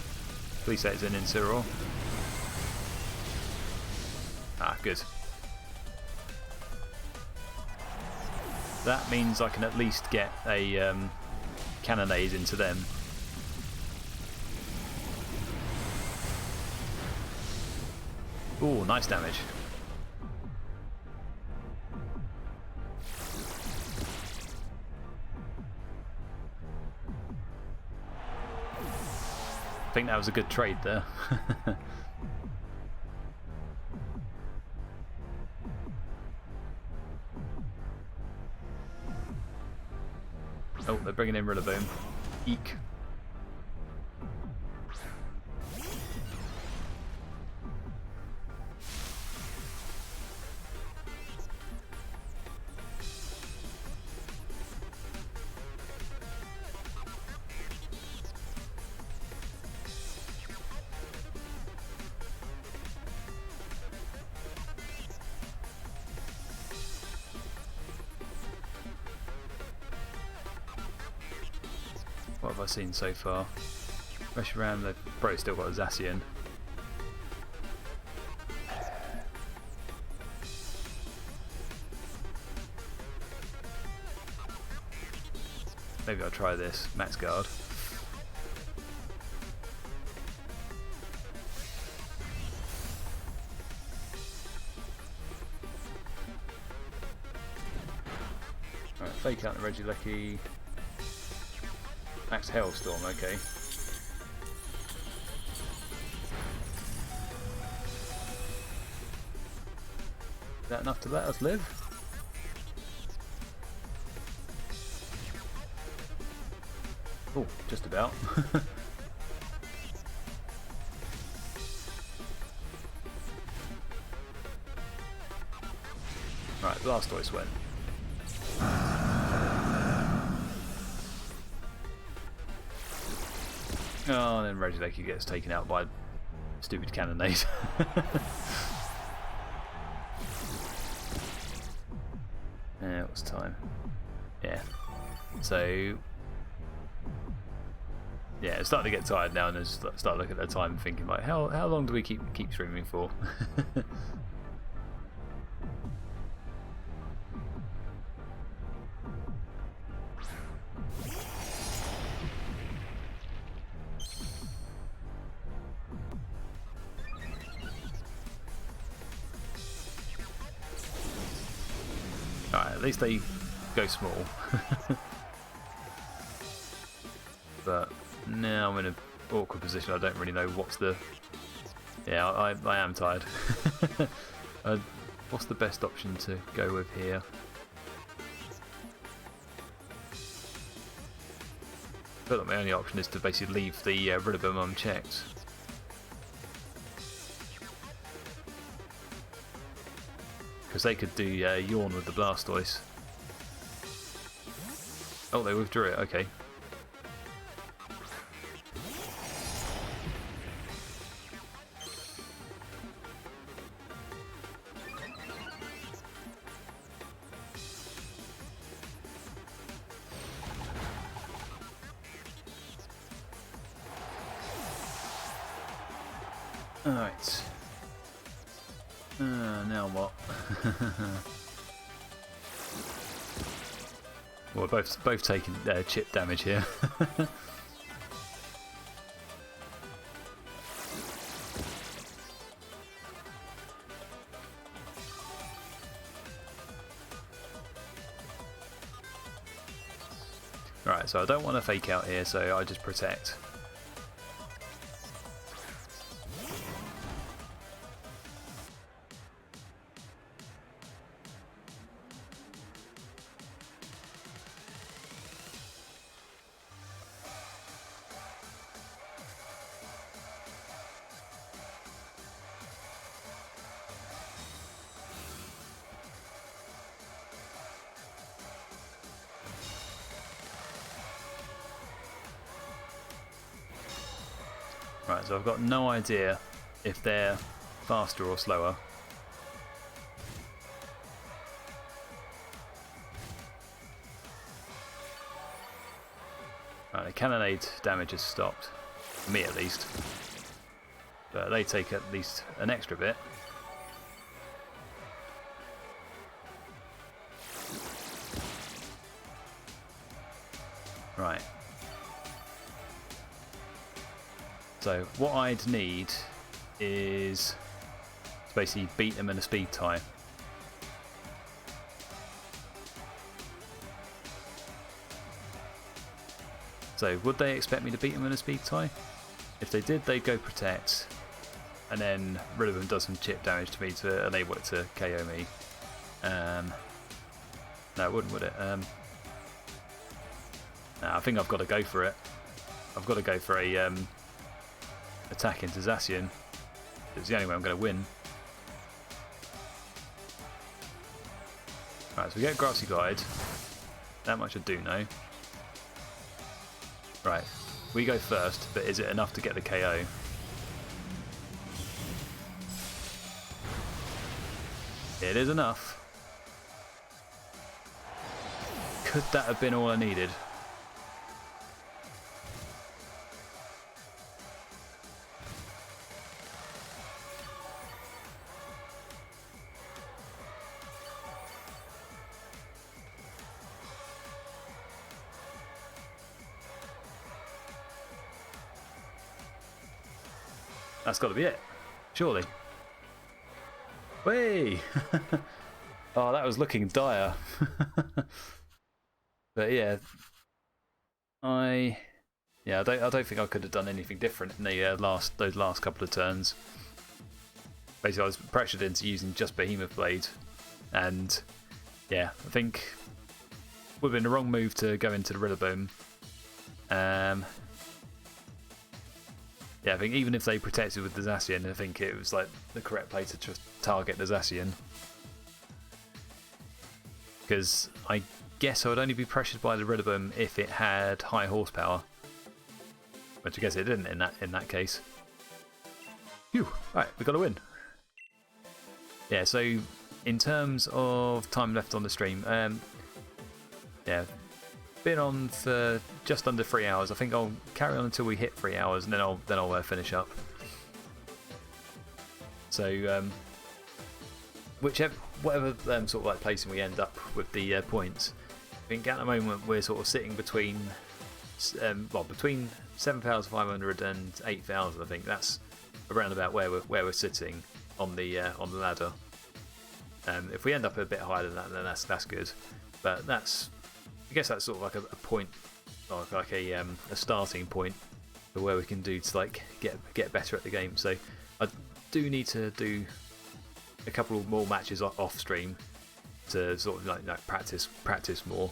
Please say it's an Incineroar. Ah, good. That means I can at least get a Cannonade into them. Ooh, nice damage. I think that was a good trade there. Oh, they're bringing in Rillaboom. Eek. What have I seen so far? Reshiram, they've probably still got a Zacian. Maybe I'll try this, Max Guard. Alright, fake out the Regieleki. Max Hailstorm, okay. Is that enough to let us live? Oh, just about. Right, Blastoise went. Oh, and then Regieleki gets taken out by stupid Cannonade. Yeah, what's time? Yeah. So, yeah, it's starting to get tired now, and I start looking at the time and thinking like, how long do we keep streaming for? Alright, at least they go small. But now I'm in an awkward position. I don't really know what's the... Yeah, I am tired. What's the best option to go with here? I feel like my only option is to basically leave the Rillaboom unchecked. Because they could do Yawn with the Blastoise. Oh, they withdrew it, okay. Alright. Now what? Well, we're both taking chip damage here. Right, so I don't want to fake out here, so I just protect. Right, so I've got no idea if they're faster or slower. Right, the cannonade damage has stopped, for me at least. But they take at least an extra bit. Right. So what I'd need is to basically beat them in a speed tie. So would they expect me to beat them in a speed tie? If they did, they'd go protect, and then Rillaboom does some chip damage to me to enable it to KO me. No, it wouldn't, would it? No, I think I've got to go for it. I've got to go for a attack into Zacian. It's the only way I'm going to win. Right, so we get Grassy Glide. That much I do know. Right, we go first, but is it enough to get the KO? It is enough. Could that have been all I needed? That's got to be it, surely. Whey! Oh, that was looking dire. But yeah, I don't think I could have done anything different in the those last couple of turns. Basically, I was pressured into using just Behemoth Blade, and yeah, I think would have been the wrong move to go into the Rillaboom. Yeah, I think even if they protected with the Zacian, I think it was like the correct play to just target the Zacian. Because I guess I would only be pressured by the Rillaboom if it had high horsepower, which I guess it didn't in that case. Phew! Right, we got a win. Yeah, so in terms of time left on the stream, yeah. Been on for just under 3 hours. I think I'll carry on until we hit 3 hours, and then I'll finish up. So whatever sort of like placing we end up with the points, I think at the moment we're sort of sitting between between 7,500 and 8,000. I think that's around about where we're sitting on the ladder. If we end up a bit higher than that, then that's good. But I guess that's sort of like a point, like a starting point for where we can do to like get better at the game. So I do need to do a couple more matches off stream to sort of like practice more,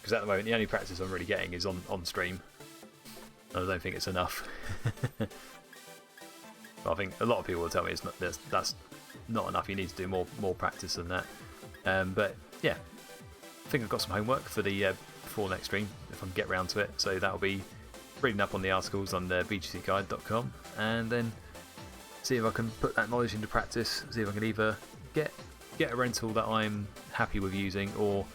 because at the moment the only practice I'm really getting is on stream. I don't think it's enough. I think a lot of people will tell me that's not enough. You need to do more practice than that. But yeah. I think I've got some homework for the before next stream, if I can get round to it. So that'll be reading up on the articles on the VGCguide.com, and then see if I can put that knowledge into practice. See if I can either get a rental that I'm happy with using, or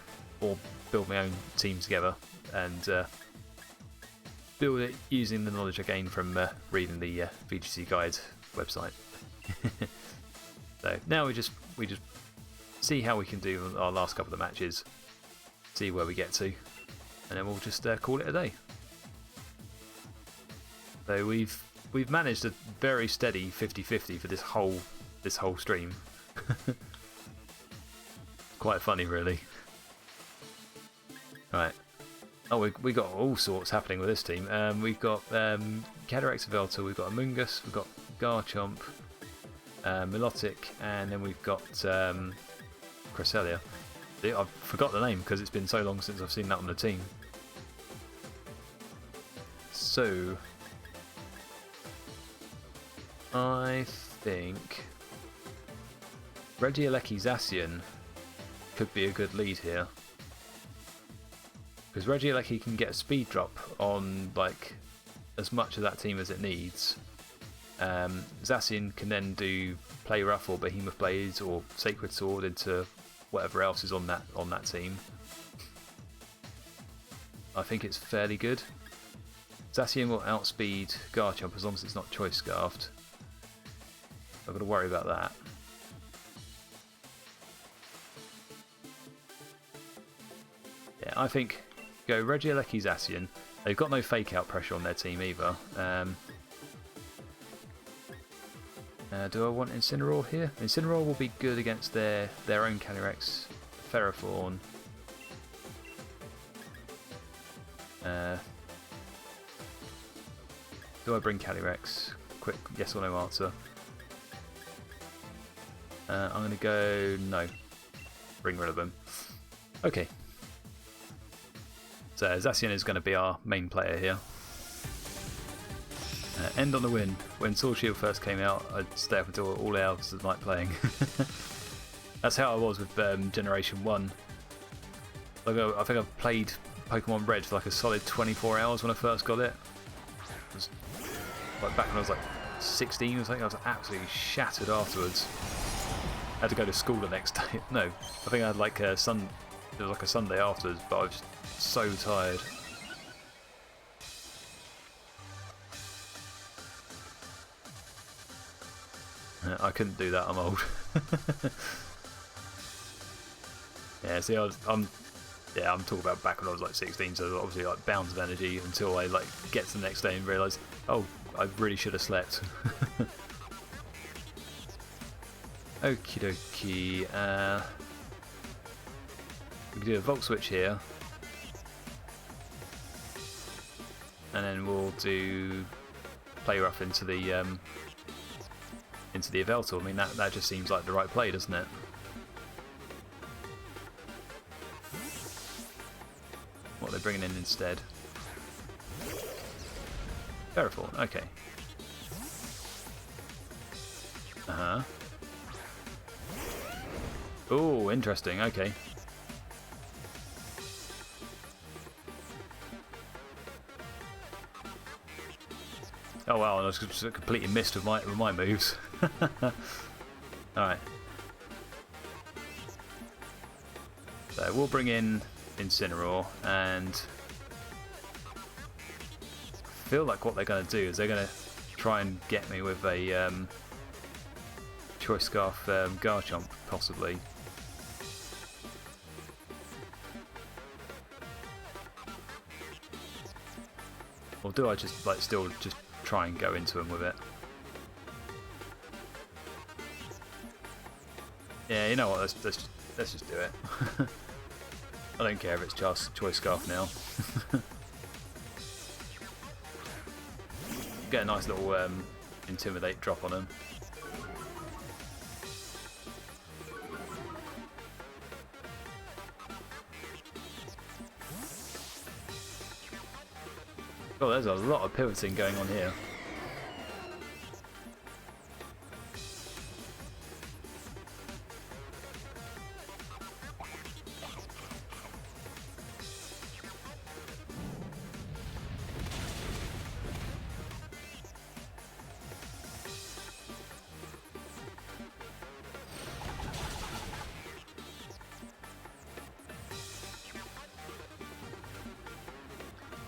build my own team together and build it using the knowledge I gained from reading the VGC Guide website. So now we just see how we can do our last couple of matches, see where we get to, and then we'll just call it a day. So we've managed a very steady 50-50 for this whole stream. Quite funny, really. Right. Oh, we got all sorts happening with this team. We've got Calyrex Velta, we've got Amoonguss, we've got Garchomp, Milotic, and then we've got Cresselia. I forgot the name because it's been so long since I've seen that on the team. So I think Regieleki Zacian could be a good lead here, because Regieleki can get a speed drop on like as much of that team as it needs. Zacian can then do Play Rough or Behemoth Blades or Sacred Sword into whatever else is on that team. I think it's fairly good. Zacian will outspeed Garchomp as long as it's not Choice Scarfed. I've got to worry about that. Yeah, I think go Regieleki Zacian. They've got no fake out pressure on their team either. Do I want Incineroar here? Incineroar will be good against their own Calyrex, Ferrothorn. Do I bring Calyrex? Quick yes or no answer. I'm going to go no. Bring rid of him. Okay. So Zacian is going to be our main player here. End on the win. When Sword Shield first came out, I'd stay up until all hours of the night playing. That's how I was with Generation 1. Like, I think I played Pokemon Red for like a solid 24 hours when I first got it. It was like back when I was like 16 or something. I was absolutely shattered afterwards. I had to go to school the next day. No, I think I had like it was like a Sunday afterwards, but I was just so tired. I couldn't do that, I'm old. Yeah, see, I'm talking about back when I was like 16, so obviously like bounds of energy until I like get to the next day and realise, oh, I really should have slept. Okie dokie. We can do a Volt Switch here, and then we'll do Play Rough into the Yveltal. I mean, that just seems like the right play, doesn't it? What are they bringing in instead? Ferrothorn, okay. Oh, interesting, okay. Oh wow, I was just completely missed with my moves. Alright. So we'll bring in Incineroar, and I feel like what they're going to do is they're going to try and get me with a Choice Scarf Garchomp, possibly. Or do I just like still just try and go into him with it? Yeah, you know what? Let's just do it. I don't care if it's just Choice Scarf now. Get a nice little Intimidate drop on him. Oh, there's a lot of pivoting going on here.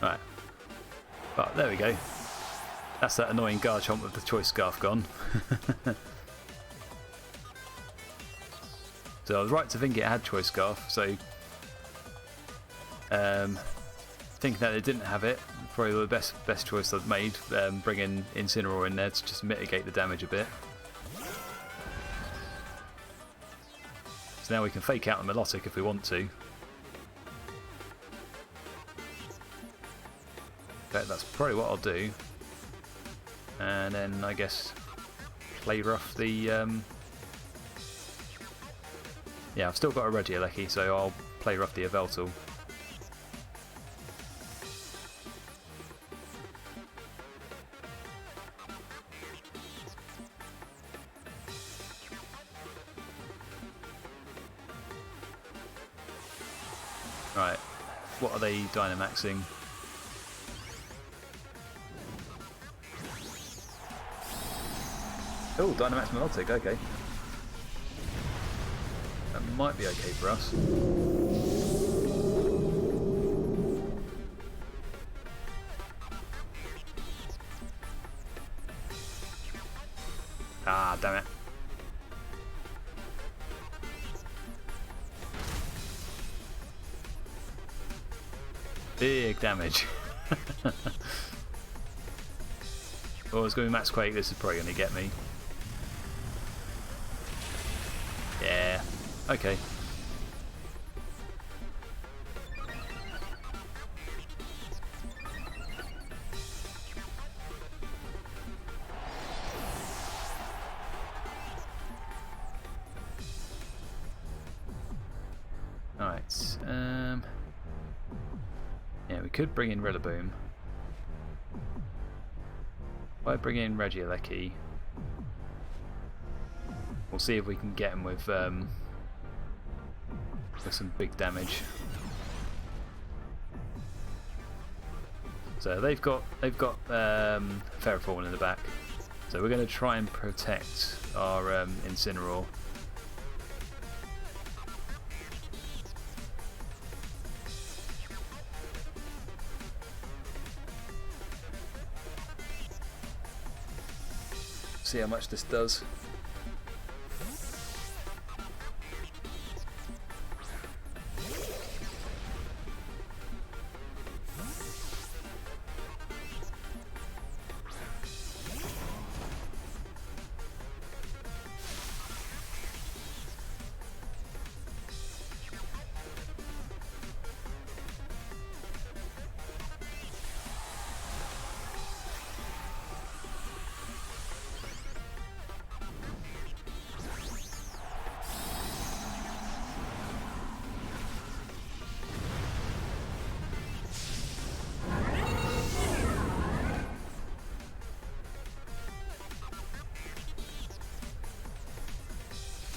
Right. But there we go. That's that annoying Garchomp with the Choice Scarf gone. So I was right to think it had Choice Scarf, so thinking that it didn't have it, probably the best choice I've made, bringing Incineroar in there to just mitigate the damage a bit. So now we can fake out the Milotic if we want to. In fact, that's probably what I'll do. And then I guess play rough the... yeah, I've still got a Regieleki, so I'll play rough the Yveltal. Right, what are they Dynamaxing? Oh, Dynamax Milotic, okay. That might be okay for us. Ah, damn it. Big damage. Oh, it's going to be Max Quake. This is probably going to get me. Yeah. Okay. Alright. Yeah, we could bring in Rillaboom. If I bring in Regieleki, we'll see if we can get him with some big damage. So they've got Ferrothorn in the back. So we're going to try and protect our Incineroar. See how much this does.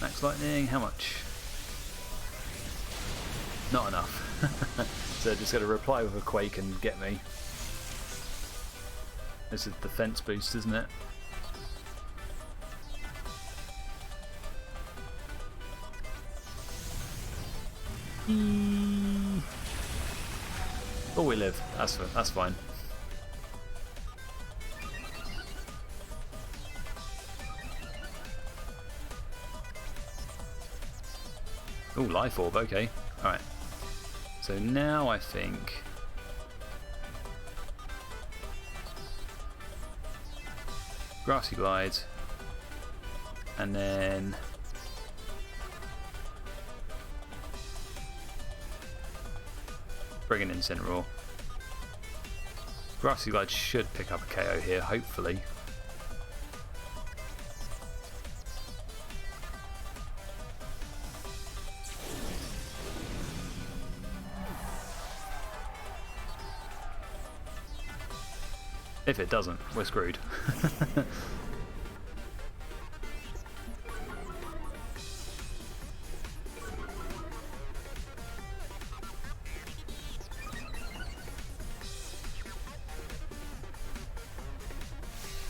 Max Lightning, how much? Not enough. So just got to reply with a Quake and get me. This is defense boost, isn't it? Oh, we live. That's fine. Oh, Life Orb, okay. Alright. So now I think... Grassy Glide. And then... bring in Incineroar. Grassy Glide should pick up a KO here, hopefully. If it doesn't, we're screwed.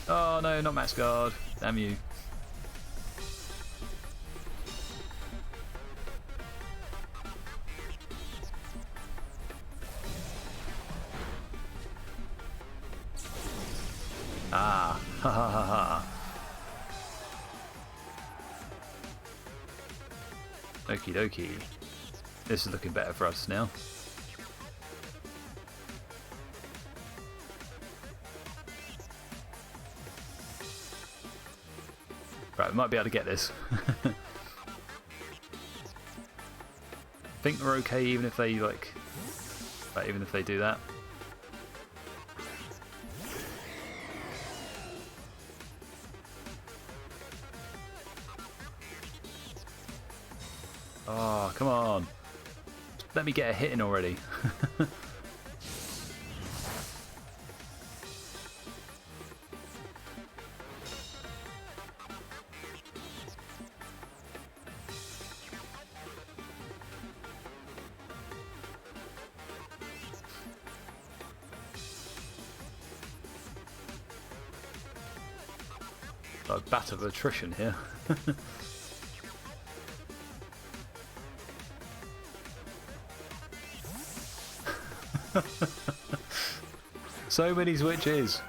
Oh no, not Max Guard. Damn you. Ah, ha ha ha ha. Okie dokie. This is looking better for us now. Right, we might be able to get this. I think we're okay even if they even if they do that. Oh, come on. Let me get a hit in already. A bat of attrition here. So many switches.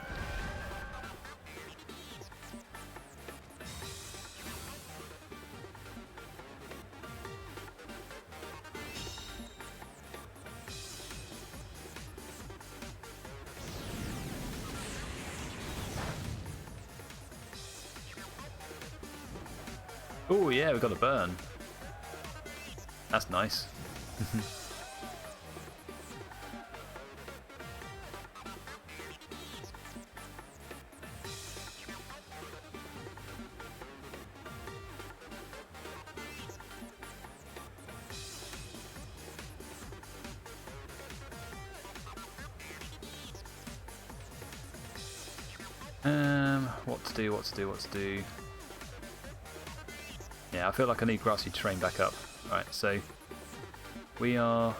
Oh yeah, we've got a burn. That's nice. What to do. Yeah, I feel like I need Grassy to train back up. Right, so we are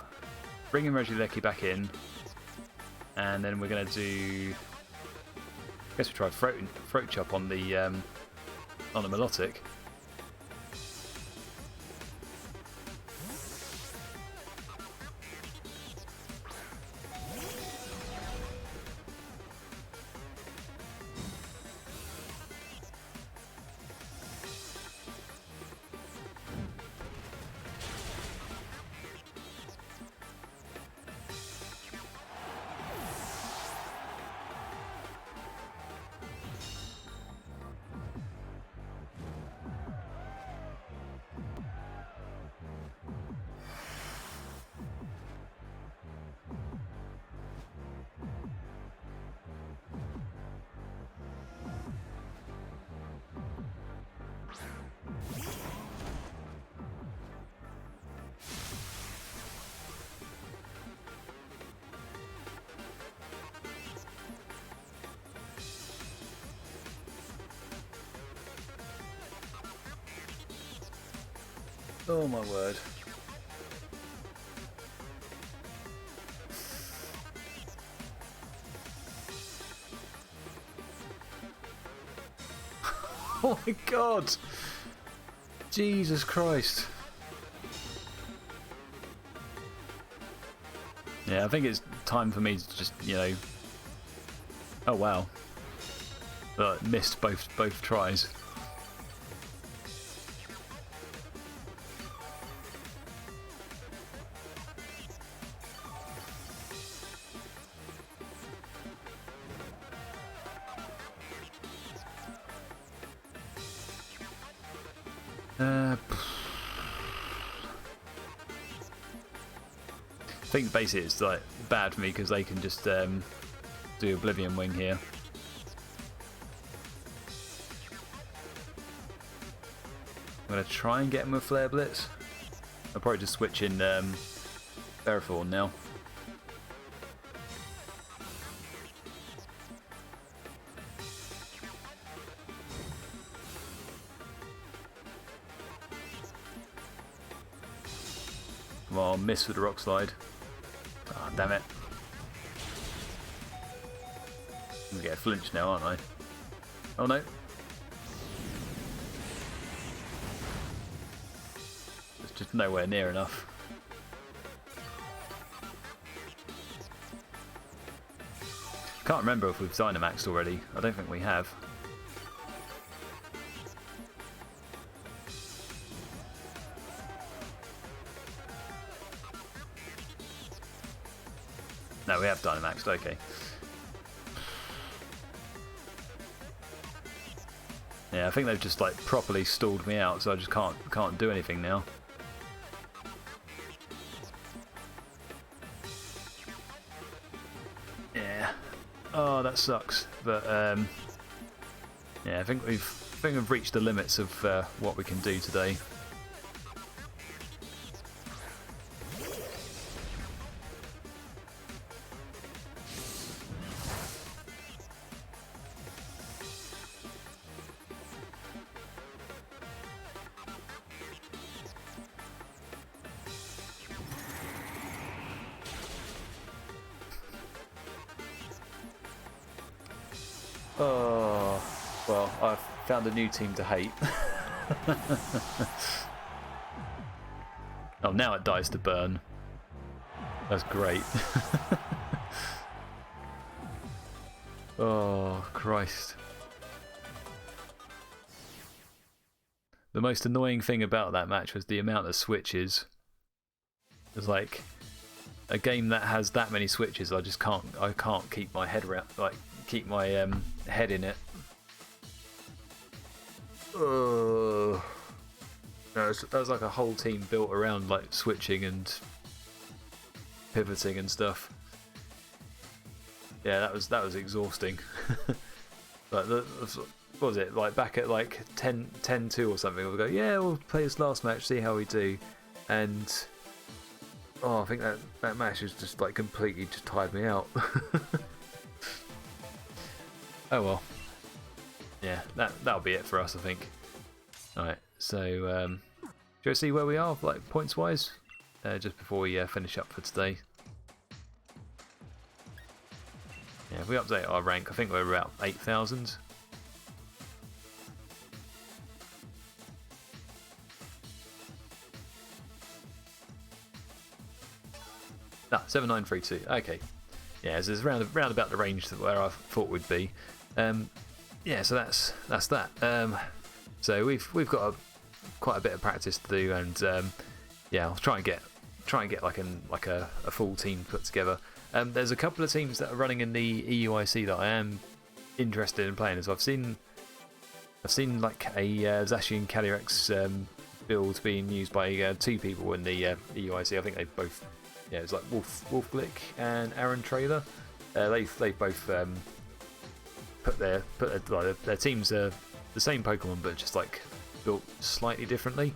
bringing Regieleki back in, and then we're going to do. I guess we try throat chop on the Melodic. Oh my word. Oh my god! Jesus Christ. Yeah, I think it's time for me to just, you know... Oh wow. Missed both tries. I think basically it's like bad for me because they can just do Oblivion Wing here. I'm going to try and get him with Flare Blitz. I'll probably just switch in Ferrothorn now. Come on, miss with the Rock Slide. Ah, damn it. I'm going to get a flinch now, aren't I? Oh no. It's just nowhere near enough. Can't remember if we've Dynamaxed already. I don't think we have. No, we have Dynamaxed, okay. Yeah, I think they've just like properly stalled me out, so I just can't do anything now. Yeah. Oh, that sucks. But yeah, I think we've reached the limits of what we can do today. Oh, well, I've found a new team to hate. Oh, now it dies to burn. That's great. Oh, Christ. The most annoying thing about that match was the amount of switches. It's like a game that has that many switches, I can't keep my head around, like keep my head in it. That was like a whole team built around like switching and pivoting and stuff. Yeah, that was exhausting. Like what was it, like back at like 10-2 or something, we'll go, yeah, we'll play this last match, see how we do. And oh, I think that match has just like completely just tired me out. Oh well. Yeah, that'll be it for us, I think. Alright, so do you want to see where we are, like points wise? Just before we finish up for today. Yeah, if we update our rank, I think we're about 8,000. Ah, 7932. Okay. Yeah, so it's round about the range where I thought we'd be. Yeah, so that's that. So we've got quite a bit of practice to do, and yeah, I'll try and get like a full team put together. There's a couple of teams that are running in the EUIC that I am interested in playing. So I've seen like a Zacian Calyrex build being used by 2 people in the EUIC. I think they both, yeah, it's like Wolf Glick and Aaron Trader. They've both put their teams the same Pokemon, but just like built slightly differently.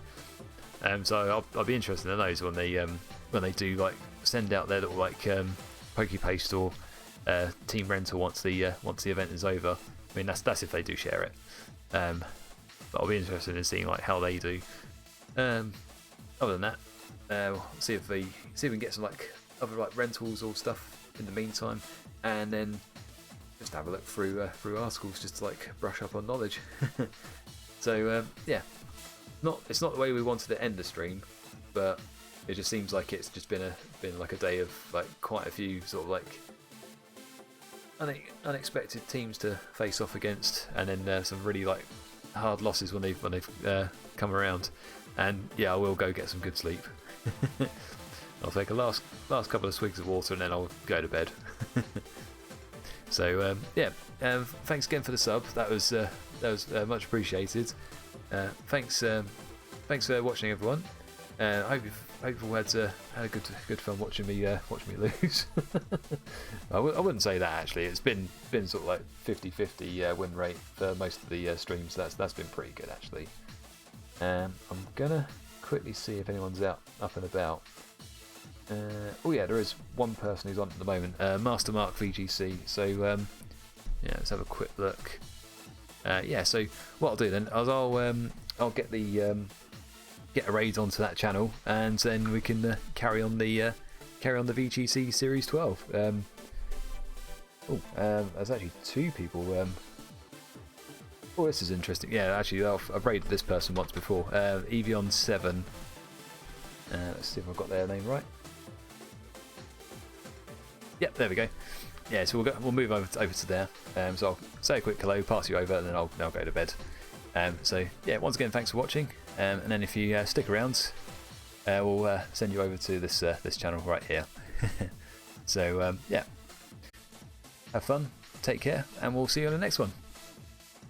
So I'll be interested in those when they do like send out their little like Pokepaste or team rental once the event is over. I mean that's if they do share it. But I'll be interested in seeing like how they do. Other than that, we'll see if we can get some like other like rentals or stuff in the meantime, and then just have a look through articles just to like brush up on knowledge. So yeah, it's not the way we wanted to end the stream, but it just seems like it's just been like a day of like quite a few sort of like unexpected teams to face off against, and then some really like hard losses when they've come around. And yeah, I will go get some good sleep. I'll take a last couple of swigs of water and then I'll go to bed. So yeah, thanks again for the sub. That was much appreciated. Thanks for watching, everyone. I hope you've all had a good fun watching me lose. I wouldn't say that actually. It's been sort of like 50-50 win rate for most of the streams. That's been pretty good actually. I'm gonna quickly see if anyone's up and about. Oh yeah, there is one person who's on at the moment, Master Mark VGC. So yeah, let's have a quick look. Yeah, so what I'll do then is I'll get a raid onto that channel, and then we can carry on the VGC Series 12. There's actually 2 people. Oh, this is interesting. Yeah, actually, I've raided this person once before. Evion7. Let's see if I've got their name right. Yep, there we go. Yeah, so we'll move over to there. So I'll say a quick hello, pass you over, and then I'll go to bed. So yeah, once again, thanks for watching. And then if you stick around, we'll send you over to this channel right here. So, yeah. Have fun, take care, and we'll see you on the next one.